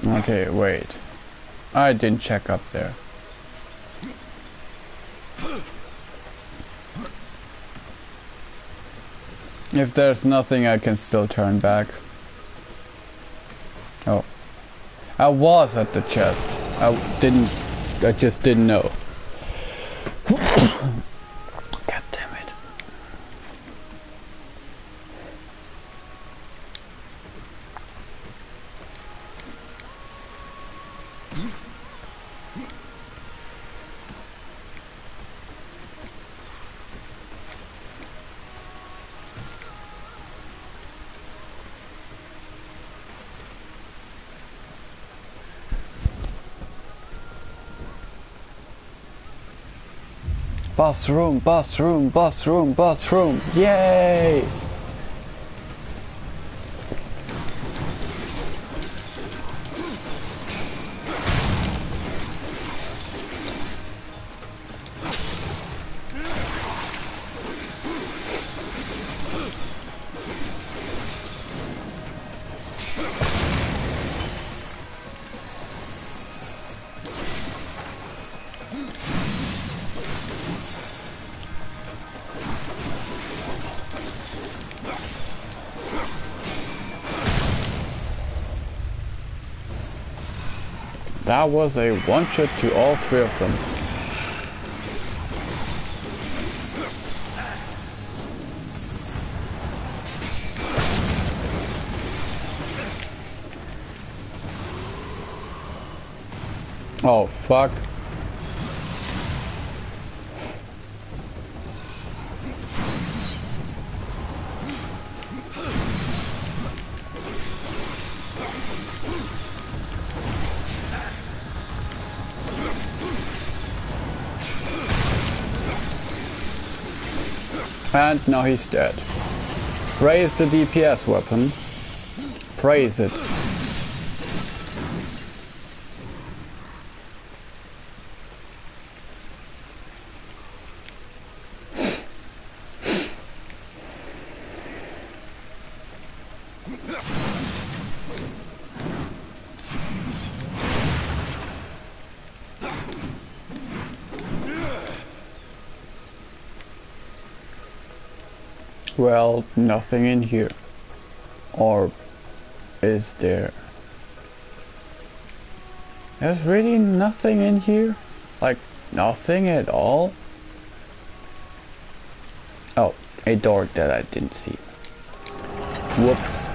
Okay, wait. I didn't check up there. If there's nothing, I can still turn back. Oh. I was at the chest. I just didn't know. God damn it. Boss room, boss room, boss room, boss room. Yay! That was a one-shot to all three of them. Oh, fuck. And now he's dead. Praise the DPS weapon. Praise it. Well, nothing in here. Or is there? There's really nothing in here? Like, nothing at all? Oh, a door that I didn't see. Whoops.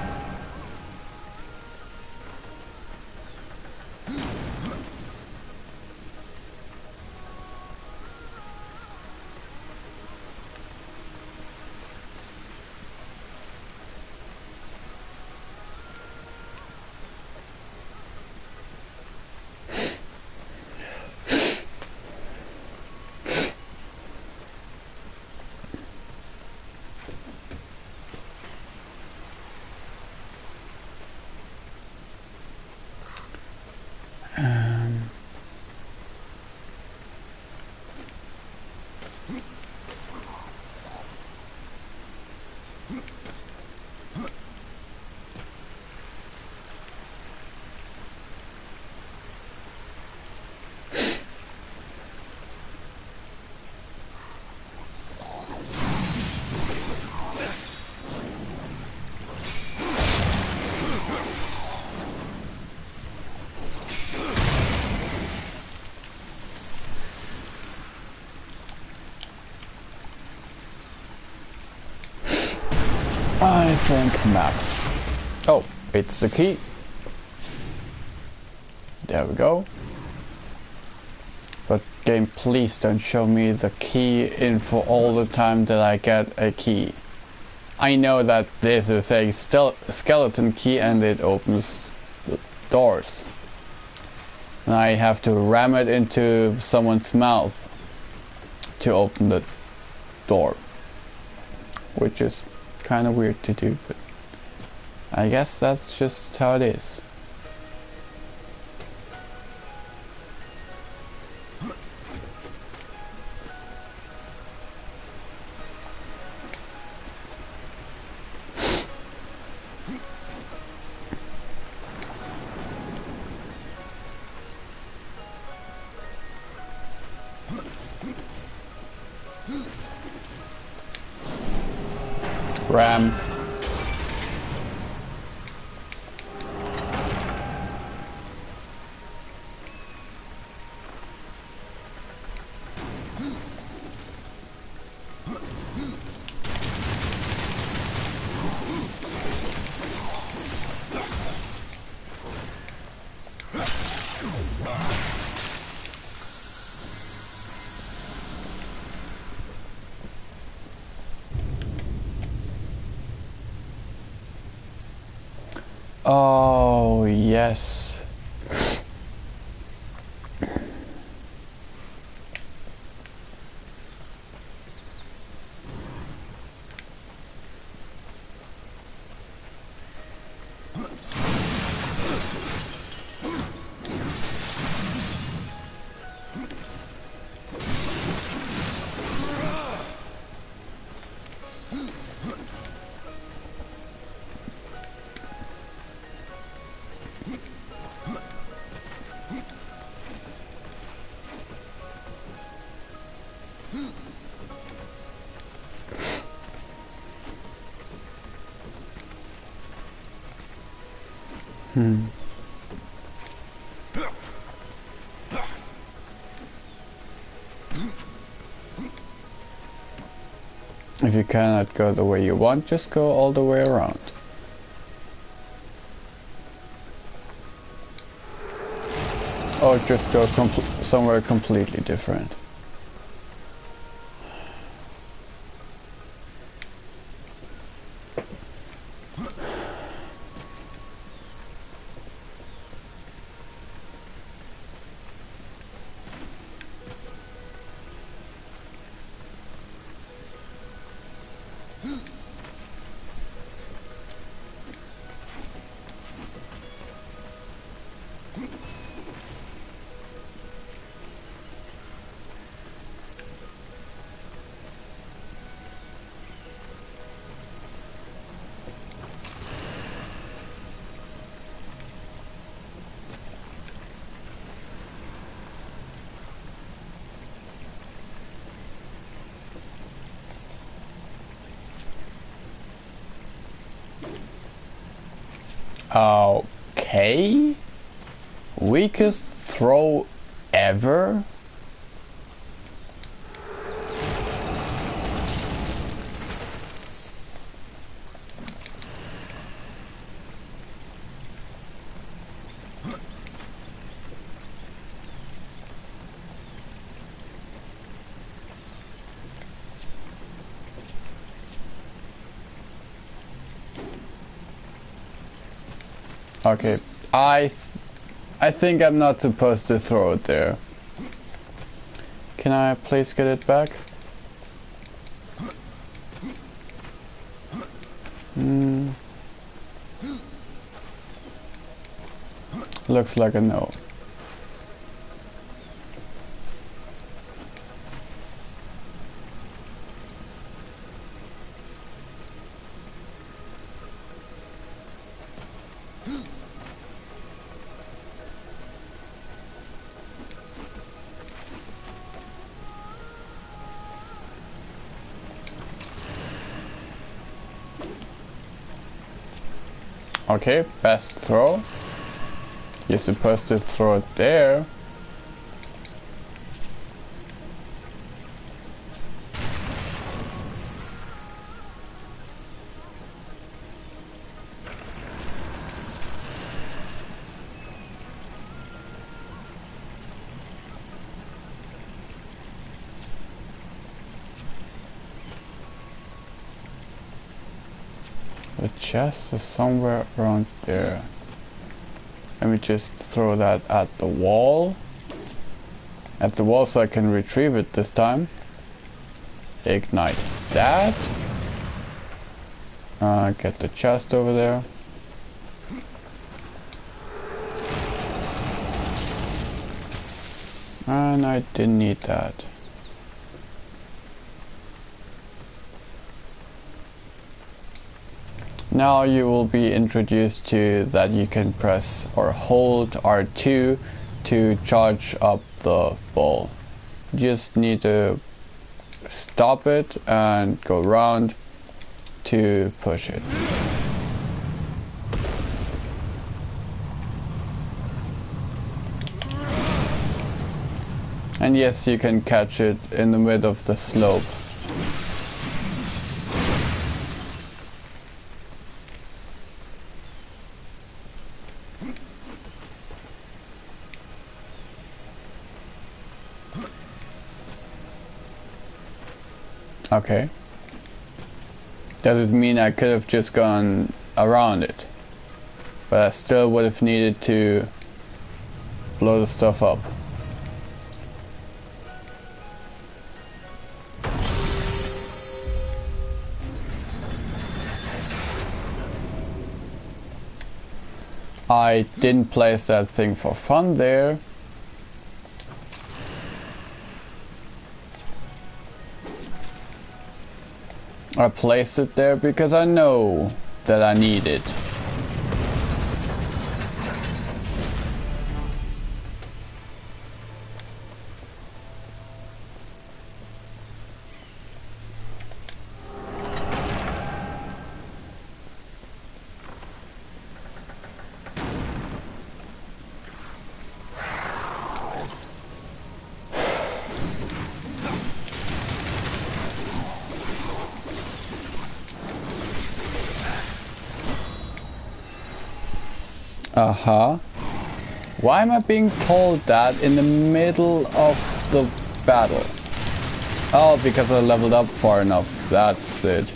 I think map. Oh, it's the key. There we go. But game, please don't show me the key info all the time that I get a key. I know that this is a skeleton key and it opens the doors. And I have to ram it into someone's mouth to open the door. Which is kind of weird to do, but I guess that's just how it is. Ram. Oh, yes. If you cannot go the way you want, just go all the way around. Or just go somewhere completely different. Okay. Weakest throw ever? Okay, I think I'm not supposed to throw it there. Can I please get it back? Looks like a no. Okay, best throw. You're supposed to throw it there. The chest is somewhere around there. Let me just throw that at the wall. At the wall so I can retrieve it this time. Ignite that. Get the chest over there. And I didn't need that. Now you will be introduced to that you can press or hold R2 to charge up the ball. You just need to stop it and go around to push it. And yes, you can catch it in the middle of the slope. Okay. Does it mean I could have just gone around it? But I still would have needed to blow the stuff up. I didn't place that thing for fun there. I placed it there because I know that I need it. Why am I being told that in the middle of the battle? Oh, because I leveled up far enough. That's it.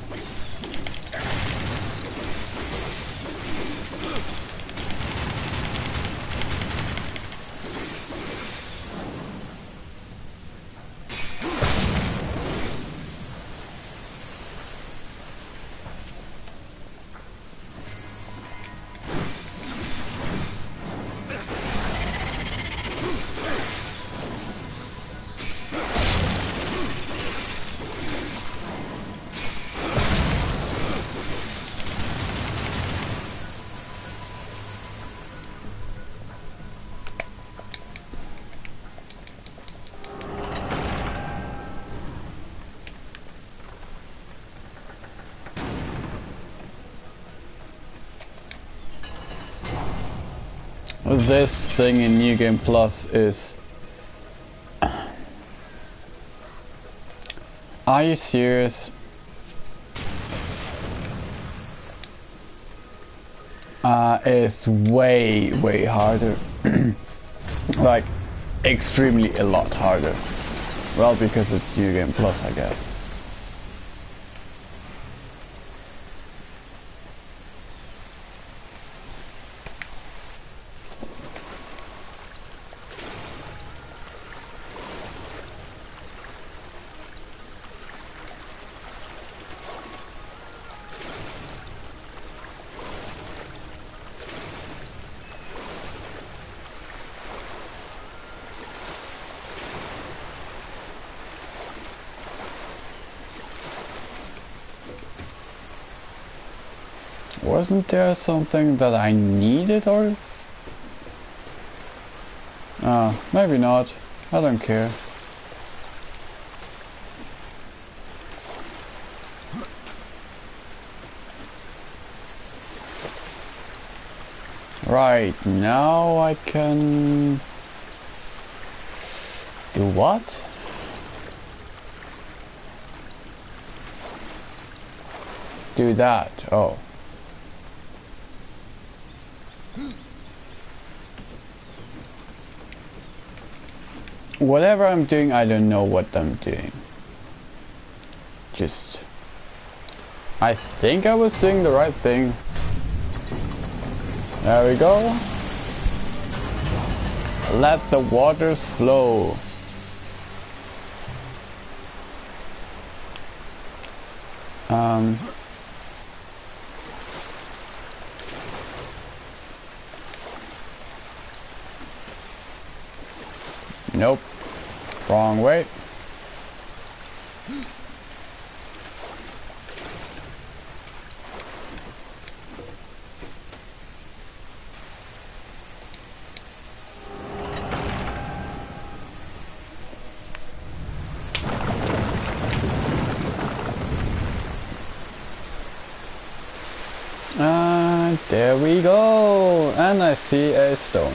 This thing in New Game Plus is... Are you serious? It's way harder. Like, extremely a lot harder. Well, because it's New Game Plus, I guess. Wasn't there something that I needed or... maybe not. I don't care. Right, now I can... do what? Do that, oh. Whatever I'm doing, I don't know what I'm doing. Just I think I was doing the right thing. There we go. Let the waters flow. Nope. Wrong way. There we go, and I see a stone.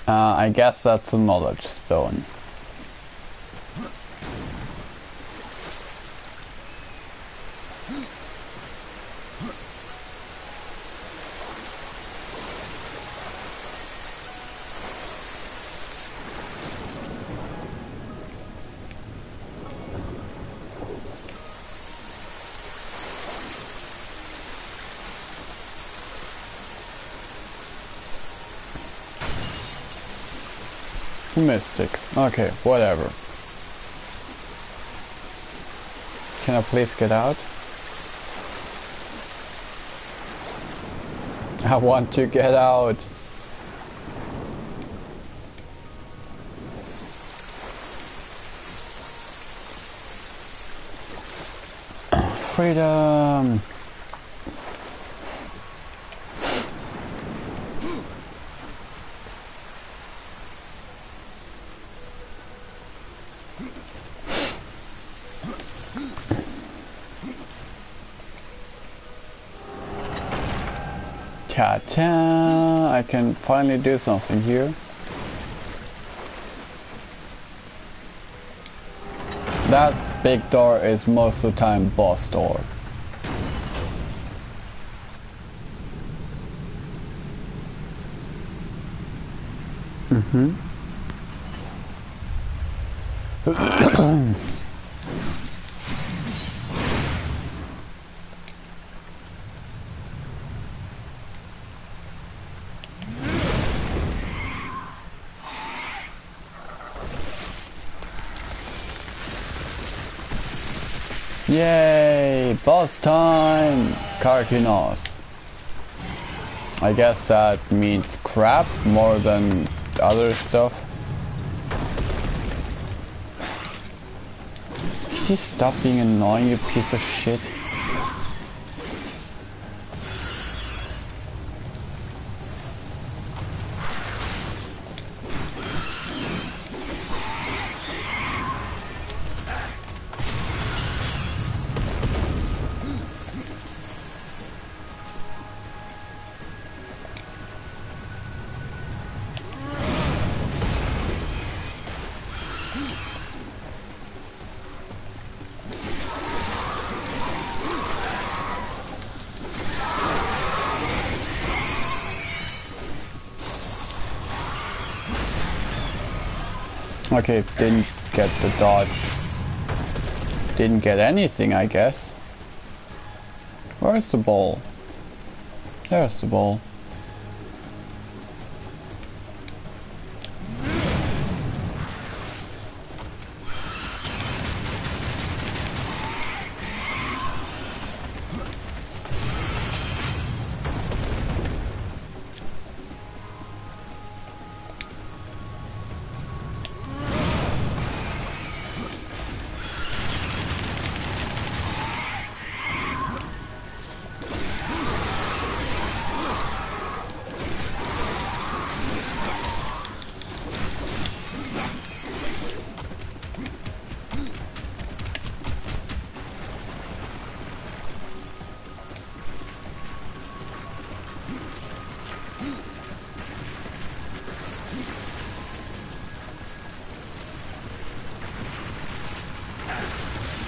I guess that's a knowledge stone. Mystic. Okay, whatever. Can I please get out? I want to get out. Freedom. Ta-ta! I can finally do something here. That big door is most of the time boss door. Yay! Boss time! Karkinos. I guess that means crap more than other stuff. Can you stop being annoying, you piece of shit? Okay, didn't get the dodge. Didn't get anything, I guess. Where's the ball? There's the ball.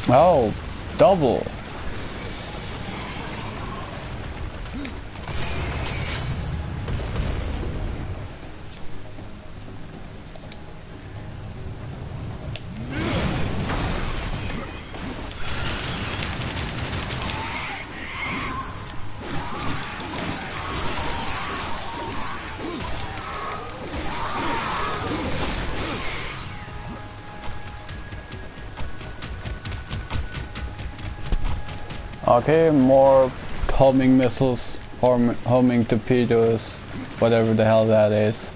Oh, double. Okay, more homing missiles, homing torpedoes, whatever the hell that is.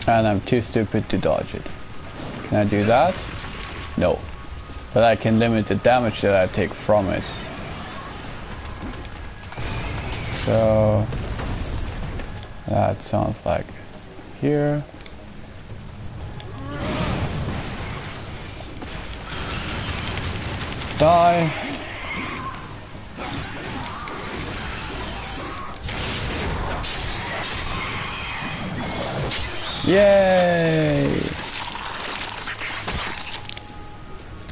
And I'm too stupid to dodge it. Can I do that? No. But I can limit the damage that I take from it. So that sounds like here. Die. Yay!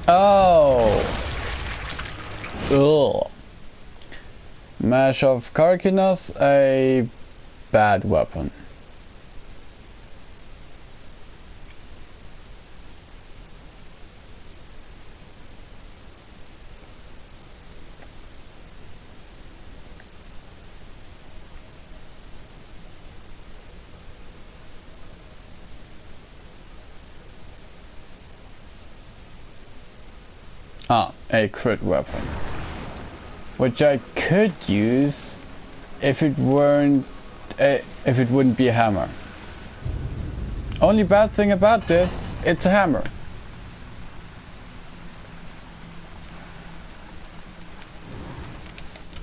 Oh! Ugh. Mash of Karkinos, a bad weapon. Ah, a crit weapon. Which I could use if it wouldn't be a hammer. Only bad thing about this, it's a hammer.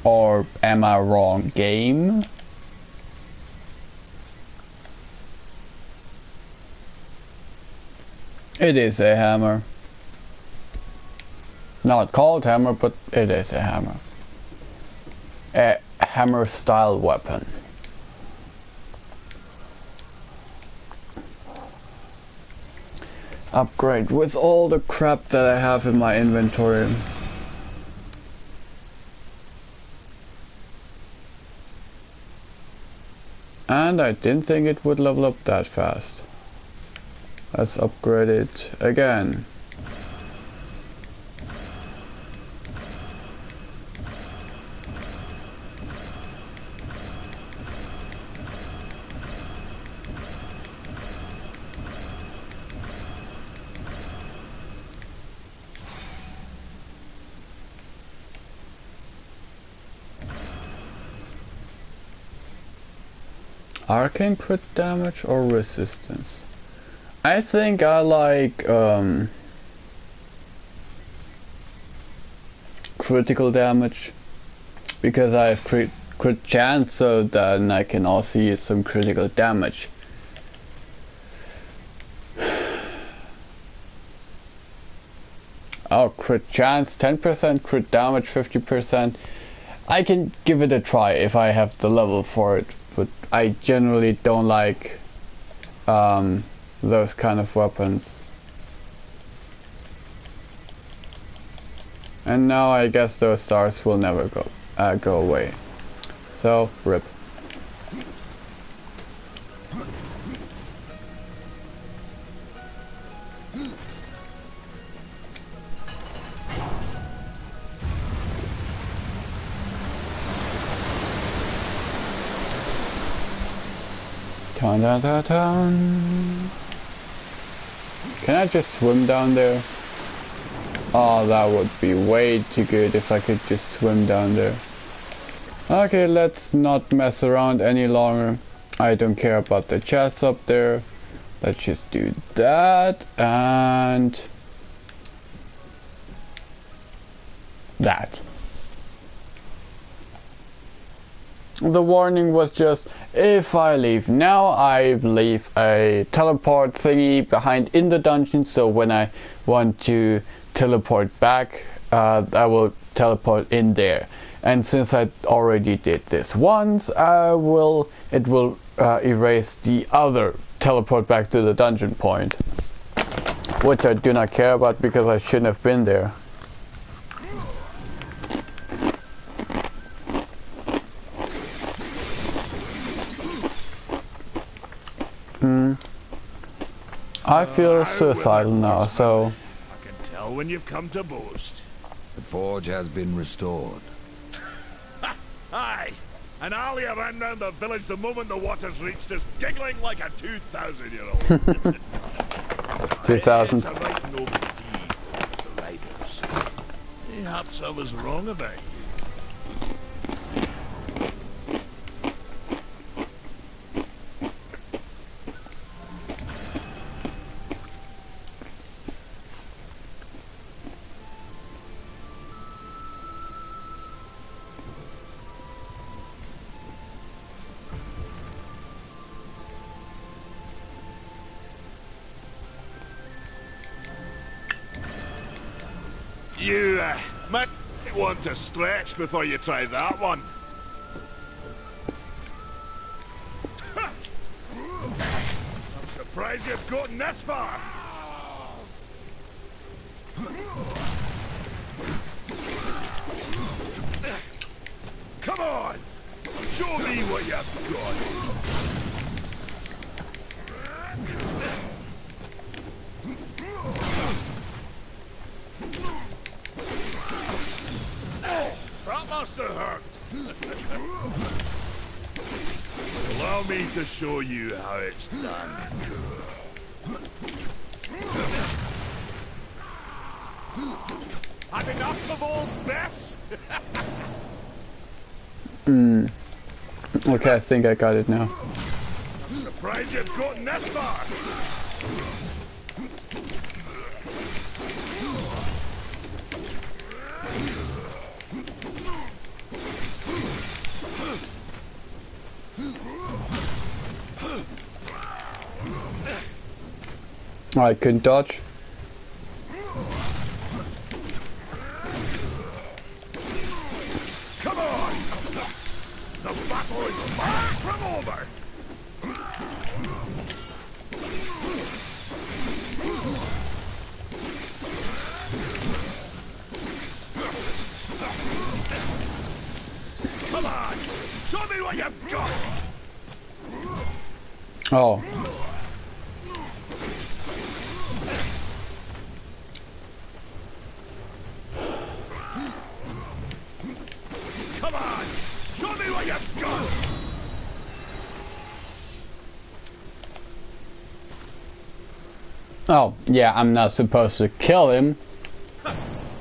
Or am I wrong, game? It is a hammer. Not called hammer, but it is a hammer. A hammer style weapon. Upgrade with all the crap that I have in my inventory. And I didn't think it would level up that fast. Let's upgrade it again. Arcane crit damage or resistance? I think I like critical damage because I have crit chance, so then I can also use some critical damage. Oh, crit chance 10%, crit damage 50%. I can give it a try if I have the level for it. But I generally don't like those kind of weapons. And now I guess those stars will never go away. So, rip. Dun, dun, dun, dun. Can I just swim down there? Oh, that would be way too good if I could just swim down there. Okay, let's not mess around any longer. I don't care about the chests up there. Let's just do that and that. The warning was just, if I leave now, I leave a teleport thingy behind in the dungeon, so when I want to teleport back, I will teleport in there. And since I already did this once, it will erase the other teleport back to the dungeon point, which I do not care about because I shouldn't have been there. I feel suicidal now, so I can tell when you've come to boast. The forge has been restored. Aye, and Alia ran round the village the moment the waters reached us, giggling like a 2,000-year-old. 2000. It's a right noble deed for the riders. Perhaps I was wrong about you. You might want to stretch before you try that one. I'm surprised you've gotten this far. Come on! Show me what you've got. That must have hurt. Allow me to show you how it's done. Had enough of old Bess? Okay, I think I got it now. I'm surprised you've gotten this far. I couldn't dodge. Come on! The battle is far from over! Come on! Show me what you've got! Oh. Come on! Show me what you've got! Oh, yeah, I'm not supposed to kill him.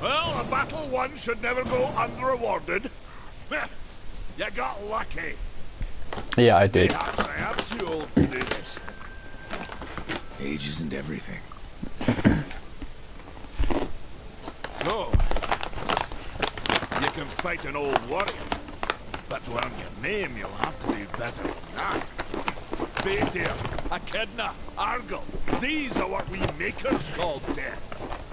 Well, a battle won should never go unrewarded. You got lucky. Yeah, I did. Perhaps I am too old to do this. Age isn't everything. So, you can fight an old warrior, but to earn your name, you'll have to do better than that. Faethir, Echidna, Argyll, these are what we makers call death.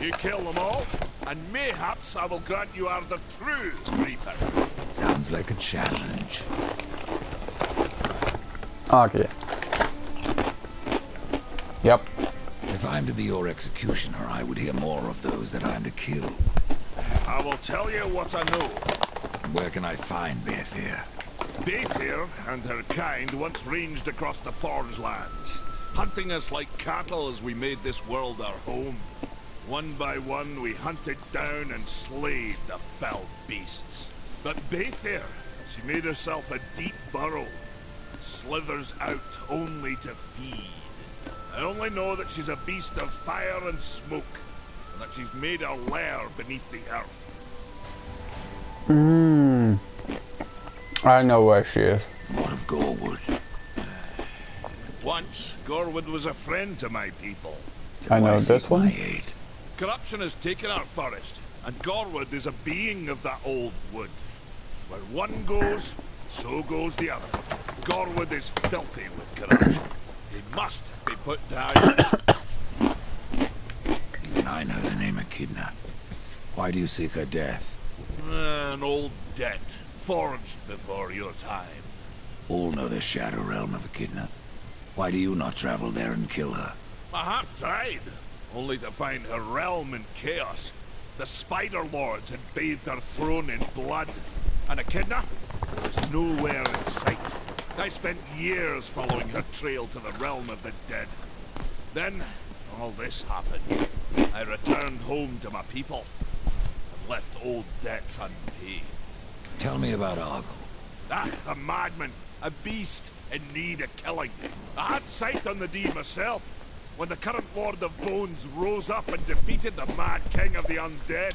You kill them all, and mayhaps I will grant you are the true Reaper. Sounds like a challenge. Okay. Yep. If I'm to be your executioner, I would hear more of those that I'm to kill. I will tell you what I know. Where can I find Beathir? Beathir and her kind once ranged across the Forge lands, hunting us like cattle as we made this world our home. One by one, we hunted down and slayed the fell beasts. But Beathir, she made herself a deep burrow, slithers out only to feed. I only know that she's a beast of fire and smoke, and that she's made her lair beneath the earth. I know where she is. What of Gorwood? Once, Gorwood was a friend to my people. I know Why this seek my one. aid? Corruption has taken our forest, and Gorwood is a being of that old wood. Where one goes, so goes the other. Gorwood is filthy with corruption. He must be put down. Even I know the name Echidna. Why do you seek her death? An old debt, forged before your time. All know the Shadow Realm of Echidna. Why do you not travel there and kill her? I have tried, only to find her realm in chaos. The Spider Lords had bathed her throne in blood, and Echidna was nowhere in sight. I spent years following her trail to the realm of the dead. Then, all this happened. I returned home to my people, and left old debts unpaid. Tell me about Argyll. Ah, a madman, a beast in need of killing. I had sight on the deed myself, when the current Lord of Bones rose up and defeated the mad king of the undead.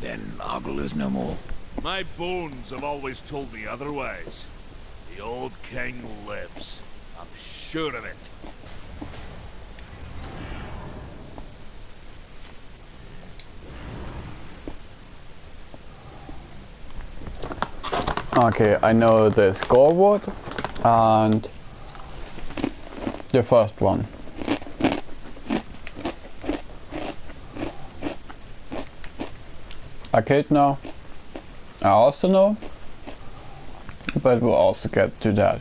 Then Ogle is no more. My bones have always told me otherwise. The old king lives. I'm sure of it. Okay, I know there's Gorewood and the first one. Arcade now. I also know, but we'll also get to that.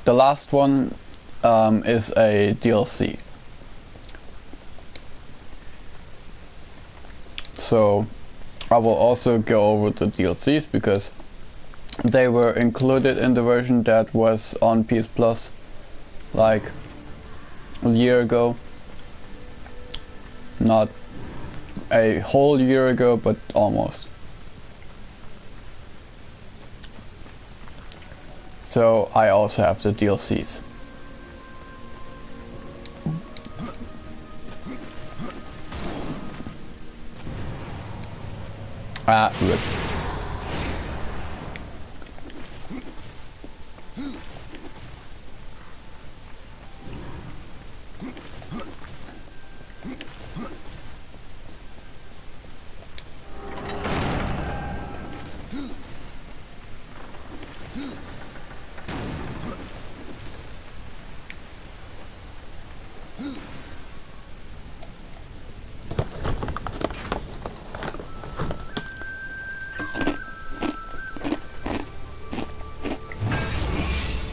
The last one is a DLC. So I will also go over the DLCs because they were included in the version that was on PS Plus like a year ago. Not a whole year ago, but almost. So I also have the DLCs. Rip.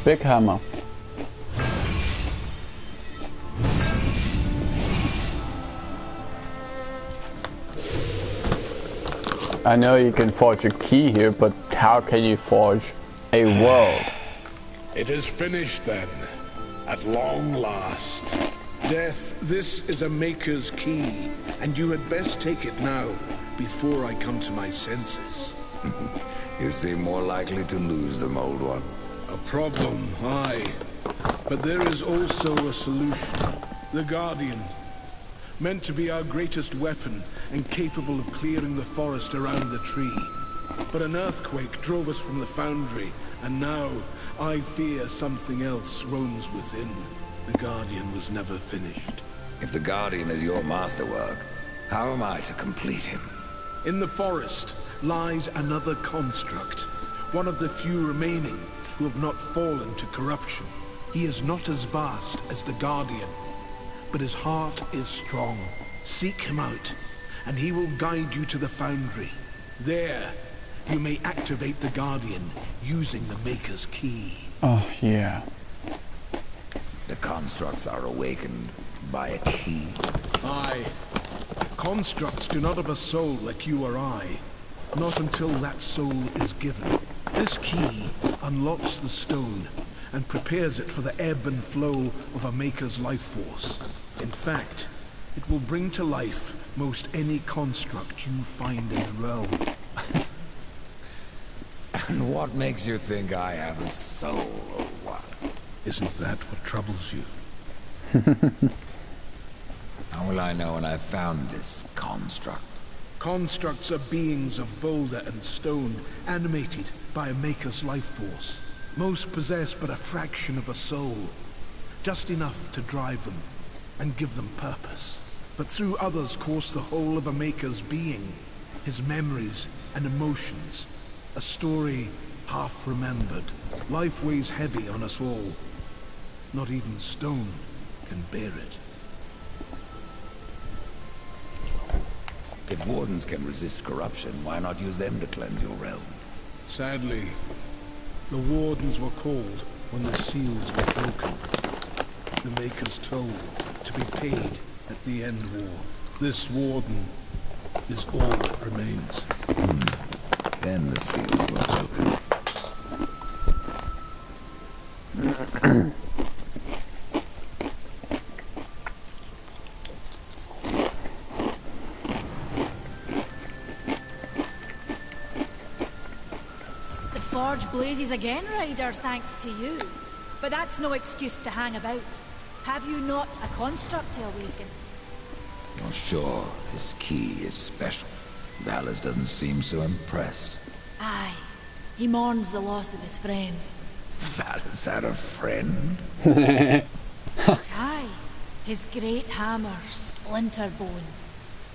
Big hammer. I know you can forge a key here, but how can you forge a world? It is finished then, at long last. Death, this is a maker's key, and you had best take it now, before I come to my senses. You seem more likely to lose them, old one. A problem, aye. But there is also a solution. The Guardian. Meant to be our greatest weapon, and capable of clearing the forest around the tree. But an earthquake drove us from the foundry, and now I fear something else roams within. The Guardian was never finished. If the Guardian is your masterwork, how am I to complete him? In the forest lies another construct, one of the few remaining who have not fallen to corruption. He is not as vast as the Guardian, but his heart is strong. Seek him out, and he will guide you to the foundry. There, you may activate the Guardian using the Maker's key. Oh, yeah. The constructs are awakened by a key. Aye. Constructs do not have a soul like you or I. Not until that soul is given. This key unlocks the stone and prepares it for the ebb and flow of a Maker's life force. In fact, it will bring to life most any construct you find in the realm. And what makes you think I have a soul, or what? Isn't that what troubles you? How will I know when I've found this construct? Constructs are beings of boulder and stone, animated by a Maker's life force. Most possess but a fraction of a soul, just enough to drive them and give them purpose. But through others course the whole of a Maker's being, his memories and emotions, a story half remembered. Life weighs heavy on us all. Not even stone can bear it. If wardens can resist corruption, why not use them to cleanse your realm? Sadly, the wardens were called when the seals were broken. The Maker's toll to be paid at the end war. This warden is all that remains. Then the seals were broken. The forge blazes again, Ryder, thanks to you. But that's no excuse to hang about. Have you not a construct to awaken? You're sure this key is special? Valles doesn't seem so impressed. Aye. He mourns the loss of his friend. Valles had a friend? Aye. His great hammer, Splinterbone.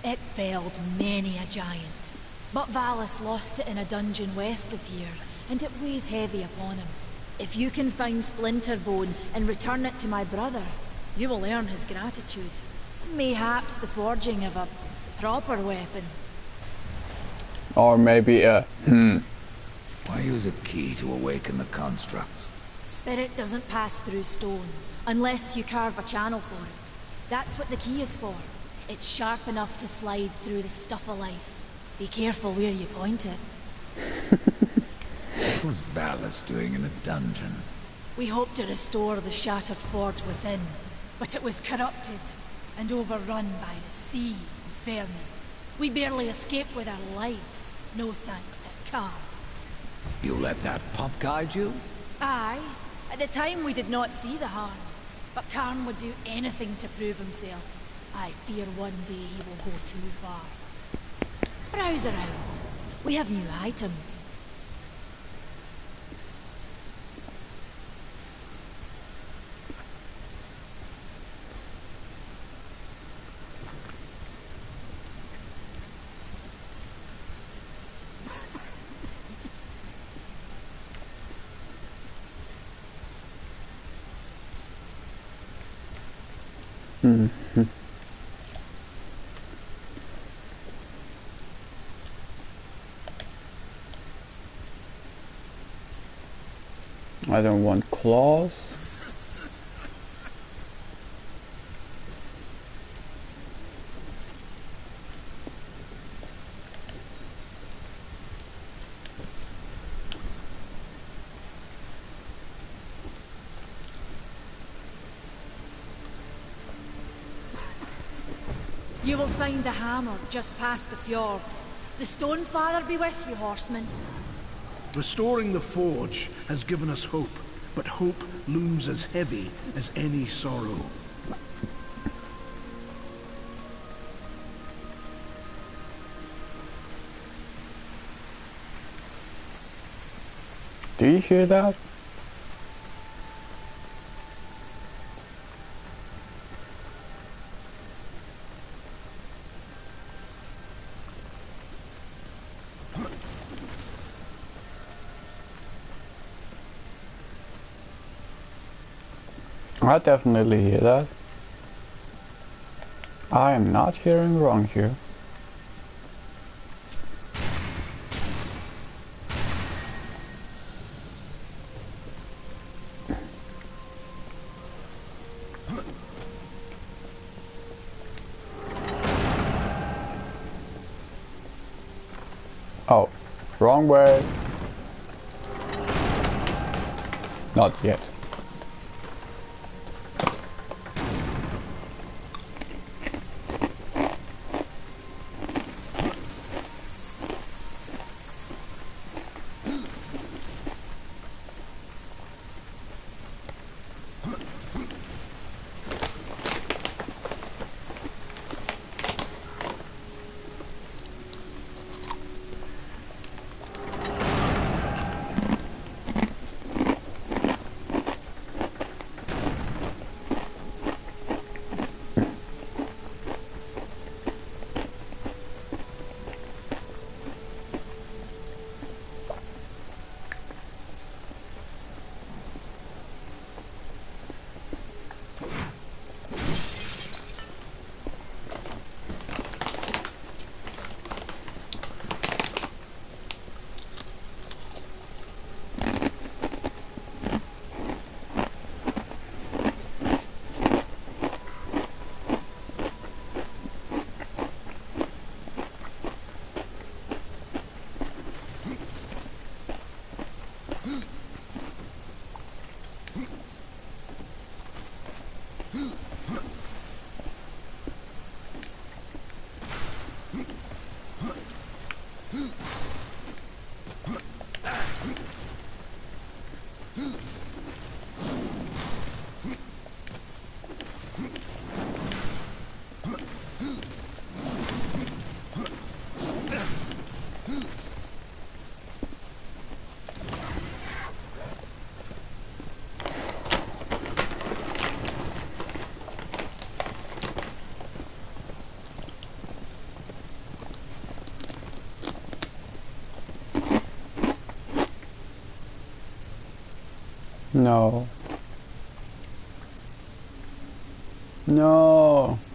It felled many a giant. But Valles lost it in a dungeon west of here, and it weighs heavy upon him. If you can find Splinterbone and return it to my brother, you will earn his gratitude. Mayhaps the forging of a proper weapon. Or maybe a Why use a key to awaken the constructs? Spirit doesn't pass through stone, unless you carve a channel for it. That's what the key is for. It's sharp enough to slide through the stuff of life. Be careful where you point it. What was Valles doing in a dungeon? We hoped to restore the shattered forge within, but it was corrupted and overrun by the sea and vermin. We barely escaped with our lives, no thanks to Karn. You let that pup guide you? Aye. At the time we did not see the harm, but Karn would do anything to prove himself. I fear one day he will go too far. Browse around. We have new items. I don't want claws. You will find the hammer just past the fjord. The Stonefather be with you, horseman. Restoring the forge has given us hope, but hope looms as heavy as any sorrow. Do you hear that? I definitely hear that. I am not hearing wrong here. Oh, wrong way. Not yet. No. No.